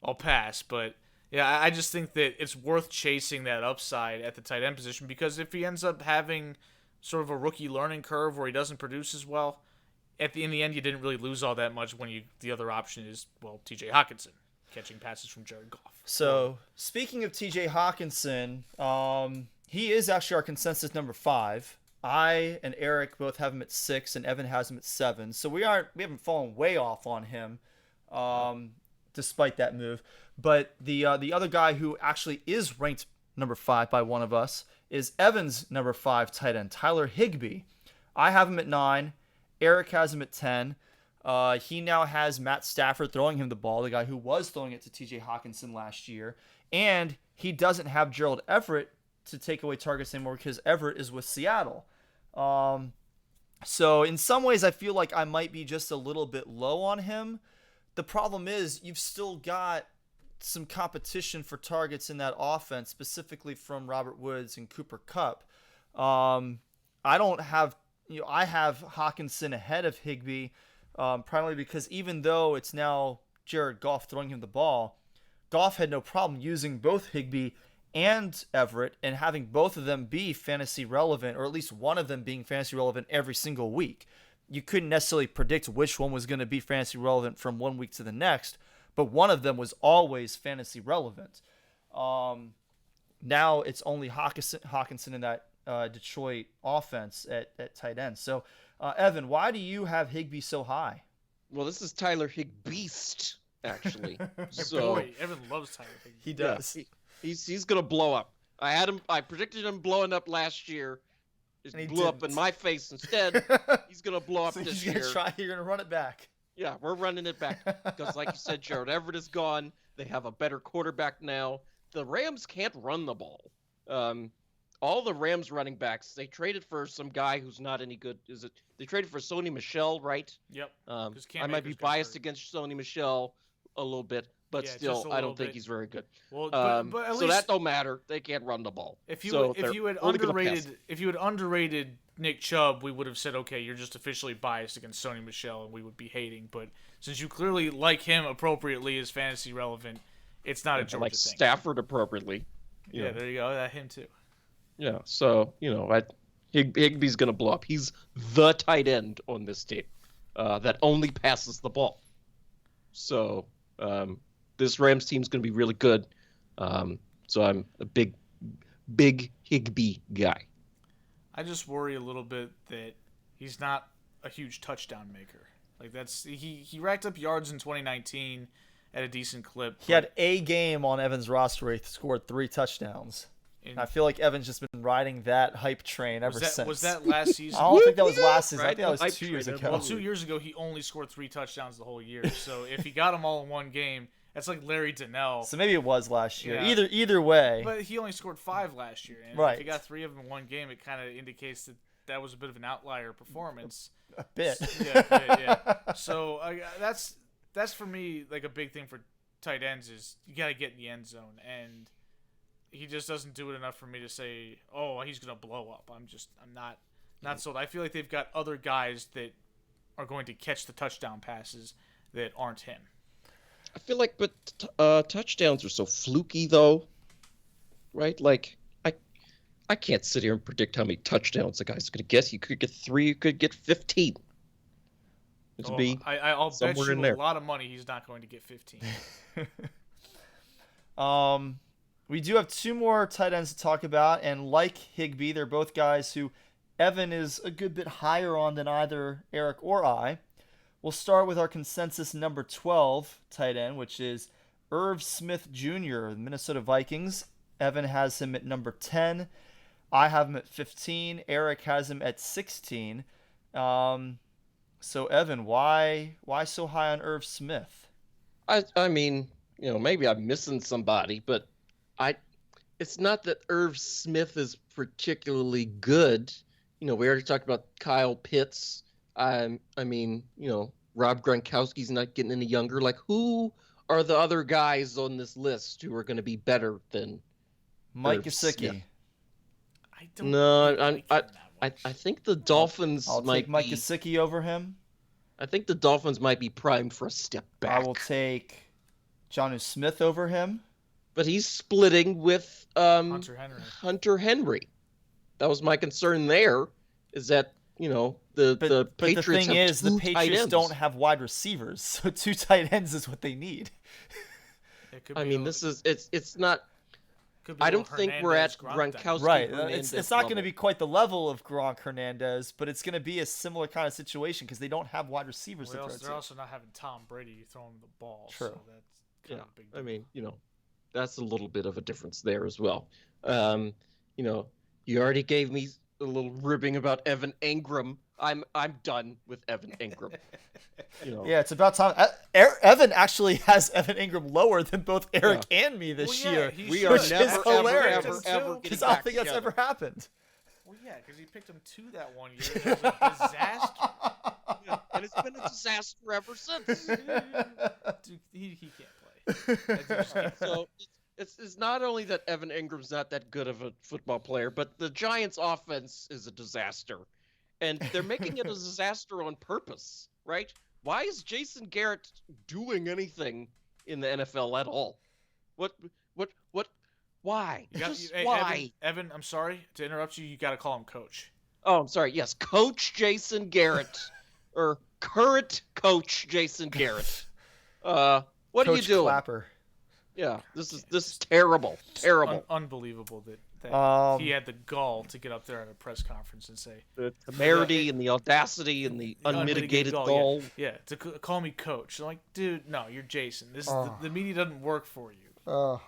S4: I'll pass. But yeah, I just think that it's worth chasing that upside at the tight end position because if he ends up having sort of a rookie learning curve where he doesn't produce as well, in the end, you didn't really lose all that much when the other option is, well, TJ Hawkinson catching passes from Jared Goff.
S2: So, speaking of TJ Hawkinson, he is actually our consensus number 5. I and Eric both have him at 6, and Evan has him at 7. So we haven't fallen way off on him, despite that move. But the other guy who actually is ranked number 5 by one of us is Evan's number 5 tight end, Tyler Higbee. I have him at 9. Eric has him at 10. He now has Matt Stafford throwing him the ball, the guy who was throwing it to TJ Hawkinson last year. And he doesn't have Gerald Everett to take away targets anymore because Everett is with Seattle. So in some ways, I feel like I might be just a little bit low on him. The problem is you've still got some competition for targets in that offense, specifically from Robert Woods and Cooper Kupp. I have Hawkinson ahead of Higbee, primarily because even though it's now Jared Goff throwing him the ball, Goff had no problem using both Higbee and Everett and having both of them be fantasy relevant, or at least one of them being fantasy relevant every single week. You couldn't necessarily predict which one was going to be fantasy relevant from one week to the next, but one of them was always fantasy relevant. Now it's only Hawkinson in that Detroit offense at tight end. So, Evan, why do you have Higbee so high?
S3: Well, this is Tyler Higbeast, actually.
S4: Boy, Evan loves Tyler Higbee.
S2: He does.
S3: Yeah, he's gonna blow up. I predicted him blowing up last year. It blew up in my face instead. He's gonna blow up this year.
S2: You're gonna run it back.
S3: Yeah, we're running it back because, like you said, Jared Everett is gone. They have a better quarterback now. The Rams can't run the ball. All the Rams running backs, they traded for some guy who's not any good. They traded for Sony Michel, right?
S4: Yep.
S3: I might be biased against Sony Michel a little bit, but still, I don't think he's very good.
S4: Well, but at
S3: so
S4: least,
S3: that don't matter. They can't run the ball.
S4: If you had underrated Nick Chubb, we would have said, okay, you're just officially biased against Sony Michel, and we would be hating. But since you clearly like him appropriately as fantasy relevant, it's not a Georgia
S3: like
S4: thing.
S3: Stafford appropriately.
S4: Yeah, there you go. Him too.
S3: Yeah, so Higbee's gonna blow up. He's the tight end on this team that only passes the ball. So this Rams team's gonna be really good. So I'm a big Higbee guy.
S4: I just worry a little bit that he's not a huge touchdown maker. Like he racked up yards in 2019 at a decent clip.
S2: He had a game on Evan's roster where he scored 3 touchdowns. I feel like Evan's just been riding that hype train ever since.
S4: Was that last season?
S2: I don't think that was last season.
S3: Right?
S2: I think that was 2 years ago.
S4: Well, 2 years ago, he only scored 3 touchdowns the whole year. So if he got them all in one game, that's like Larry Donnell.
S2: So maybe it was last year.
S4: Yeah.
S2: Either way.
S4: But he only scored 5 last year. And
S2: right.
S4: if he got 3 of them in one game, it kind of indicates that was a bit of an outlier performance.
S2: A bit.
S4: Yeah. So that's for me like a big thing for tight ends is you got to get in the end zone, and he just doesn't do it enough for me to say, oh, he's gonna blow up. I'm not sold. I feel like they've got other guys that are going to catch the touchdown passes that aren't him.
S3: I feel like, but touchdowns are so fluky though, right? Like I can't sit here and predict how many touchdowns the guy's gonna get. You could get 3, you could get 15.
S4: I'll bet you
S3: in there.
S4: a lot of money he's not going to get 15.
S2: We do have two more tight ends to talk about, and like Higbee, they're both guys who Evan is a good bit higher on than either Eric or I. We'll start with our consensus number 12 tight end, which is Irv Smith Jr., the Minnesota Vikings. Evan has him at number 10. I have him at 15. Eric has him at 16. So, Evan, why so high on Irv Smith?
S3: I mean, maybe I'm missing somebody, but it's not that Irv Smith is particularly good. We already talked about Kyle Pitts. I mean, Rob Gronkowski's not getting any younger. Like, who are the other guys on this list who are going to be better than
S2: Mike
S3: Irv
S2: Gesicki?
S3: Smith?
S4: I don't.
S3: No,
S4: I
S3: I think the Dolphins
S2: I'll
S3: might
S2: take Mike
S3: be.
S2: Gesicki over him.
S3: I think the Dolphins might be primed for a step back.
S2: I will take Jonnu Smith over him.
S3: But he's splitting with
S4: Hunter Henry.
S3: Hunter Henry. That was my concern there, is that, the
S2: But
S3: Patriots
S2: the thing
S3: have
S2: is,
S3: two
S2: the
S3: tight
S2: Patriots
S3: ends.
S2: don't have wide receivers, so 2 tight ends is what they need.
S4: It could
S3: I
S4: be
S3: mean, it's not. I don't think we're at Gronkowski.
S2: Right.
S3: Hernandez
S2: It's not going to
S3: level.
S2: be quite the level of Gronk Hernandez, but it's going to be a similar kind of situation because they don't have wide receivers to throw
S4: They're
S2: to.
S4: also not having Tom Brady throwing the ball.
S2: True.
S4: So that's kind of a big deal.
S3: I mean, that's a little bit of a difference there as well. You already gave me a little ribbing about Evan Engram. I'm done with Evan Engram.
S2: Yeah, it's about time. Evan actually has Evan Ingram lower than both Eric and me this
S4: Well, yeah,
S2: year,
S4: he
S3: We
S4: should.
S3: are
S2: which
S3: never,
S2: is
S3: ever,
S2: hilarious.
S3: ever, ever getting
S2: Because I don't
S3: back
S2: think that's
S3: together.
S2: ever happened.
S4: Well, yeah, because he picked him 2 that one year. It was a disaster.
S3: Yeah, and it's been a disaster ever since.
S4: Dude, he can't play. That dude just can't play.
S3: So it's not only that Evan Ingram's not that good of a football player, but the Giants' offense is a disaster. And they're making it a disaster on purpose, right? Why is Jason Garrett doing anything in the NFL at all? What, why?
S4: Hey,
S3: Why?
S4: Evan, I'm sorry to interrupt you. You got to call him coach.
S3: Oh, I'm sorry. Yes, Coach Jason Garrett, or current Coach Jason Garrett. What
S2: Coach
S3: are you doing?
S2: Clapper.
S3: Yeah, this is terrible. Terrible.
S4: Unbelievable that he had the gall to get up there at a press conference and say
S3: The temerity and the audacity and the unmitigated gall.
S4: Yeah, to call me coach. I'm like, dude, no, you're Jason. This is the media doesn't work for you.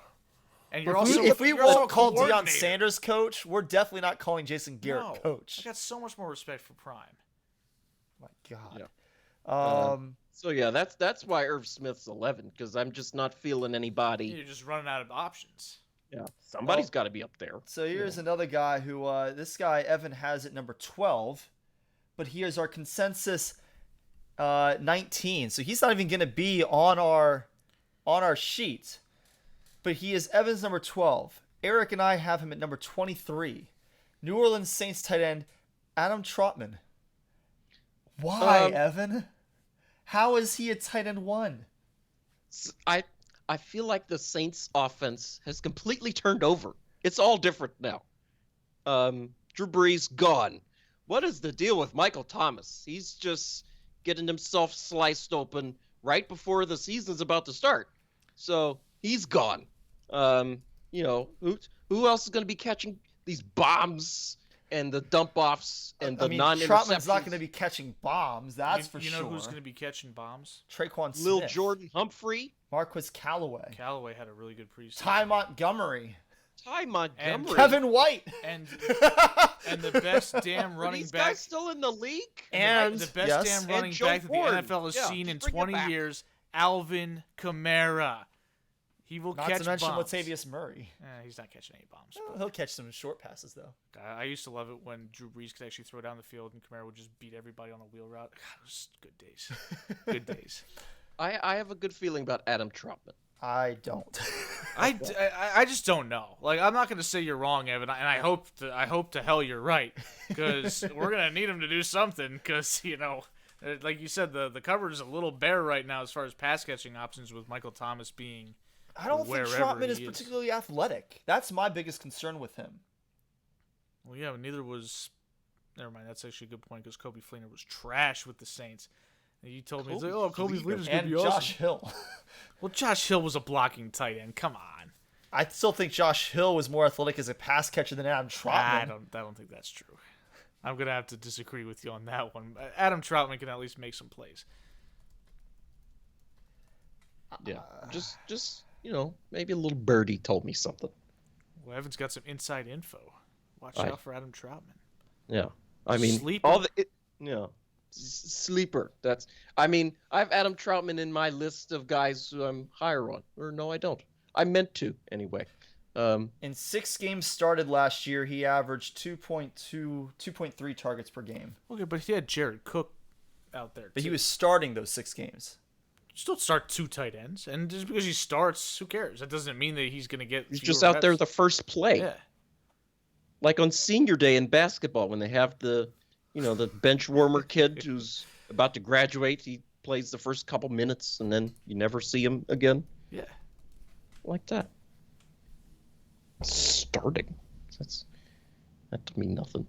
S4: And you're
S2: If we
S4: you're also
S2: won't call Deion
S4: coordinator.
S2: Sanders coach, we're definitely not calling Jason Garrett
S4: No,
S2: coach.
S4: I got so much more respect for Prime.
S2: My God.
S3: Yeah. So yeah, that's why Irv Smith's 11, because I'm just not feeling anybody.
S4: You're just running out of options.
S3: Yeah, somebody's got to be up there.
S2: So here's another guy who, this guy, Evan, has at number 12, but he is our consensus 19. So he's not even going to be on our sheet, but he is Evan's number 12. Eric and I have him at number 23. New Orleans Saints tight end, Adam Trautman. Why, Evan? How is he a tight end 1?
S3: I feel like the Saints offense has completely turned over. It's all different now. Drew Brees gone. What is the deal with Michael Thomas? He's just getting himself sliced open right before the season's about to start. So he's gone. Who else is going to be catching these bombs and the dump offs and the non-interceptions?
S2: Trautman's not going to be catching bombs, that's for
S4: You
S2: sure.
S4: know who's going to be catching bombs?
S2: Traquan Smith.
S3: Lil Jordan Humphrey,
S2: Marquez Callaway.
S4: Callaway had a really good preseason.
S2: Ty Montgomery.
S3: Ty Montgomery.
S2: Kevin White.
S4: And the best damn
S3: Are
S4: running
S3: these
S4: back.
S3: guys still in the league?
S2: And
S4: the best
S2: yes.
S4: damn running
S3: And Joe
S4: back that the
S3: Ford.
S4: NFL has
S3: Yeah,
S4: seen in
S3: just bring it
S4: 20
S3: back.
S4: years, Alvin Kamara. He will
S2: Not
S4: catch
S2: to mention
S4: bombs.
S2: Latavius Murray.
S4: He's not catching any bombs.
S2: He'll catch some short passes, though.
S4: I used to love it when Drew Brees could actually throw down the field and Kamara would just beat everybody on the wheel route. God, it was good days. Good days.
S3: I have a good feeling about Adam Trautman.
S2: I don't.
S4: I just don't know. Like, I'm not going to say you're wrong, Evan, and I hope to hell you're right, because we're going to need him to do something, because, like you said, the coverage is a little bare right now as far as pass catching options, with Michael Thomas being
S2: I don't think
S4: wherever
S2: Trautman
S4: he
S2: is particularly athletic. That's my biggest concern with him.
S4: Well, yeah, but neither was. Never mind. That's actually a good point, because Kobe Fleener was trash with the Saints. And you told me, it's like, oh, Kobe Fleener's going to
S2: And
S4: be awesome.
S2: Josh Hill.
S4: Well, Josh Hill was a blocking tight end. Come on.
S2: I still think Josh Hill was more athletic as a pass catcher than Adam Trautman.
S4: I don't think that's true. I'm gonna have to disagree with you on that one. Adam Trautman can at least make some plays.
S3: Yeah, just maybe a little birdie told me something.
S4: Well, Evan's got some inside info. Watch out for Adam Trautman.
S3: Yeah, I mean,
S4: Sleeper.
S3: Sleeper. I have Adam Trautman in my list of guys who I'm higher on. Or no, I don't. I meant to anyway.
S2: In 6 games started last year, he averaged 2.3 targets per game.
S4: Okay, but he had Jared Cook out there, too.
S2: But he was starting those 6 games.
S4: Just don't start 2 tight ends. And just because he starts, who cares? That doesn't mean that he's going to get
S3: He's just out
S4: reps.
S3: there the first play.
S4: Yeah.
S3: Like on senior day in basketball when they have the bench warmer kid who's about to graduate. He plays the first couple minutes and then you never see him again.
S4: Yeah.
S3: Like that. Starting. That to me nothing.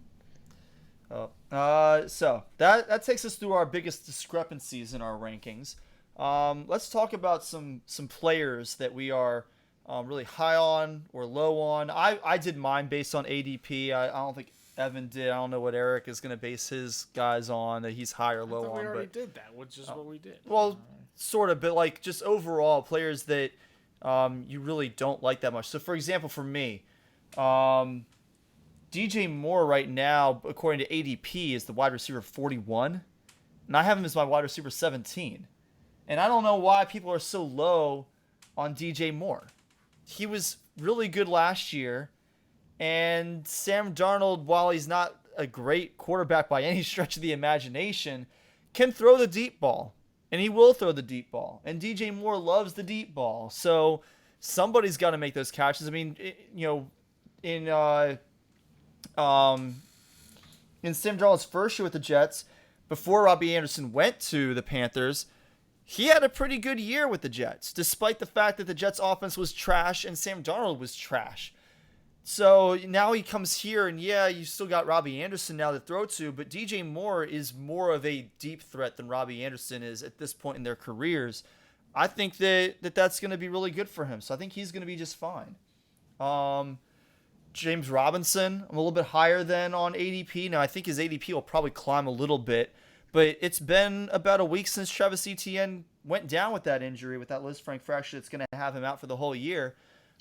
S2: So that takes us through our biggest discrepancies in our rankings. Let's talk about some players that we are really high on or low on. I did mine based on ADP. I don't think Evan did. I don't know what Eric is going to base his guys on, that he's high or low on.
S4: We already
S2: but
S4: did that, which is what we did.
S2: Well, sort of, but like just overall players that you really don't like that much. So, for example, for me, DJ Moore right now, according to ADP, is the wide receiver 41, and I have him as my wide receiver 17. And I don't know why people are so low on DJ Moore. He was really good last year, and Sam Darnold, while he's not a great quarterback by any stretch of the imagination, can throw the deep ball. And he will throw the deep ball. And DJ Moore loves the deep ball. So somebody's got to make those catches. I mean, in Sam Darnold's first year with the Jets, before Robbie Anderson went to the Panthers, he had a pretty good year with the Jets, despite the fact that the Jets' offense was trash and Sam Darnold was trash. So now he comes here, and yeah, you still got Robbie Anderson now to throw to, but DJ Moore is more of a deep threat than Robbie Anderson is at this point in their careers. I think that's going to be really good for him. So I think he's going to be just fine. James Robinson, I'm a little bit higher than on ADP. Now, I think his ADP will probably climb a little bit, but it's been about a week since Travis Etienne went down with that injury, with that Lisfranc fracture that's going to have him out for the whole year.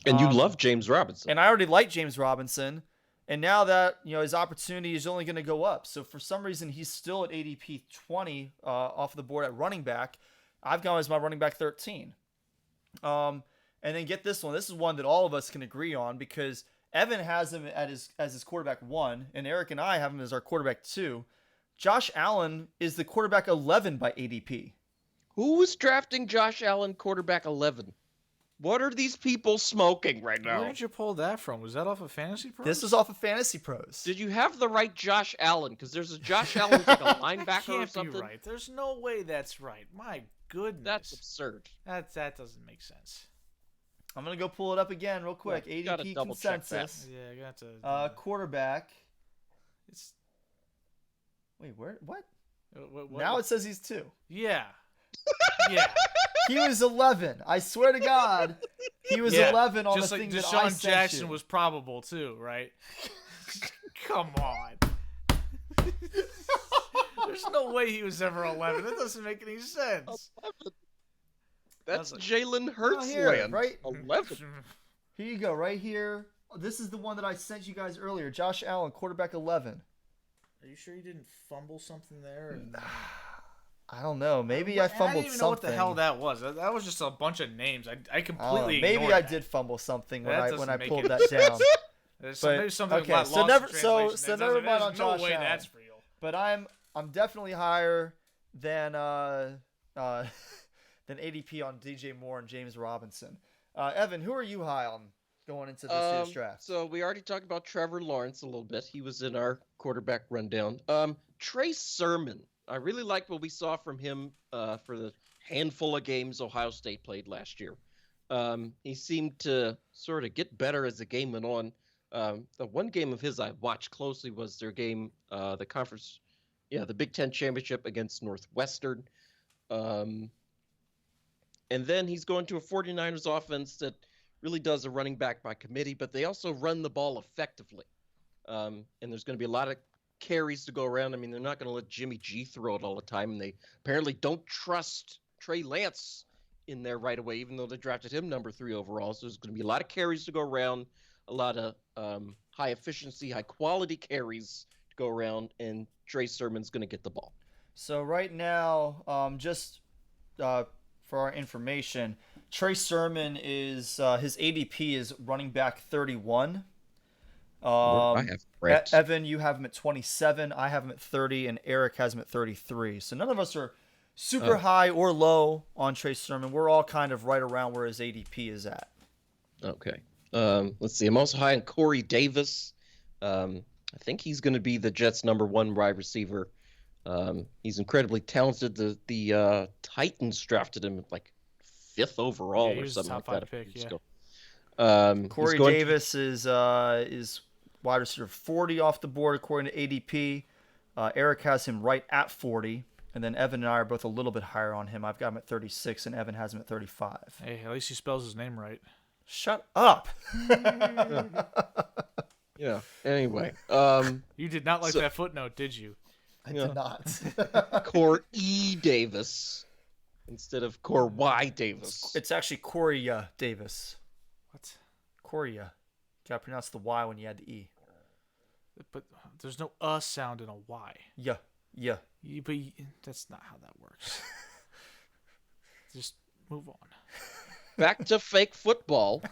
S3: And you love James Robinson.
S2: And I already like James Robinson. And now that, his opportunity is only going to go up. So for some reason, he's still at ADP 20 off the board at running back. I've got him as my running back 13. And then get this one. This is one that all of us can agree on because Evan has him as his quarterback 1, and Eric and I have him as our quarterback 2. Josh Allen is the quarterback 11 by ADP.
S3: Who was drafting Josh Allen quarterback 11? What are these people smoking right now?
S4: Where did you pull that from? Was that off of Fantasy Pros?
S2: This is off of Fantasy Pros.
S3: Did you have the right Josh Allen? Because there's a Josh Allen who's like a linebacker or something.
S4: Be right. There's no way that's right. My goodness.
S3: That's absurd.
S4: That doesn't make sense.
S2: I'm going to go pull it up again real quick.
S3: Yeah,
S2: ADP consensus.
S4: Yeah, I got to.
S2: Quarterback.
S4: It's.
S2: Wait, where? What?
S4: What?
S2: Now it says he's 2.
S4: Yeah. Yeah.
S2: He was 11. I swear to God, he was 11 on
S4: just
S2: the
S4: like
S2: thing that
S4: Deshaun
S2: I sent
S4: Jackson
S2: you.
S4: was probable too, right? Come on. There's no way he was ever 11. That doesn't make any sense.
S3: 11. That's
S4: like,
S3: Jalen Hurts
S2: here,
S3: land.
S2: right?
S3: 11.
S2: Here you go, right here. This is the one that I sent you guys earlier. Josh Allen, quarterback 11.
S4: Are you sure you didn't fumble something there?
S2: I don't know. Maybe I fumbled
S4: I didn't even
S2: something.
S4: know what the hell that was. That was just a bunch of names. I completely
S2: maybe
S4: ignored
S2: I
S4: that.
S2: did fumble something
S4: That
S2: when I
S4: doesn't
S2: pulled
S4: make
S2: that
S4: any
S2: down.
S4: Maybe something
S2: okay,
S4: about
S2: so
S4: lost
S2: never
S4: in
S2: so
S4: translation.
S2: never mind on
S4: There's
S2: Josh
S4: no way
S2: Allen.
S4: that's real.
S2: But I'm definitely higher than than ADP on DJ Moore and James Robinson. Evan, who are you high on going into this year's draft?
S3: So we already talked about Trevor Lawrence a little bit. He was in our quarterback rundown. Trey Sermon. I really liked what we saw from him for the handful of games Ohio State played last year. He seemed to sort of get better as the game went on. The one game of his I watched closely was their game, the conference, the Big Ten championship against Northwestern. And then he's going to a 49ers offense that really does a running back by committee, but they also run the ball effectively. And there's going to be a lot of carries to go around. I mean, they're not going to let Jimmy G throw it all the time, and they apparently don't trust Trey Lance in there right away, even though they drafted him number 3 overall. So there's going to be a lot of carries to go around, a lot of high efficiency, high quality carries to go around, and Trey Sermon's going to get the ball.
S2: So right now, just for our information, Trey Sermon is his ADP is running back 31.
S3: I have Brett.
S2: Evan, you have him at 27. I have him at 30, and Eric has him at 33. So none of us are super high or low on Trey Sermon. We're all kind of right around where his ADP is at.
S3: Okay. Let's see. I'm also high on Corey Davis. I think he's going to be the Jets' number 1 wide receiver. He's incredibly talented. The Titans drafted him like 5th overall or something like that.
S4: Pick, yeah.
S2: Corey Davis is wide receiver 40 off the board according to ADP. Eric has him right at 40, and then Evan and I are both a little bit higher on him. I've got him at 36, and Evan has him at 35.
S4: Hey, at least he spells his name right.
S2: Shut up.
S3: Yeah. Anyway,
S4: you did not like that footnote, did you?
S2: I did not.
S3: Corey E. Davis instead of Corey Y. Davis.
S2: It's actually Corey Davis.
S4: What?
S2: Corey. Gotta pronounce the Y when you add the E.
S4: But there's no sound in a Y.
S2: Yeah.
S4: But that's not how that works. Just move on.
S3: Back to fake football.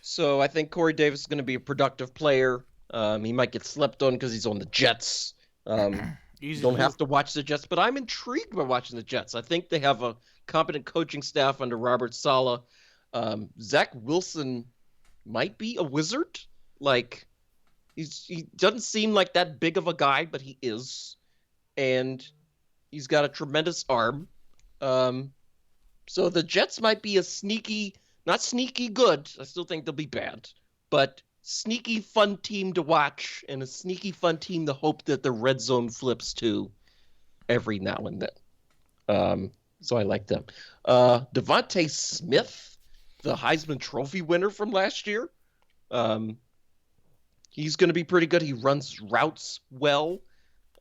S3: So I think Corey Davis is going to be a productive player. He might get slept on because he's on the Jets. You don't have to watch the Jets, but I'm intrigued by watching the Jets. I think they have a competent coaching staff under Robert Saleh. Zach Wilson might be a wizard. Like, he doesn't seem like that big of a guy, but he is. And he's got a tremendous arm. So the Jets might be a sneaky, not sneaky good. I still think they'll be bad, but sneaky fun team to watch and a sneaky fun team to hope that the red zone flips to every now and then. So I like them. Devontae Smith, the Heisman Trophy winner from last year. He's going to be pretty good. He runs routes well.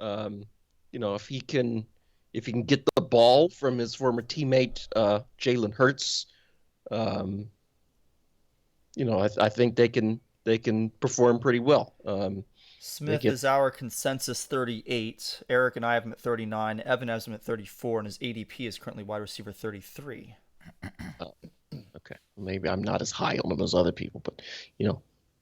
S3: If he can get the ball from his former teammate Jalen Hurts, I think they can perform pretty well.
S2: Smith is our consensus 38. Eric and I have him at 39. Evan has him at 34, and his ADP is currently wide receiver 33.
S3: Okay, maybe I'm not as high on him as other people, but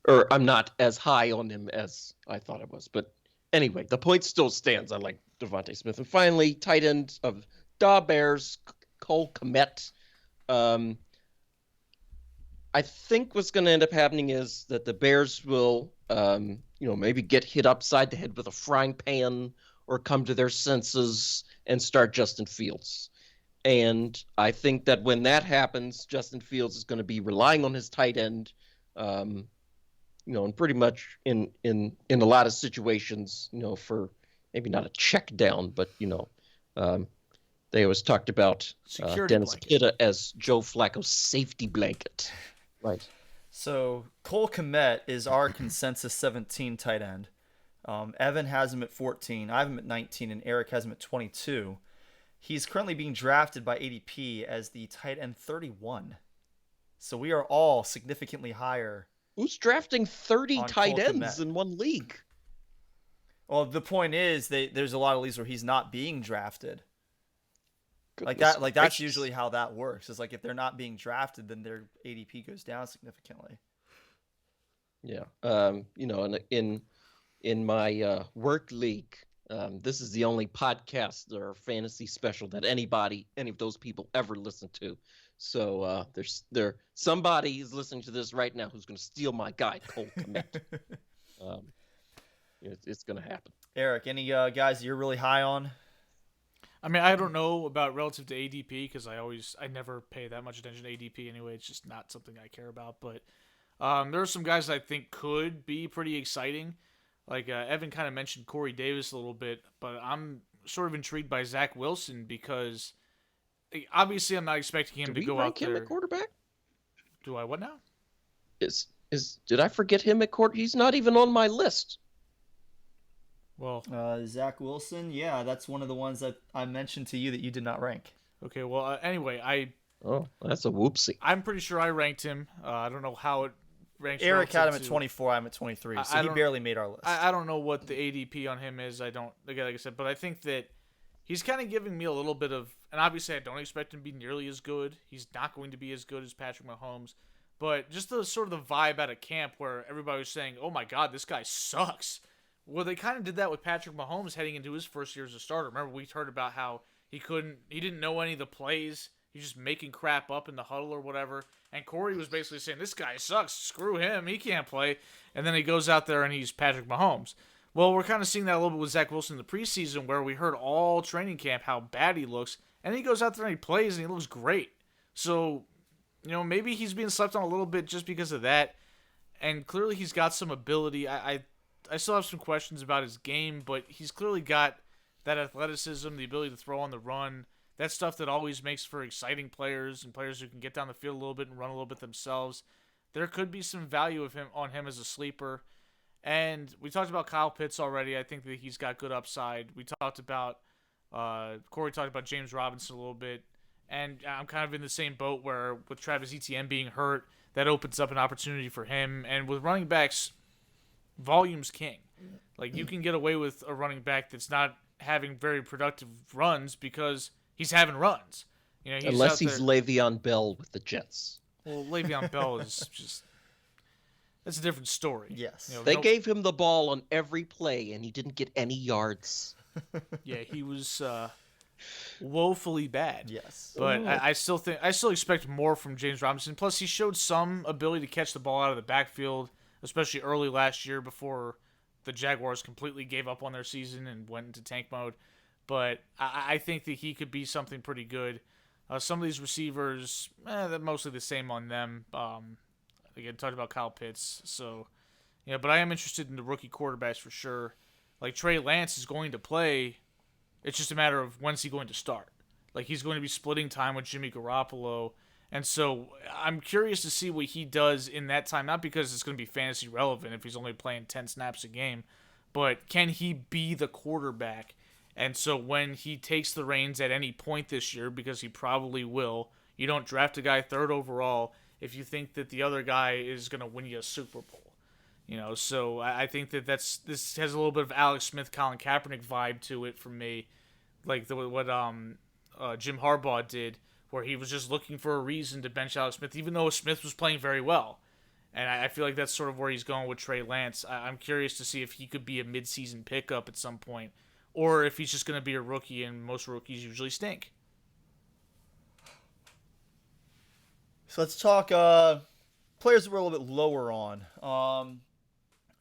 S3: or I'm not as high on him as I thought I was. But anyway, the point still stands. I like Devontae Smith. And finally, tight end of the Bears, Cole Kmet. I think what's going to end up happening is that the Bears will, maybe get hit upside the head with a frying pan or come to their senses and start Justin Fields. And I think that when that happens, Justin Fields is going to be relying on his tight end, and pretty much in a lot of situations, for maybe not a check down, but, they always talked about Dennis Pitta as Joe Flacco's safety blanket. Right.
S2: So Cole Kmet is our consensus 17 tight end. Evan has him at 14. I have him at 19, and Eric has him at 22. He's currently being drafted by ADP as the tight end 31. So we are all significantly higher.
S3: Who's drafting 30 tight ends in one league?
S2: Well, the point is there's a lot of leagues where he's not being drafted.
S3: Goodness
S2: That's usually how that works. It's like if they're not being drafted, then their ADP goes down significantly. Yeah.
S3: And in my work league, this is the only podcast or fantasy special that any of those people ever listen to. So somebody is listening to this right now who's going to steal my guy, Cole Kmet. It's going to happen.
S2: Eric, any guys you're really high on?
S4: I mean, I don't know about relative to ADP because I never pay that much attention to ADP anyway. It's just not something I care about. But there are some guys I think could be pretty exciting. Like Evan kind of mentioned Corey Davis a little bit, but I'm sort of intrigued by Zach Wilson because obviously I'm not expecting him to go out there.
S3: Did we rank him at quarterback?
S4: Do I what now?
S3: Did I forget him at court? He's not even on my list.
S4: Well,
S2: Zach Wilson, yeah, that's one of the ones that I mentioned to you that you did not rank.
S4: okay. Well, anyway,
S3: Oh, that's a whoopsie.
S4: I'm pretty sure I ranked him. I don't know how it ranks.
S2: Eric had him
S4: relative
S2: at
S4: to-
S2: 24, I'm at 23, so
S4: I
S2: he
S4: don't-
S2: barely made our list.
S4: I don't know what the ADP on him is. I don't, like I said, but I think that he's kind of giving me a little bit of, and obviously I don't expect him to be nearly as good. He's not going to be as good as Patrick Mahomes, but just the sort of the vibe out of camp where everybody was saying, "Oh my God, this guy sucks." Well, they kind of did that with Patrick Mahomes heading into his first year as a starter. Remember, we heard about how he didn't know any of the plays. He was just making crap up in the huddle or whatever. And Corey was basically saying, this guy sucks. Screw him. He can't play. And then he goes out there and he's Patrick Mahomes. Well, we're kind of seeing that a little bit with Zach Wilson in the preseason where we heard all training camp how bad he looks. And he goes out there and he plays and he looks great. So, maybe he's being slept on a little bit just because of that. And clearly he's got some ability. I still have some questions about his game, but he's clearly got that athleticism, the ability to throw on the run. That stuff that always makes for exciting players and players who can get down the field a little bit and run a little bit themselves. There could be some value on him as a sleeper. And we talked about Kyle Pitts already. I think that he's got good upside. We talked about Corey talked about James Robinson a little bit. And I'm kind of in the same boat where with Travis Etienne being hurt, that opens up an opportunity for him. And with running backs, volume's king. Like, you can get away with a running back that's not having very productive runs because he's having runs.
S3: Unless he's Le'Veon Bell with the Jets.
S4: Well, Le'Veon Bell is just... That's a different story.
S2: Yes.
S3: They gave him the ball on every play, and he didn't get any yards.
S4: Yeah, he was woefully bad.
S2: Yes.
S4: But I still expect more from James Robinson. Plus, he showed some ability to catch the ball out of the backfield, especially early last year before the Jaguars completely gave up on their season and went into tank mode. But I think that he could be something pretty good. Some of these receivers, they're mostly the same on them. Again, talked about Kyle Pitts. So, but I am interested in the rookie quarterbacks for sure. Like, Trey Lance is going to play. It's just a matter of when's he going to start. Like, he's going to be splitting time with Jimmy Garoppolo. And so I'm curious to see what he does in that time. Not because it's going to be fantasy relevant if he's only playing 10 snaps a game. But can he be the quarterback? And so when he takes the reins at any point this year, because he probably will, you don't draft a guy third overall if you think that the other guy is going to win you a Super Bowl. So I think that this has a little bit of Alex Smith, Colin Kaepernick vibe to it for me, like what Jim Harbaugh did, where he was just looking for a reason to bench Alex Smith, even though Smith was playing very well. And I feel like that's sort of where he's going with Trey Lance. I'm curious to see if he could be a midseason pickup at some point, or if he's just going to be a rookie, and most rookies usually stink.
S2: So let's talk players that we're a little bit lower on.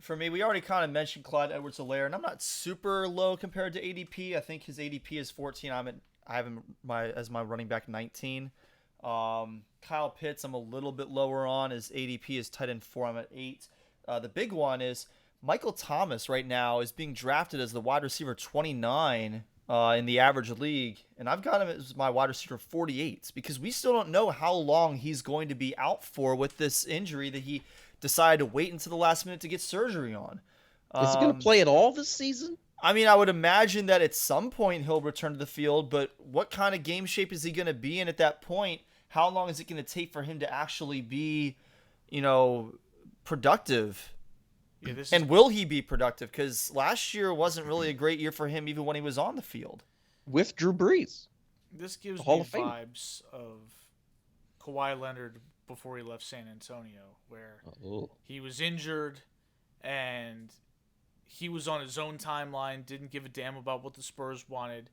S2: For me, we already kind of mentioned Clyde Edwards-Helaire, and I'm not super low compared to ADP. I think his ADP is 14. I have him as my running back 19. Kyle Pitts, I'm a little bit lower on. His ADP is tight end 4. I'm at 8. The big one is Michael Thomas right now is being drafted as the wide receiver 29 in the average league, and I've got him as my wide receiver 48 because we still don't know how long he's going to be out for with this injury that he decided to wait until the last minute to get surgery on.
S3: Is he going to play at all this season?
S2: I mean, I would imagine that at some point he'll return to the field, but what kind of game shape is he going to be in at that point? How long is it going to take for him to actually be, productive?
S4: Yeah,
S2: and will he be productive? Because last year wasn't really a great year for him, even when he was on the field.
S3: With Drew Brees.
S4: This gives
S3: Hall
S4: me
S3: of Fame.
S4: vibes of Kawhi Leonard before he left San Antonio, where he was injured and he was on his own timeline, didn't give a damn about what the Spurs wanted.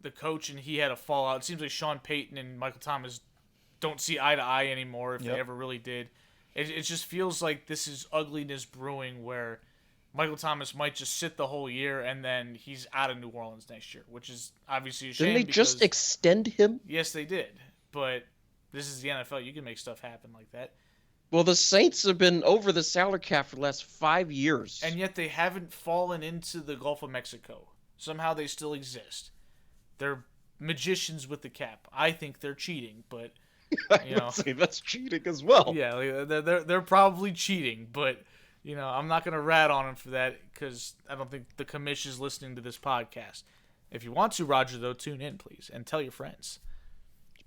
S4: The coach and he had a fallout. It seems like Sean Payton and Michael Thomas don't see eye to eye anymore, if they ever really did. It just feels like this is ugliness brewing, where Michael Thomas might just sit the whole year and then he's out of New Orleans next year, which is obviously a shame.
S3: Didn't they just extend him?
S4: Yes, they did. But this is the NFL. You can make stuff happen like that.
S3: Well, the Saints have been over the salary cap for the last 5 years.
S4: And yet they haven't fallen into the Gulf of Mexico. Somehow they still exist. They're magicians with the cap. I think they're cheating, but
S3: I
S4: You
S3: would
S4: know,
S3: say that's cheating as well.
S4: yeah, like, they're probably cheating, but I'm not gonna rat on him for that because I don't think the commission is listening to this podcast. If you want to, Roger, though, tune in, please, and tell your friends.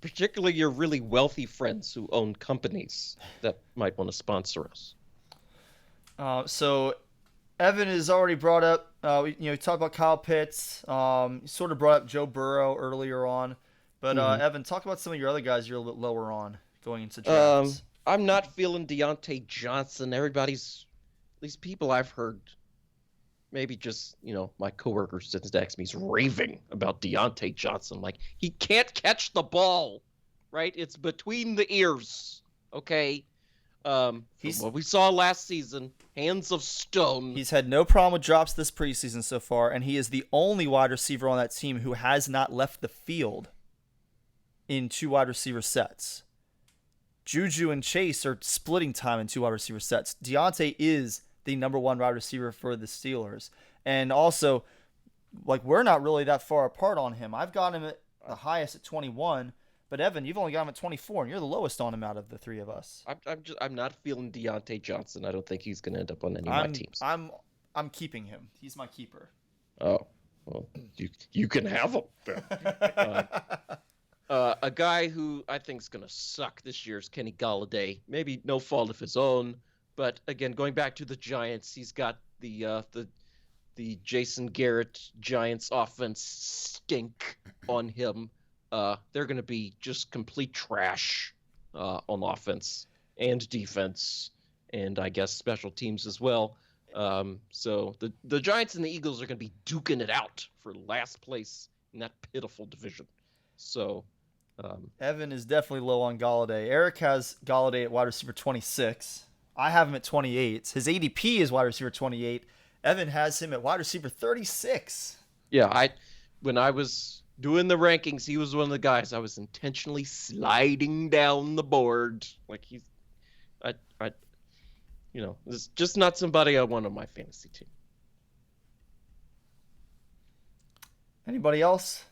S3: Particularly your really wealthy friends who own companies that might want to sponsor us.
S2: So Evan has already brought up, we talked about Kyle Pitts. You sort of brought up Joe Burrow earlier on. But, Evan, talk about some of your other guys you're a little bit lower on going into drafts.
S3: I'm not feeling Deontay Johnson. These people I've heard, maybe just, my coworker sits next to me, is raving about Deontay Johnson. Like, he can't catch the ball, right? It's between the ears, okay? What we saw last season, hands of stone.
S2: He's had no problem with drops this preseason so far, and he is the only wide receiver on that team who has not left the field in 2 wide receiver sets. Juju and Chase are splitting time in 2 wide receiver sets. Deontay is the number 1 wide receiver for the Steelers. And also, we're not really that far apart on him. I've got him at the highest at 21, but Evan, you've only got him at 24, and you're the lowest on him out of the 3 of us.
S3: I'm not feeling Deontay Johnson. I don't think he's going to end up on any of my teams.
S2: I'm keeping him. He's my keeper.
S3: Oh, well, you can have him then. A guy who I think is going to suck this year is Kenny Golladay. Maybe no fault of his own, but again, going back to the Giants, he's got the Jason Garrett Giants offense stink on him. They're going to be just complete trash on offense and defense, and I guess special teams as well. So the Giants and the Eagles are going to be duking it out for last place in that pitiful division. So
S2: Evan is definitely low on Golladay. Eric has Golladay at wide receiver 26. I have him at 28. His ADP is wide receiver 28. Evan has him at wide receiver 36.
S3: Yeah, when I was doing the rankings, he was one of the guys I was intentionally sliding down the board. Like it's just not somebody I want on my fantasy team.
S2: Anybody else?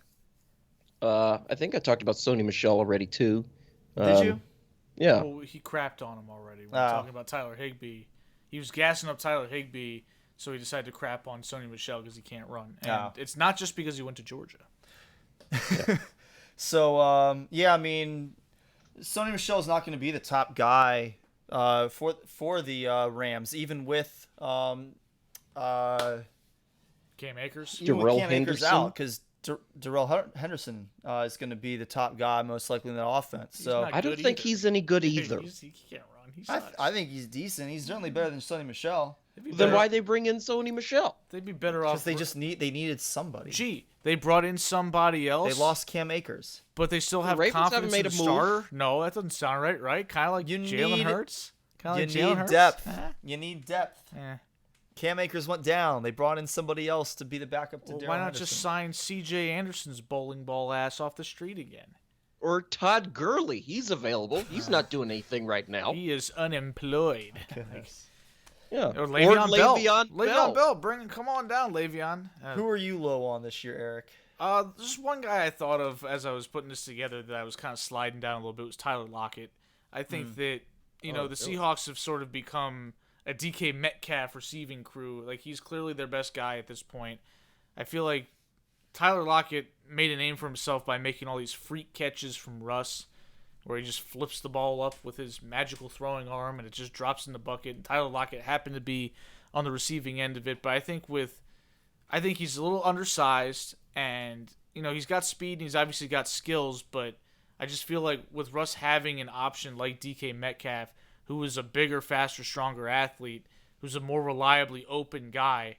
S3: I think I talked about Sony Michel already too.
S2: Did you?
S3: Yeah.
S4: Well, he crapped on him already. When talking about Tyler Higbee. He was gassing up Tyler Higbee, so he decided to crap on Sony Michel because he can't run. And it's not just because he went to Georgia.
S2: Yeah. So, I mean, Sony Michel is not going to be the top guy for the Rams, even with
S4: Cam Akers?
S3: Darrell
S2: Cam Akers
S3: Henderson
S2: out, because Darrell Henderson is going to be the top guy most likely in that offense. So
S3: I don't think he's any good either.
S4: He can't run. He sucks.
S2: I think he's decent. He's certainly better than Sony Michel.
S3: Then why they bring in Sony Michel?
S4: They'd be better off.
S2: Because they needed somebody.
S4: They brought in somebody else.
S2: They lost Cam Akers,
S4: but they still have
S3: Ravens
S4: confidence
S3: haven't made
S4: in the
S3: a move.
S4: starter. No, that doesn't sound right. Right? Kind of like Jalen Hurts.
S2: You need depth. You need depth. Cam Akers went down. They brought in somebody else to be the backup to Darrell
S4: Why not
S2: Henderson.
S4: just sign C.J. Anderson's bowling ball ass off the street again?
S3: Or Todd Gurley. He's available. He's not doing anything right now.
S4: He is unemployed.
S3: Yeah.
S4: Or Le'Veon Bell.
S3: Le'Veon
S4: Bell. Come on down, Le'Veon.
S2: Who are you low on this year, Eric?
S4: Just one guy I thought of as I was putting this together that I was kind of sliding down a little bit was Tyler Lockett. I think that, the Seahawks have sort of become a DK Metcalf receiving crew. Like, he's clearly their best guy at this point. I feel like Tyler Lockett made a name for himself by making all these freak catches from Russ, where he just flips the ball up with his magical throwing arm and it just drops in the bucket. And Tyler Lockett happened to be on the receiving end of it, but I think he's a little undersized, and he's got speed and he's obviously got skills, but I just feel like with Russ having an option like DK Metcalf, who is a bigger, faster, stronger athlete, who's a more reliably open guy,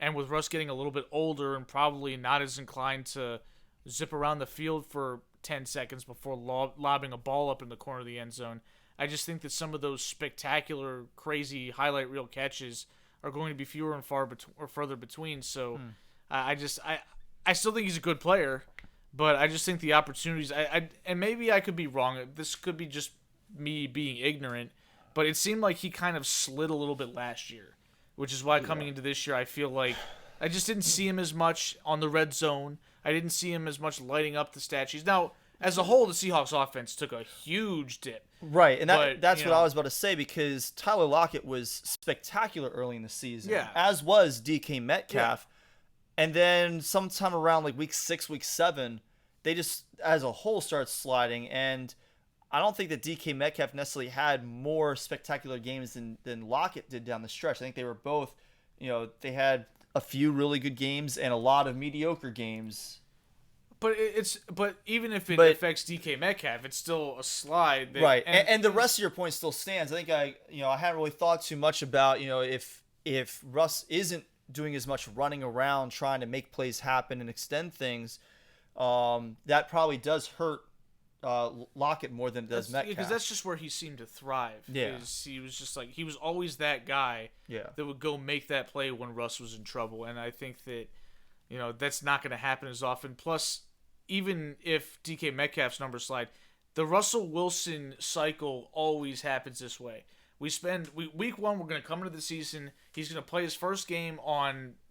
S4: and with Russ getting a little bit older and probably not as inclined to zip around the field for 10 seconds before lobbing a ball up in the corner of the end zone, I just think that some of those spectacular, crazy highlight reel catches are going to be fewer and further between. So I still think he's a good player, but I just think the opportunities, and maybe I could be wrong. This could be just me being ignorant, but it seemed like he kind of slid a little bit last year, which is why coming into this year, I feel like I just didn't see him as much on the red zone. I didn't see him as much lighting up the stat sheets. Now, as a whole, the Seahawks offense took a huge dip.
S2: Right, and that's what I
S4: know,
S2: was about to say, because Tyler Lockett was spectacular early in the season,
S4: Yeah.
S2: as was DK Metcalf. And then sometime around like week 6, week 7, they just, as a whole, started sliding. And I don't think that DK Metcalf necessarily had more spectacular games than Lockett did down the stretch. I think they were both, they had a few really good games and a lot of mediocre games.
S4: But even if it affects DK Metcalf, it's still a slide.
S2: Right, and the rest of your point still stands. I think I haven't really thought too much about if Russ isn't doing as much running around trying to make plays happen and extend things, that probably does hurt Lockett more than it does Metcalf.
S4: Because that's just where he seemed to thrive.
S2: Yeah.
S4: He was just like, he was always that guy that would go make that play when Russ was in trouble. And I think that, that's not going to happen as often. Plus, even if DK Metcalf's numbers slide, the Russell Wilson cycle always happens this way. Week 1, we're going to come into the season. He's going to play his first game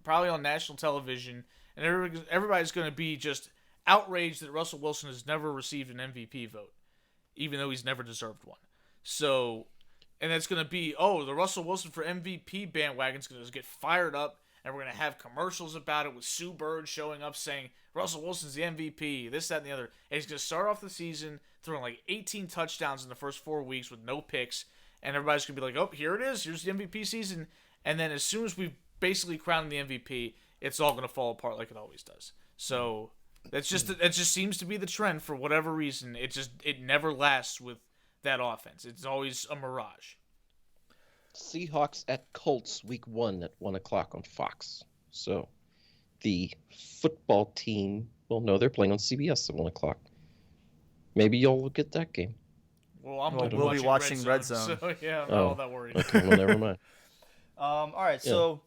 S4: probably on national television, and everybody's going to be just outraged that Russell Wilson has never received an MVP vote, even though he's never deserved one. So, and that's going to be, the Russell Wilson for MVP bandwagon's going to get fired up, and we're going to have commercials about it with Sue Bird showing up saying, Russell Wilson's the MVP, this, that, and the other. And he's going to start off the season throwing like 18 touchdowns in the first 4 weeks with no picks. And everybody's going to be like, oh, here it is. Here's the MVP season. And then as soon as we basically crown the MVP, it's all going to fall apart like it always does. So it just seems to be the trend for whatever reason. It never lasts with that offense. It's always a mirage.
S3: Seahawks at Colts week 1 at 1 o'clock on Fox. So the football team, they're playing on CBS at 1 o'clock. Maybe you'll look at that game.
S4: Well,
S2: we'll be watching Red Zone.
S4: So, yeah, I'm not all that worried.
S3: Okay, well, never mind.
S2: All right, so...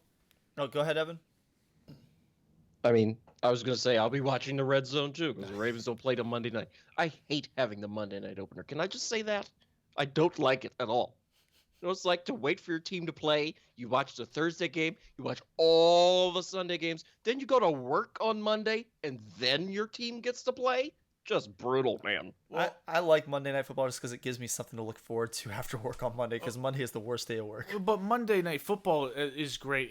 S2: No, go ahead, Evan.
S3: I mean, I was going to say I'll be watching the Red Zone, too, because the Ravens don't play on Monday night. I hate having the Monday night opener. Can I just say that? I don't like it at all. You know what it's like to wait for your team to play. You watch the Thursday game. You watch all the Sunday games. Then you go to work on Monday, and then your team gets to play? Just brutal, man.
S2: Well, I like Monday Night Football just because it gives me something to look forward to after work on Monday, because Monday is the worst day of work.
S4: But Monday Night Football is great.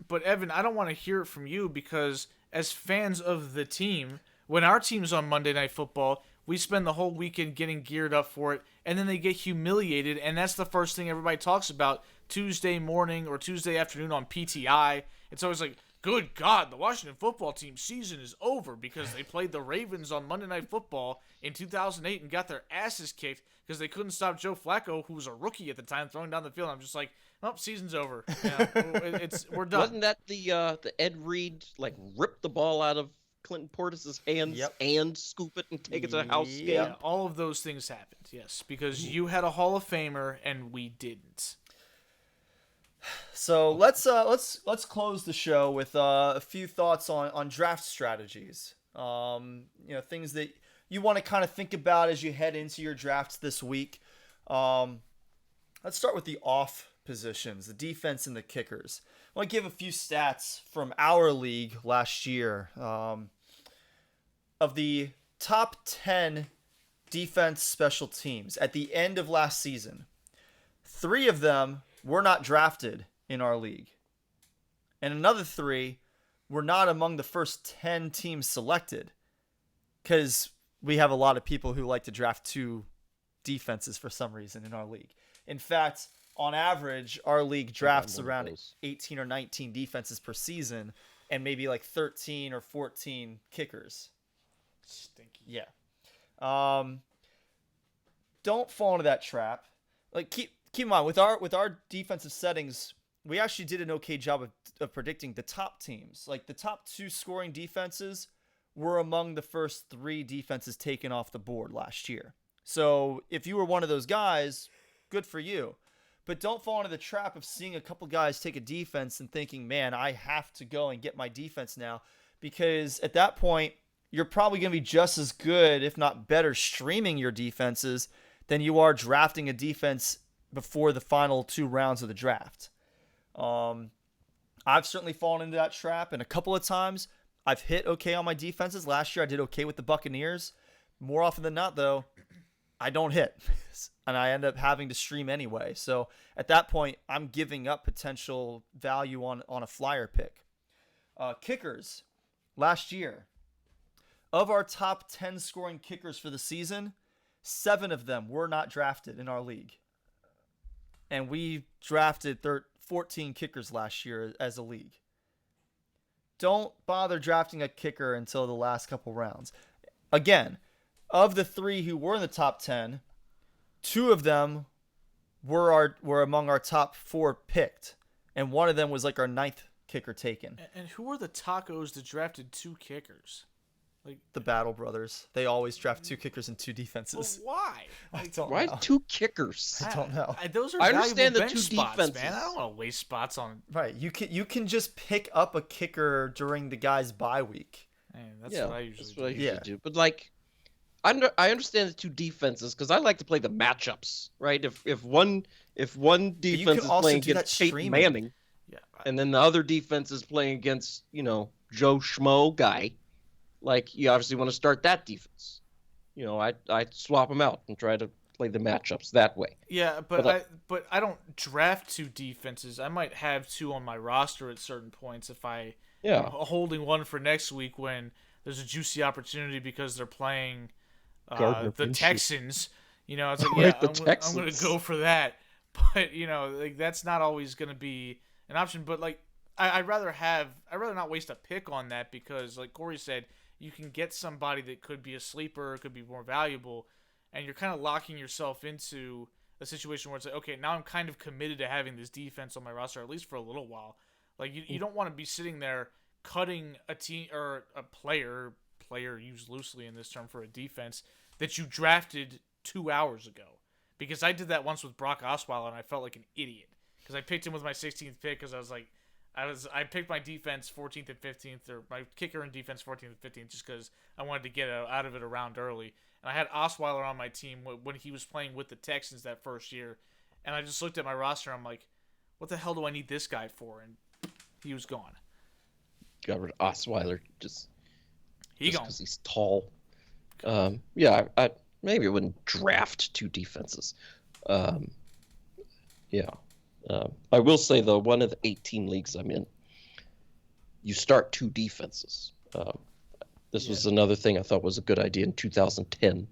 S4: But Evan, I don't want to hear it from you, because as fans of the team, when our team's on Monday Night Football, we spend the whole weekend getting geared up for it, and then they get humiliated, and that's the first thing everybody talks about Tuesday morning or Tuesday afternoon on PTI. It's always like, good God, the Washington football team season is over because they played the Ravens on Monday Night Football in 2008 and got their asses kicked because they couldn't stop Joe Flacco, who was a rookie at the time, throwing down the field. I'm just like, season's over. We're done.
S3: Wasn't that the Ed Reed rip the ball out of Clinton Portis's hands and scoop it and take it to the house game?
S4: Yeah, all of those things happened. Yes, because you had a Hall of Famer and we didn't.
S2: So let's close the show with a few thoughts on draft strategies. Things that you want to kind of think about as you head into your drafts this week. Let's start with the off positions, the defense and the kickers. I want to give a few stats from our league last year. Of the top 10 defense special teams at the end of last season, 3 of them were not drafted in our league. And another 3 were not among the first 10 teams selected, because we have a lot of people who like to draft 2 defenses for some reason in our league. In fact, on average, our league drafts around 18 or 19 defenses per season and maybe like 13 or 14 kickers.
S4: Stinky.
S2: Yeah. Don't fall into that trap. Keep in mind, with our defensive settings, we actually did an okay job of predicting the top teams. Like, the top 2 scoring defenses were among the first 3 defenses taken off the board last year. So if you were one of those guys, good for you. But don't fall into the trap of seeing a couple guys take a defense and thinking, man, I have to go and get my defense now. Because at that point, you're probably going to be just as good, if not better, streaming your defenses than you are drafting a defense before the final 2 rounds of the draft. I've certainly fallen into that trap, and a couple of times I've hit okay on my defenses. Last year I did okay with the Buccaneers, More often than not, though, I don't hit, and I end up having to stream anyway. So at that point, I'm giving up potential value on a flyer pick. Kickers, last year, of our top 10 scoring kickers for the season, 7 of them were not drafted in our league. And we drafted 14 kickers last year as a league. Don't bother drafting a kicker until the last couple rounds. Again, of the 3 who were in the top 10, 2 of them were among our top 4 picked, and one of them was like our 9th kicker taken.
S4: And who were the Tacos that drafted 2 kickers? Like
S2: the Battle Brothers. They always draft 2 kickers and 2 defenses.
S4: Well, why?
S2: I don't
S3: Why
S2: know.
S3: 2 kickers?
S2: I don't know.
S4: Those are
S3: I
S4: valuable
S3: understand the
S4: bench
S3: 2
S4: spots,
S3: defenses.
S4: man. I don't want to waste spots on.
S2: Right. You can just pick up a kicker during the guy's bye week.
S4: Man, that's what I usually
S3: do. But like, I understand the 2 defenses because I like to play the matchups, right? If one defense is playing against Peyton Manning, and then the other defense is playing against Joe Schmo guy, like you obviously want to start that defense. I swap them out and try to play the matchups that way.
S4: Yeah, but I don't draft 2 defenses. I might have 2 on my roster at certain points if I'm holding one for next week when there's a juicy opportunity because they're playing the Texans. It's like, I'm going to go for that. But like that's not always going to be an option. But like I'd rather not waste a pick on that because, like Corey said, you can get somebody that could be a sleeper, could be more valuable, and you're kind of locking yourself into a situation where it's like, okay, now I'm kind of committed to having this defense on my roster at least for a little while. Like you don't want to be sitting there cutting a team or a player used loosely in this term for a defense that you drafted 2 hours ago. Because I did that once with Brock Osweiler and I felt like an idiot because I picked him with my 16th pick because I picked my defense 14th and 15th, or my kicker and defense 14th and 15th, just because I wanted to get out of it a round early. And I had Osweiler on my team when he was playing with the Texans that first year. And I just looked at my roster and I'm like, what the hell do I need this guy for? And he was gone.
S3: Got rid of Osweiler just because he's tall. I maybe I wouldn't draft 2 defenses. I will say, though, one of the 18 leagues I'm in, you start 2 defenses. This was another thing I thought was a good idea in 2010,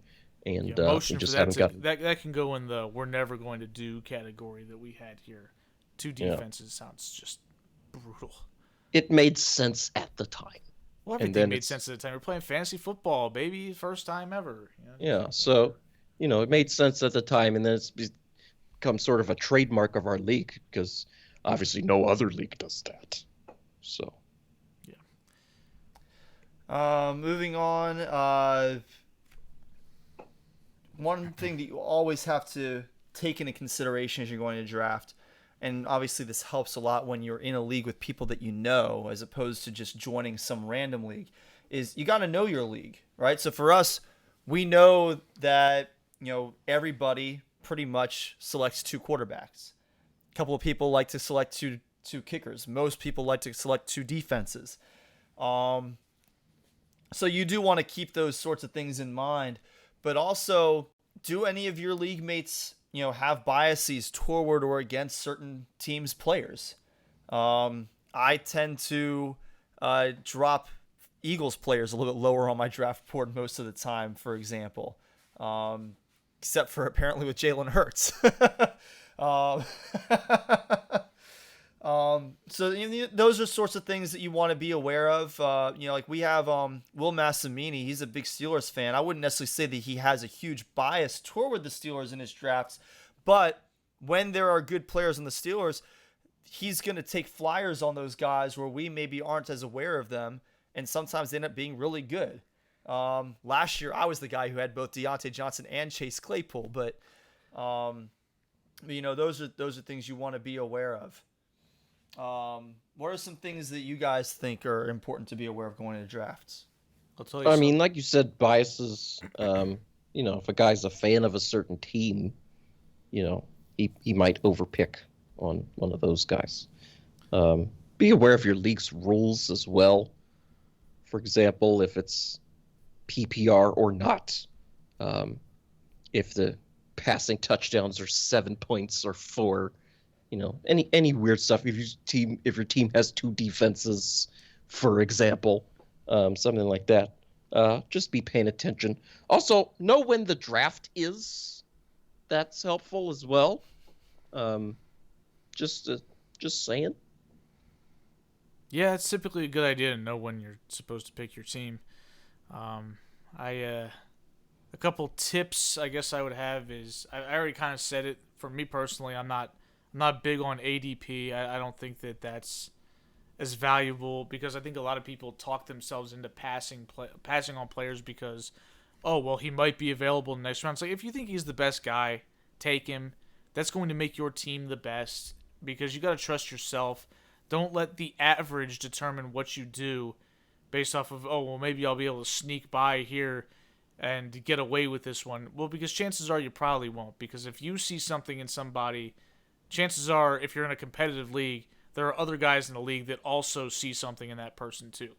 S3: and we just haven't gotten
S4: that can go in the we're never going to do category that we had here. 2 defenses sounds just brutal.
S3: It made sense at the time.
S4: Well, everything made sense at the time. We're playing fantasy football, baby, first time ever.
S3: So it made sense at the time, and then it's become sort of a trademark of our league because obviously no other league does that. So,
S2: moving on. One thing that you always have to take into consideration as you're going to draft, and obviously this helps a lot when you're in a league with people that you know as opposed to just joining some random league, is you got to know your league, right? So for us, we know that everybody pretty much selects 2 quarterbacks. A couple of people like to select two kickers. Most people like to select 2 defenses. So you do want to keep those sorts of things in mind. But also, do any of your league mates, have biases toward or against certain teams' players? I tend to drop Eagles players a little bit lower on my draft board most of the time, for example. Except for apparently with Jalen Hurts. So those are sorts of things that you want to be aware of. Like we have Will Massimini. He's a big Steelers fan. I wouldn't necessarily say that he has a huge bias toward the Steelers in his drafts, but when there are good players in the Steelers, he's going to take flyers on those guys where we maybe aren't as aware of them, and sometimes they end up being really good. Last year, I was the guy who had both Deontay Johnson and Chase Claypool, but those are things you want to be aware of. What are some things that you guys think are important to be aware of going into drafts?
S4: I'll tell you.
S3: I mean, like you said, biases. If a guy's a fan of a certain team, he might overpick on one of those guys. Be aware of your league's rules as well. For example, if it's PPR or not. If the passing touchdowns are 7 points or 4, any weird stuff. If your team has 2 defenses, for example, something like that. Just be paying attention. Also, know when the draft is. That's helpful as well. Just saying.
S4: Yeah, it's typically a good idea to know when you're supposed to pick your team. A couple tips I guess I would have is I already kind of said it. For me personally, I'm not big on ADP. I don't think that's as valuable because I think a lot of people talk themselves into passing on players because, oh well, he might be available in the next round. It's like if you think he's the best guy, take him. That's going to make your team the best because you got to trust yourself. Don't let the average determine what you do based off of, oh, well, maybe I'll be able to sneak by here and get away with this one. Well, because chances are you probably won't. Because if you see something in somebody, chances are if you're in a competitive league, there are other guys in the league that also see something in that person too.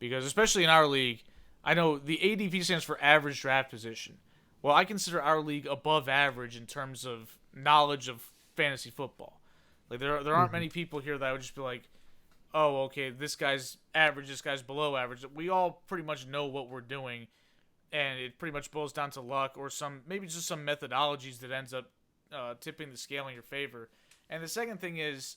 S4: Because especially in our league, I know the ADP stands for average draft position. Well, I consider our league above average in terms of knowledge of fantasy football. Like there aren't many people here that I would just be like, oh, okay, this guy's average, this guy's below average. We all pretty much know what we're doing, and it pretty much boils down to luck or maybe just some methodologies that ends up tipping the scale in your favor. And the second thing is,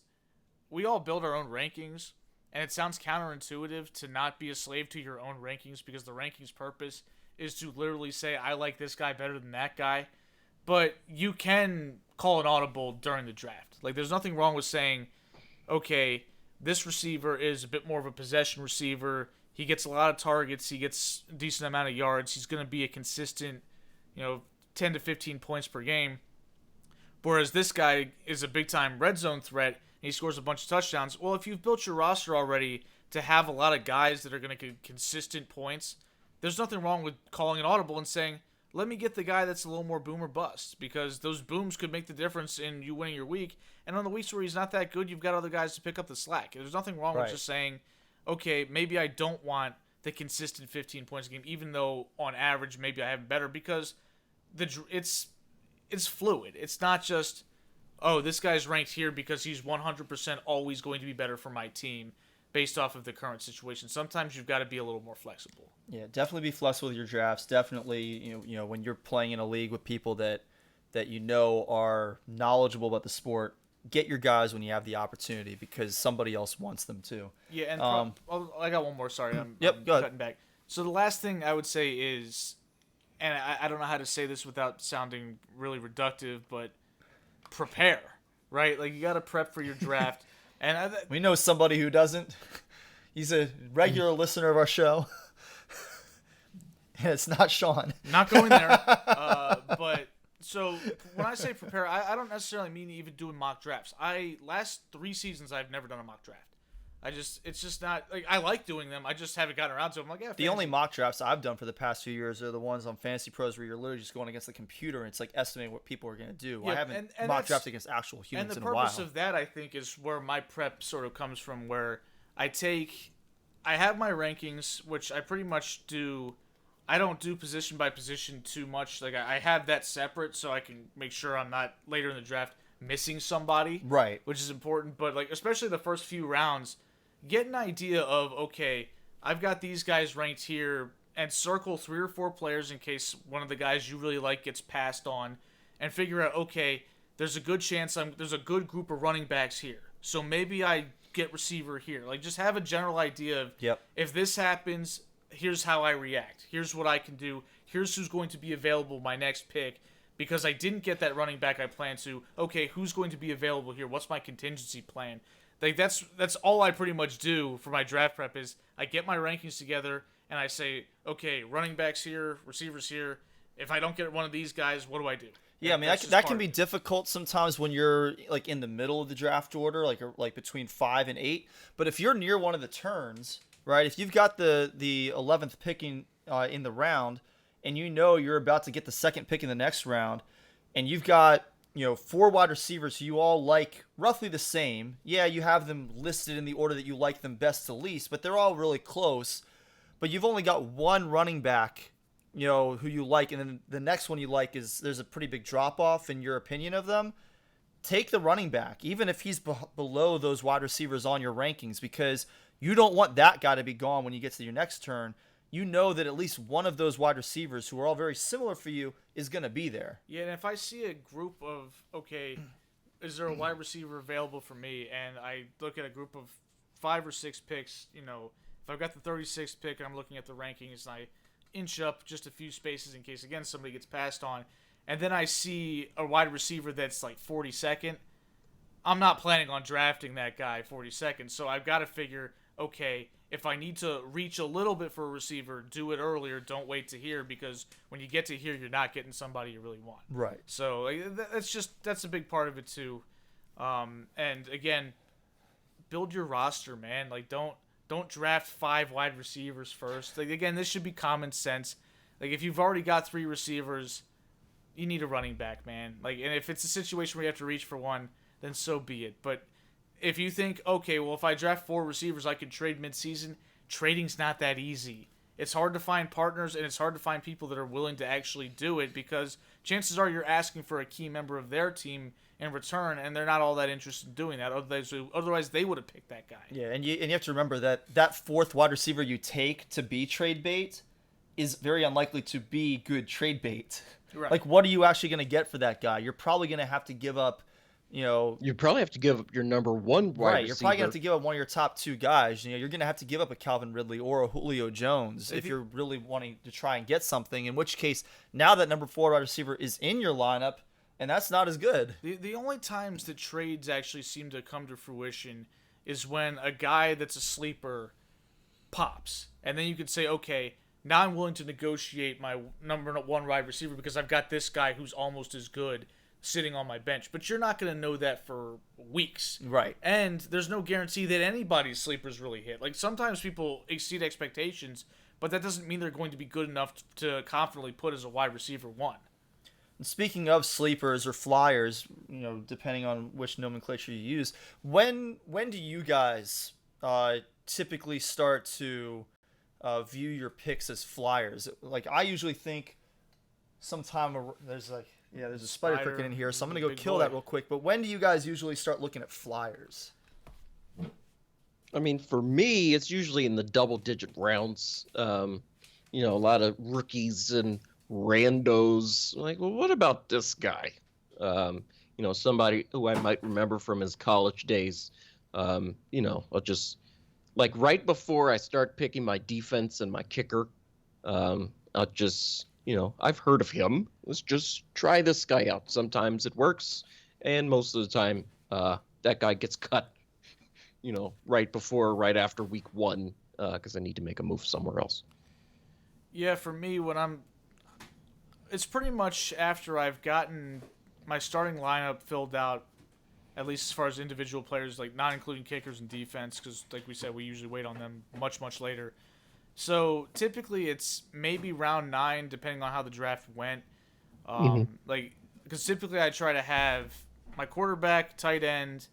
S4: we all build our own rankings, and it sounds counterintuitive to not be a slave to your own rankings because the rankings purpose is to literally say, I like this guy better than that guy. But you can call an audible during the draft. Like, there's nothing wrong with saying, okay, this receiver is a bit more of a possession receiver. He gets a lot of targets. He gets a decent amount of yards. He's going to be a consistent, 10 to 15 points per game. Whereas this guy is a big-time red zone threat, and he scores a bunch of touchdowns. Well, if you've built your roster already to have a lot of guys that are going to get consistent points, there's nothing wrong with calling an audible and saying, let me get the guy that's a little more boom or bust, because those booms could make the difference in you winning your week. And on the weeks where he's not that good, you've got other guys to pick up the slack. There's nothing wrong with just saying, okay, maybe I don't want the consistent 15 points a game, even though on average maybe I have better, because it's fluid. It's not just, oh, this guy's ranked here because he's 100% always going to be better for my team based off of the current situation. Sometimes you've got to be a little more flexible.
S2: Yeah, definitely be flexible with your drafts. Definitely, when you're playing in a league with people that are knowledgeable about the sport, get your guys when you have the opportunity because somebody else wants them too.
S4: Yeah, and I got one more. Sorry, I'm
S2: go ahead.
S4: cutting back. So the last thing I would say is, and I don't know how to say this without sounding really reductive, but prepare, right? Like, you got to prep for your draft. And
S2: we know somebody who doesn't. He's a regular listener of our show. And it's not Sean.
S4: Not going there. But so when I say prepare, I don't necessarily mean even doing mock drafts. Last 3 seasons I've never done a mock draft. It's just not, like, I like doing them. I just haven't gotten around to them. Like, yeah,
S2: the only mock drafts I've done for the past few years are the ones on Fantasy Pros where you're literally just going against the computer and it's like estimating what people are going to do. Yeah, I haven't mock drafted against actual humans in a while.
S4: And the purpose of that, I think, is where my prep sort of comes from, where I have my rankings, which I pretty much do. I don't do position by position too much. Like, I have that separate so I can make sure I'm not later in the draft missing somebody.
S2: Right.
S4: Which is important. But, like, especially the first few rounds, get an idea of, okay, I've got these guys ranked here, and circle 3 or 4 players in case one of the guys you really like gets passed on, and figure out, okay, there's a good chance there's a good group of running backs here. So maybe I get receiver here. Like, just have a general idea of, if this happens, here's how I react. Here's what I can do. Here's who's going to be available my next pick. Because I didn't get that running back I planned to. Okay, who's going to be available here? What's my contingency plan? Like, that's all I pretty much do for my draft prep is I get my rankings together and I say, okay, running backs here, receivers here. If I don't get one of these guys, what do I do?
S2: Yeah, I mean, that can be difficult sometimes when you're, like, in the middle of the draft order, like between 5 and 8. But if you're near one of the turns, right, if you've got the 11th picking in the round and you're about to get the 2nd pick in the next round and you've got 4 wide receivers who you all like roughly the same. Yeah, you have them listed in the order that you like them best to least, but they're all really close. But you've only got one running back who you like, and then the next one you like is there's a pretty big drop off in your opinion of them, take the running back, even if he's below those wide receivers on your rankings, because you don't want that guy to be gone when you get to your next turn. You know that at least one of those wide receivers, who are all very similar for you, is going to be there.
S4: Yeah, and if I see a group of, okay, is there a wide receiver available for me? And I look at a group of 5 or 6 picks, if I've got the 36th pick and I'm looking at the rankings and I inch up just a few spaces in case, again, somebody gets passed on, and then I see a wide receiver that's like 42nd, I'm not planning on drafting that guy 42nd. So I've got to figure, okay, if I need to reach a little bit for a receiver, do it earlier. Don't wait to here, because when you get to here, you're not getting somebody you really want.
S2: Right.
S4: So that's a big part of it too. And again, build your roster, man. Like don't draft 5 wide receivers first. Like, again, this should be common sense. Like, if you've already got 3 receivers, you need a running back, man. Like, and if it's a situation where you have to reach for one, then so be it. But if you think, okay, well, if I draft 4 receivers, I can trade midseason, trading's not that easy. It's hard to find partners, and it's hard to find people that are willing to actually do it, because chances are you're asking for a key member of their team in return, and they're not all that interested in doing that. Otherwise, they would have picked that guy.
S2: Yeah, and you have to remember that 4th wide receiver you take to be trade bait is very unlikely to be good trade bait.
S4: Right.
S2: Like, what are you actually going to get for that guy? You're probably going to have to give up,
S3: You probably have to give up your number 1 wide
S2: right.
S3: receiver.
S2: You're probably going to have to give up one of your top 2 guys. You're going to have to give up a Calvin Ridley or a Julio Jones if you're really wanting to try and get something. In which case, now that number 4 wide receiver is in your lineup, and that's not as good.
S4: The only times that trades actually seem to come to fruition is when a guy that's a sleeper pops. And then you could say, okay, now I'm willing to negotiate my number 1 wide receiver because I've got this guy who's almost as good sitting on my bench. But you're not going to know that for weeks.
S2: Right.
S4: And there's no guarantee that anybody's sleepers really hit. Like, sometimes people exceed expectations, but that doesn't mean they're going to be good enough to confidently put as a wide receiver 1.
S2: Speaking of sleepers or flyers, depending on which nomenclature you use, when do you guys typically start to view your picks as flyers? Like, I usually think sometime there's a spider cricket in here, so I'm gonna go kill that real quick. But when do you guys usually start looking at flyers?
S3: I mean, for me, it's usually in the double-digit rounds. A lot of rookies and randos. Like, well, what about this guy? Somebody who I might remember from his college days. I'll just, like, right before I start picking my defense and my kicker, I'll just, I've heard of him. Let's just try this guy out. Sometimes it works, and most of the time, that guy gets cut, right after week 1, because I need to make a move somewhere else.
S4: Yeah, for me, it's pretty much after I've gotten my starting lineup filled out, at least as far as individual players, like not including kickers and defense, because like we said, we usually wait on them much, much later. So typically it's maybe round 9, depending on how the draft went. Because typically I try to have my quarterback, tight end,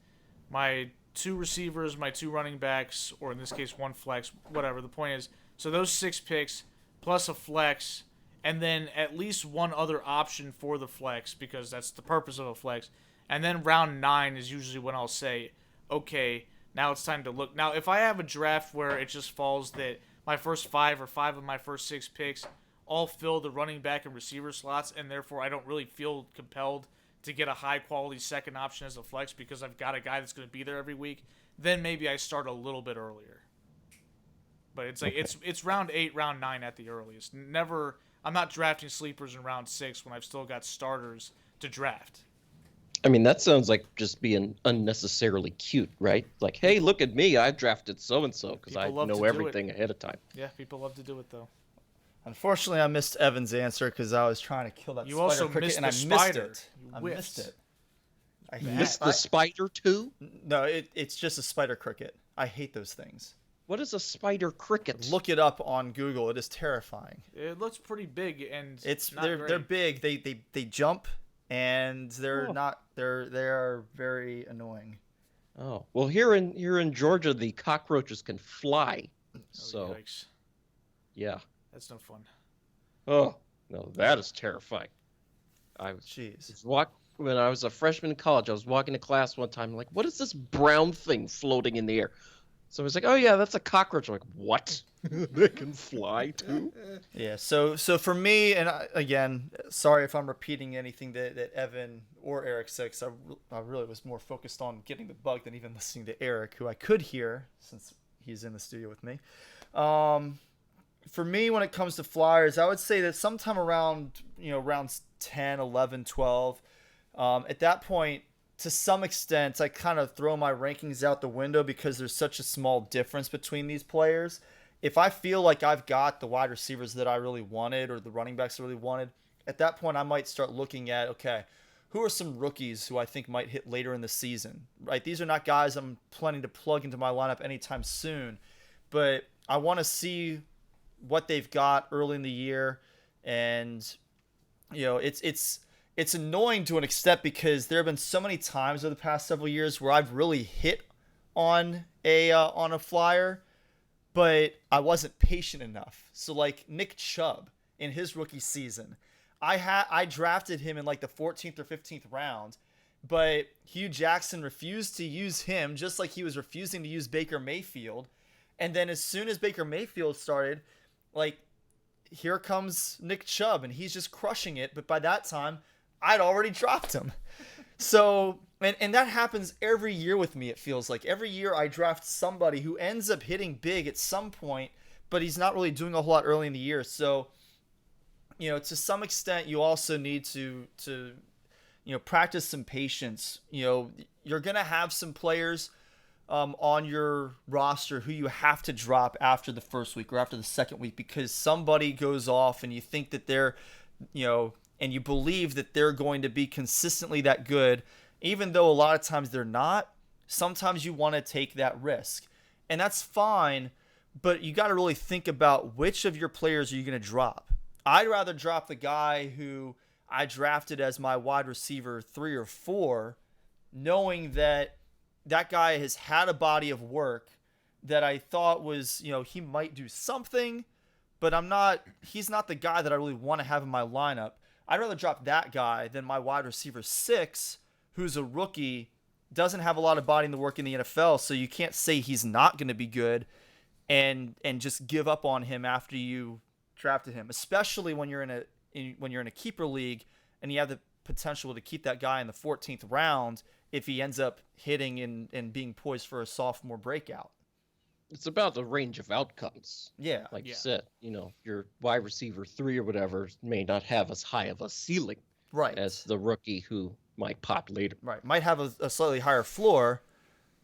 S4: my 2 receivers, my 2 running backs, or in this case 1 flex, whatever. The point is, so those 6 picks plus a flex, and then at least 1 other option for the flex, because that's the purpose of a flex. And then round 9 is usually when I'll say, okay, now it's time to look. Now, if I have a draft where it just falls that my first 5 or 5 of my first 6 picks all fill the running back and receiver slots, and therefore I don't really feel compelled to get a high-quality second option as a flex because I've got a guy that's going to be there every week, then maybe I start a little bit earlier. But it's like it's round 8, round 9 at the earliest. Never... I'm not drafting sleepers in round 6 when I've still got starters to draft.
S3: I mean, that sounds like just being unnecessarily cute, right? Like, hey, look at me. I drafted so-and-so because I know everything ahead of time.
S4: Yeah, people love to do it, though.
S2: Unfortunately, I missed Evan's answer because I was trying to kill that spider cricket, and I missed it. I missed it.
S3: You missed the spider, too?
S2: No, it's just a spider cricket. I hate those things.
S3: What is a spider cricket?
S2: Look it up on Google. It is terrifying.
S4: It looks pretty big, and
S2: they're big. They jump, and they're not. They are very annoying.
S3: Oh well, here in Georgia, the cockroaches can fly. So
S4: yikes.
S3: Yeah,
S4: that's no fun.
S3: Oh, no, that is terrifying. I
S2: Jeez.
S3: was when I was a freshman in college. I was walking to class one time, like, what is this brown thing floating in the air? So I was like, oh yeah, that's a cockroach. I'm like, what? They can fly too?
S2: Yeah. So for me, and again, sorry if I'm repeating anything that Evan or Eric said, 'cause I really was more focused on getting the bug than even listening to Eric, who I could hear since he's in the studio with me. For me, when it comes to flyers, I would say that sometime around, rounds 10, 11, 12, at that point, to some extent, I kind of throw my rankings out the window because there's such a small difference between these players. If I feel like I've got the wide receivers that I really wanted or the running backs I really wanted, at that point I might start looking at, okay, who are some rookies who I think might hit later in the season, right? These are not guys I'm planning to plug into my lineup anytime soon, but I want to see what they've got early in the year. And it's annoying to an extent because there have been so many times over the past several years where I've really hit on a flyer, but I wasn't patient enough. So like Nick Chubb in his rookie season, I drafted him in like the 14th or 15th round, but Hugh Jackson refused to use him, just like he was refusing to use Baker Mayfield. And then as soon as Baker Mayfield started, like, here comes Nick Chubb, and he's just crushing it. But by that time, I'd already dropped him. So, and that happens every year with me, it feels like. Every year I draft somebody who ends up hitting big at some point, but he's not really doing a whole lot early in the year. So, to some extent, you also need to practice some patience. You're going to have some players on your roster who you have to drop after the first week or after the second week because somebody goes off and you think that they're, and you believe that they're going to be consistently that good, even though a lot of times they're not. Sometimes you want to take that risk, and that's fine, but you got to really think about which of your players are you going to drop. I'd rather drop the guy who I drafted as my wide receiver 3 or 4, knowing that guy has had a body of work that I thought was, he might do something, but he's not the guy that I really want to have in my lineup. I'd rather drop that guy than my wide receiver 6, who's a rookie, doesn't have a lot of body in the work in the NFL, so you can't say he's not going to be good and just give up on him after you drafted him, especially when you're in a keeper league and you have the potential to keep that guy in the 14th round if he ends up hitting and being poised for a sophomore breakout.
S3: It's about the range of outcomes.
S2: Yeah.
S3: Like you said, your wide receiver 3 or whatever may not have as high of a ceiling as the rookie who might pop later.
S2: Right. Might have a slightly higher floor,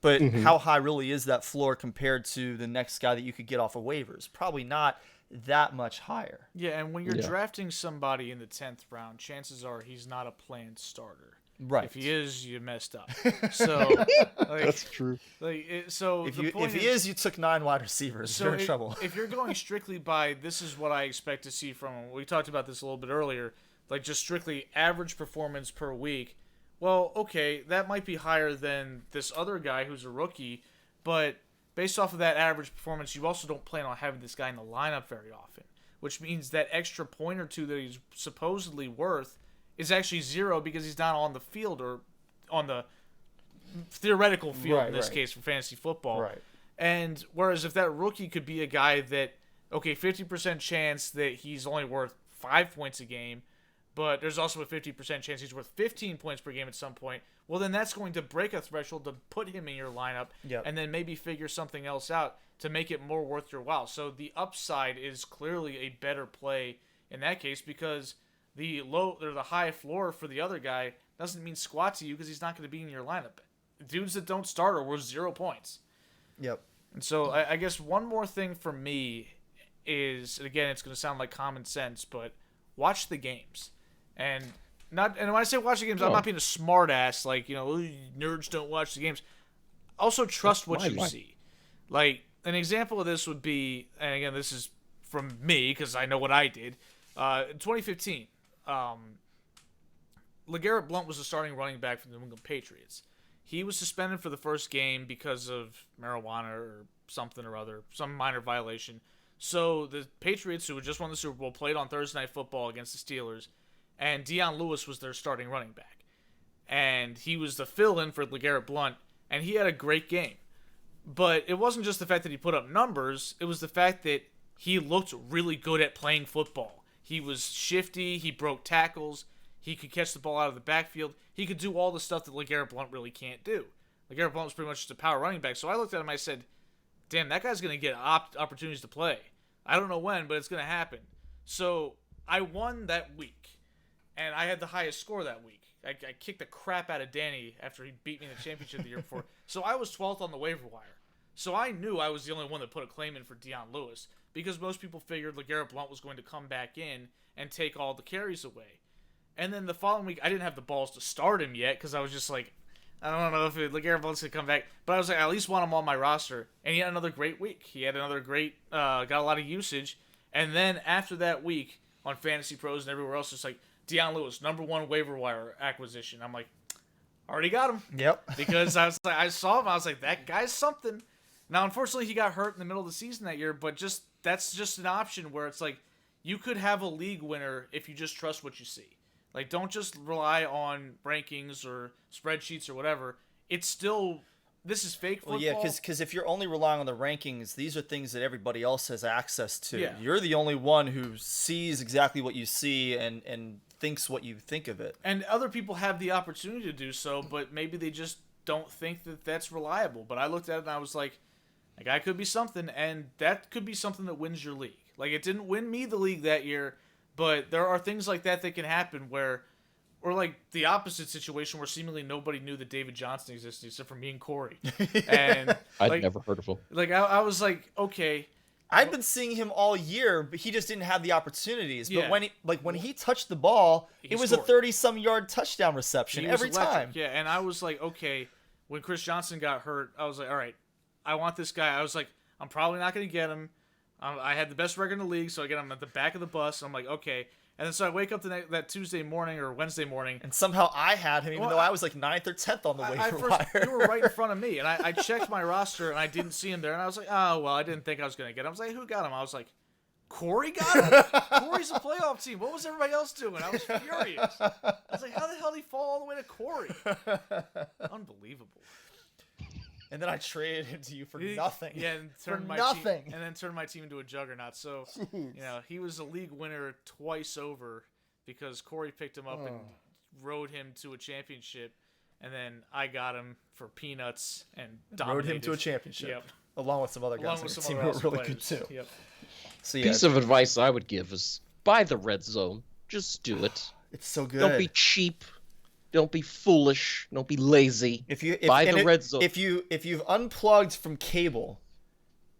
S2: but how high really is that floor compared to the next guy that you could get off of waivers? Probably not that much higher.
S4: Yeah, and when you're drafting somebody in the 10th round, chances are he's not a planned starter.
S2: Right.
S4: If he is, you messed up. So
S3: that's true.
S2: If he is, you took 9 wide receivers. So you're in trouble.
S4: If you're going strictly by this is what I expect to see from him. We talked about this a little bit earlier, like just strictly average performance per week. Well, okay, that might be higher than this other guy who's a rookie, but based off of that average performance, you also don't plan on having this guy in the lineup very often, which means that extra point or two that he's supposedly worth is actually 0 because he's not on the field or on the theoretical field in this case for fantasy football.
S2: Right.
S4: And whereas if that rookie could be a guy that, 50% chance that he's only worth 5 points a game, but there's also a 50% chance he's worth 15 points per game at some point, well, then that's going to break a threshold to put him in your lineup and then maybe figure something else out to make it more worth your while. So the upside is clearly a better play in that case because the high floor for the other guy doesn't mean squat to you because he's not going to be in your lineup. Dudes that don't start are worth 0 points.
S2: Yep. And
S4: so I guess one more thing for me is, again, it's going to sound like common sense, but watch the games. And when I say watch the games, I'm not being a smart ass, like, nerds don't watch the games. Also trust what you see. Like, an example of this would be, and again, this is from me because I know what I did. In 2015, LeGarrette Blount was the starting running back for the New England Patriots. He was suspended for the first game because of marijuana or something or other, some minor violation. So the Patriots, who had just won the Super Bowl, played on Thursday Night Football against the Steelers, and Deion Lewis was their starting running back. And he was the fill-in for LeGarrette Blount, and he had a great game. But it wasn't just the fact that he put up numbers, it was the fact that he looked really good at playing football. He was shifty, he broke tackles, he could catch the ball out of the backfield, he could do all the stuff that LeGarrette Blount really can't do. LeGarrette Blount was pretty much just a power running back, so I looked at him and I said, damn, that guy's going to get opportunities to play. I don't know when, but it's going to happen. So I won that week, and I had the highest score that week. I kicked the crap out of Danny after he beat me in the championship the year before. So I was 12th on the waiver wire. So I knew I was the only one that put a claim in for Deion Lewis because most people figured LeGarrette Blount was going to come back in and take all the carries away. And then the following week, I didn't have the balls to start him yet because I was just like, I don't know if LeGarrette Blount's going to come back. But I was like, I at least want him on my roster. And he had another great week. He had another great, got a lot of usage. And then after that week on Fantasy Pros and everywhere else, it's like, Deion Lewis, #1 waiver wire acquisition. I'm like, already got him.
S2: Yep.
S4: Because I was like, I saw him. I was like, that guy's something. Now, unfortunately, he got hurt in the middle of the season that year, but that's just an option where it's like you could have a league winner if you just trust what you see. Like, don't just rely on rankings or spreadsheets or whatever. It's still, this is fake football.
S2: Well, yeah, because if you're only relying on the rankings, these are things that everybody else has access to.
S4: Yeah.
S2: You're the only one who sees exactly what you see and thinks what you think of it.
S4: And other people have the opportunity to do so, but maybe they just don't think that that's reliable. But I looked at it and I was like, that guy could be something, and that could be something that wins your league. Like, it didn't win me the league that year, but there are things like that can happen where, or like the opposite situation where seemingly nobody knew that David Johnson existed except for me and Corey. And
S3: I'd never heard of him.
S4: Like, I was like, okay.
S2: I've been seeing him all year, but he just didn't have the opportunities.
S4: Yeah.
S2: But when he touched the ball, it was
S4: scored.
S2: a 30-some yard touchdown reception
S4: He was
S2: every
S4: electric.
S2: time.
S4: Yeah, and I was like, okay, when Chris Johnson got hurt, I was like, all right, I want this guy. I was like, I'm probably not going to get him. I had the best record in the league, so I get him at the back of the bus. I'm like, okay. And then so I wake up that Tuesday morning or Wednesday morning.
S2: And somehow I had him, even though I was like 9th or 10th on the waiver wire.
S4: You were right in front of me, and I checked my roster, and I didn't see him there. And I was like, oh, well, I didn't think I was going to get him. I was like, who got him? I was like, Corey got him? Corey's a playoff team. What was everybody else doing? I was furious. I was like, how the hell did he fall all the way to Corey? Unbelievable.
S2: And then I traded him to you for nothing.
S4: Yeah, and turned my
S2: nothing.
S4: team, and then turned my team into a juggernaut. So, he was a league winner twice over because Corey picked him up and rode him to a championship, and then I got him for peanuts and dominated.
S2: Rode him to a championship.
S4: Yep.
S2: Along with some other guys on your team who were really good too.
S4: Yep.
S2: So yeah,
S3: Piece of advice I would give is buy the red zone. Just do it.
S2: it's so good.
S3: Don't be cheap. Don't be foolish. Don't be lazy. Buy the red zone.
S2: If you've unplugged from cable,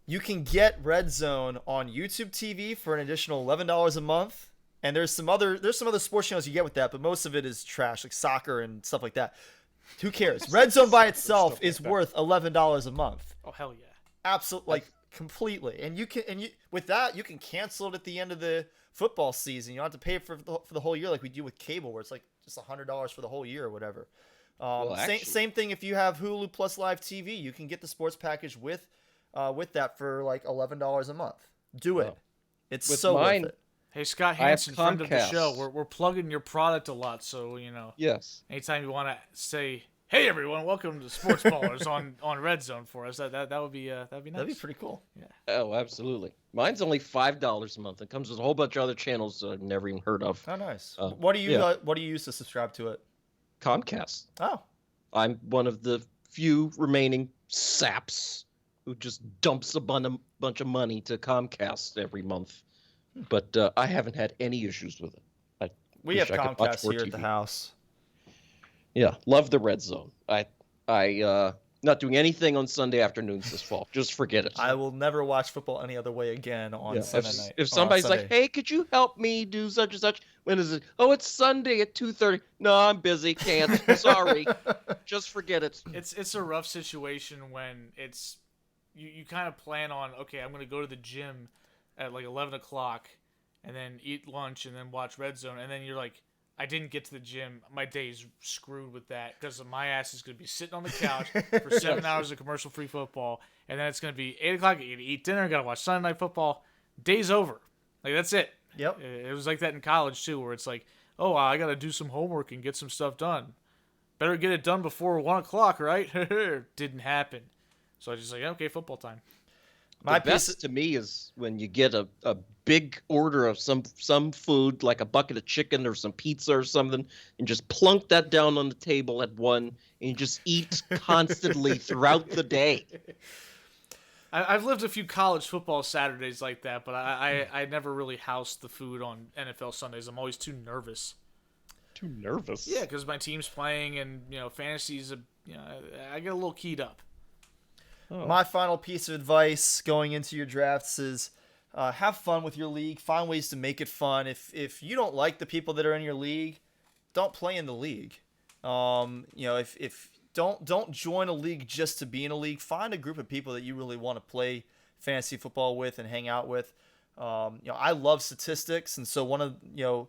S2: you can get Red Zone on YouTube TV for an additional $11 a month. And there's some other sports channels you get with that, but most of it is trash, like soccer and stuff like that. Who cares? Red Zone by itself is worth $11 a month.
S4: Oh hell yeah!
S2: Absolutely, like completely. And you with that you can cancel it at the end of the football season. You don't have to pay for the whole year like we do with cable, where it's like just $100 for the whole year or whatever. Same thing if you have Hulu plus Live TV, you can get the sports package with that for like $11 a month. Do it. It's so worth it.
S4: Hey, Scott Hansen, friend of the show. We're plugging your product a lot, so
S3: Yes.
S4: Anytime you want to say, "Hey everyone, welcome to Sports Ballers" on Red Zone for us, that would be nice.
S2: That'd be pretty cool.
S4: Yeah.
S3: Oh, absolutely. Mine's only $5 a month. It comes with a whole bunch of other channels I've never even heard of.
S2: Oh, nice. What do you use to subscribe to it?
S3: Comcast.
S2: Oh.
S3: I'm one of the few remaining saps who just dumps a bunch of money to Comcast every month. But I haven't had any issues with it.
S2: We have Comcast here at the house.
S3: Yeah, love the Red Zone. I not doing anything on Sunday afternoons this fall. Just forget it.
S2: I will never watch football any other way again on Sunday night.
S3: If somebody's like, "Hey, could you help me do such and such?" When is it? Oh, it's Sunday at 2:30. No, I'm busy. Can't. Sorry. Just forget it.
S4: It's a rough situation when it's you kind of plan on, okay, I'm going to go to the gym at like 11 o'clock and then eat lunch and then watch Red Zone, and then you're like, I didn't get to the gym. My day's screwed with that because my ass is going to be sitting on the couch for 7 hours of commercial-free football, and then it's going to be 8 o'clock. You got to eat dinner, got to watch Sunday Night Football. day's over. Like, that's it.
S2: Yep.
S4: It was like that in college, too, where it's like, oh, I got to do some homework and get some stuff done. Better get it done before 1 o'clock, right? Didn't happen. So I just like, okay, football time.
S3: The best to me is when you get a big order of some food, like a bucket of chicken or some pizza or something, and just plunk that down on the table at 1, and you just eat constantly throughout the day.
S4: I've lived a few college football Saturdays like that, but I never really housed the food on NFL Sundays. I'm always too nervous.
S3: Too nervous?
S4: Yeah, because my team's playing, and fantasy's I get a little keyed up.
S2: Oh. My final piece of advice going into your drafts is have fun with your league. Find ways to make it fun. If you don't like the people that are in your league, don't play in the league. If don't join a league just to be in a league. Find a group of people that you really want to play fantasy football with and hang out with. I love statistics, and so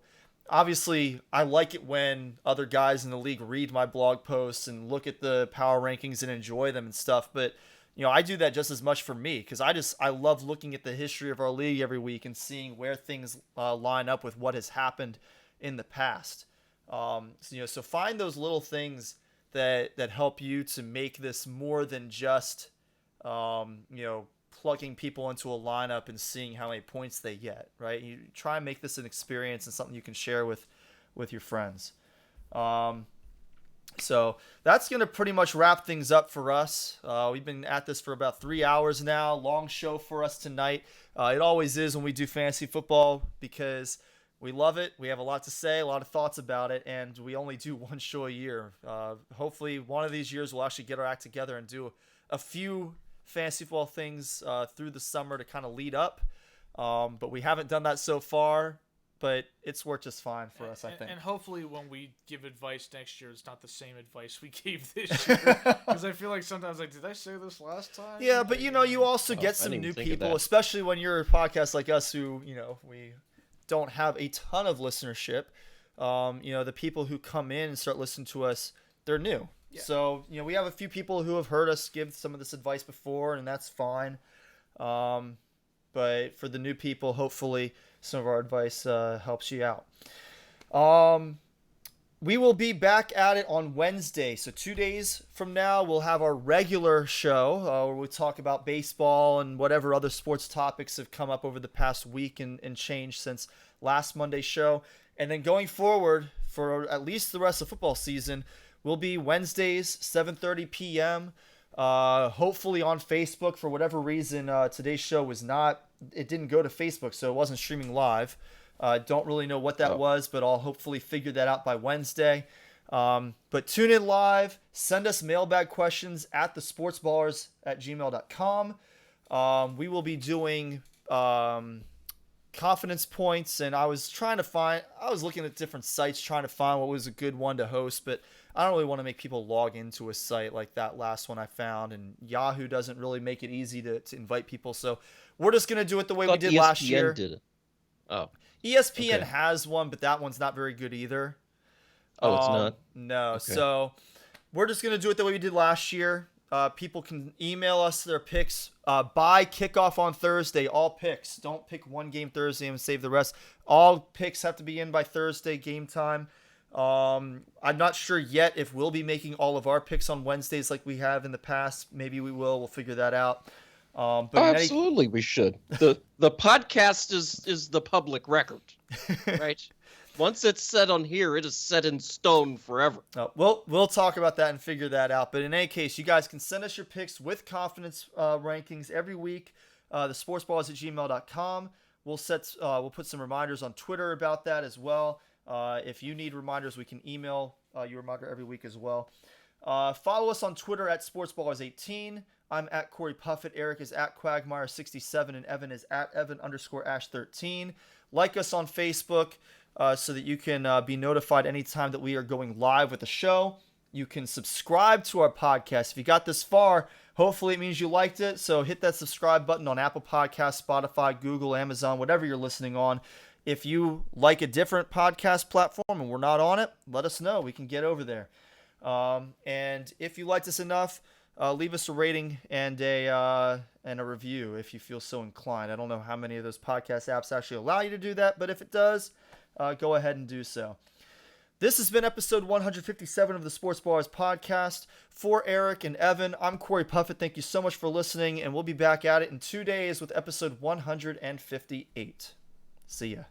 S2: obviously I like it when other guys in the league read my blog posts and look at the power rankings and enjoy them and stuff. But I do that just as much for me because I love looking at the history of our league every week and seeing where things line up with what has happened in the past. So find those little things that help you to make this more than just plugging people into a lineup and seeing how many points they get. Right? You try and make this an experience and something you can share with your friends. So that's going to pretty much wrap things up for us. We've been at this for about 3 hours now. Long show for us tonight. It always is when we do fantasy football because we love it. We have a lot to say, a lot of thoughts about it, and we only do one show a year. Hopefully one of these years we'll actually get our act together and do a few fantasy football things through the summer to kind of lead up. But we haven't done that so far. But it's worked just fine for us, I think.
S4: And hopefully when we give advice next year, it's not the same advice we gave this year. Because I feel like sometimes, did I say this last time?
S2: Yeah, but you also get some new people, especially when you're a podcast like us who, we don't have a ton of listenership. The people who come in and start listening to us, they're new. Yeah. So, we have a few people who have heard us give some of this advice before, and that's fine. But for the new people, hopefully some of our advice helps you out. We will be back at it on Wednesday. So 2 days from now, we'll have our regular show where we talk about baseball and whatever other sports topics have come up over the past week and changed since last Monday's show. And then going forward for at least the rest of football season, will be Wednesdays, 7:30 p.m., hopefully on Facebook. For whatever reason, today's show it didn't go to Facebook, so it wasn't streaming live. Don't really know what that was, but I'll hopefully figure that out by Wednesday. But tune in live, send us mailbag questions at thesportsballers@gmail.com. We will be doing confidence points, and I was looking at different sites trying to find what was a good one to host, but I don't really want to make people log into a site like that last one I found, and Yahoo doesn't really make it easy to invite people. So we're just going to do it the way we did last year.
S3: Did it. Oh.
S2: ESPN has one, but that one's not very good either.
S3: Oh, it's not?
S2: No.
S3: Okay.
S2: So we're just going to do it the way we did last year. People can email us their picks by kickoff on Thursday. All picks. Don't pick one game Thursday and save the rest. All picks have to be in by Thursday game time. I'm not sure yet if we'll be making all of our picks on Wednesdays like we have in the past. Maybe we will. We'll figure that out. But
S3: absolutely, we should. The podcast is the public record, right? Once it's set on here, it is set in stone forever.
S2: We'll talk about that and figure that out. But in any case, you guys can send us your picks with confidence rankings every week. thesportsballers@gmail.com. We'll put some reminders on Twitter about that as well. If you need reminders, we can email you a reminder every week as well. Follow us on Twitter at SportsBallers18. I'm at Corey Puffett. Eric is at Quagmire67, and Evan is at Evan_Ash13. Like us on Facebook so that you can be notified anytime that we are going live with the show. You can subscribe to our podcast. If you got this far, hopefully it means you liked it. So hit that subscribe button on Apple Podcasts, Spotify, Google, Amazon, whatever you're listening on. If you like a different podcast platform and we're not on it, let us know. We can get over there. And if you liked us enough, leave us a rating and a review if you feel so inclined. I don't know how many of those podcast apps actually allow you to do that, but if it does, go ahead and do so. This has been episode 157 of the Sports Bars podcast. For Eric and Evan, I'm Corey Puffett. Thank you so much for listening, and we'll be back at it in 2 days with episode 158. See ya.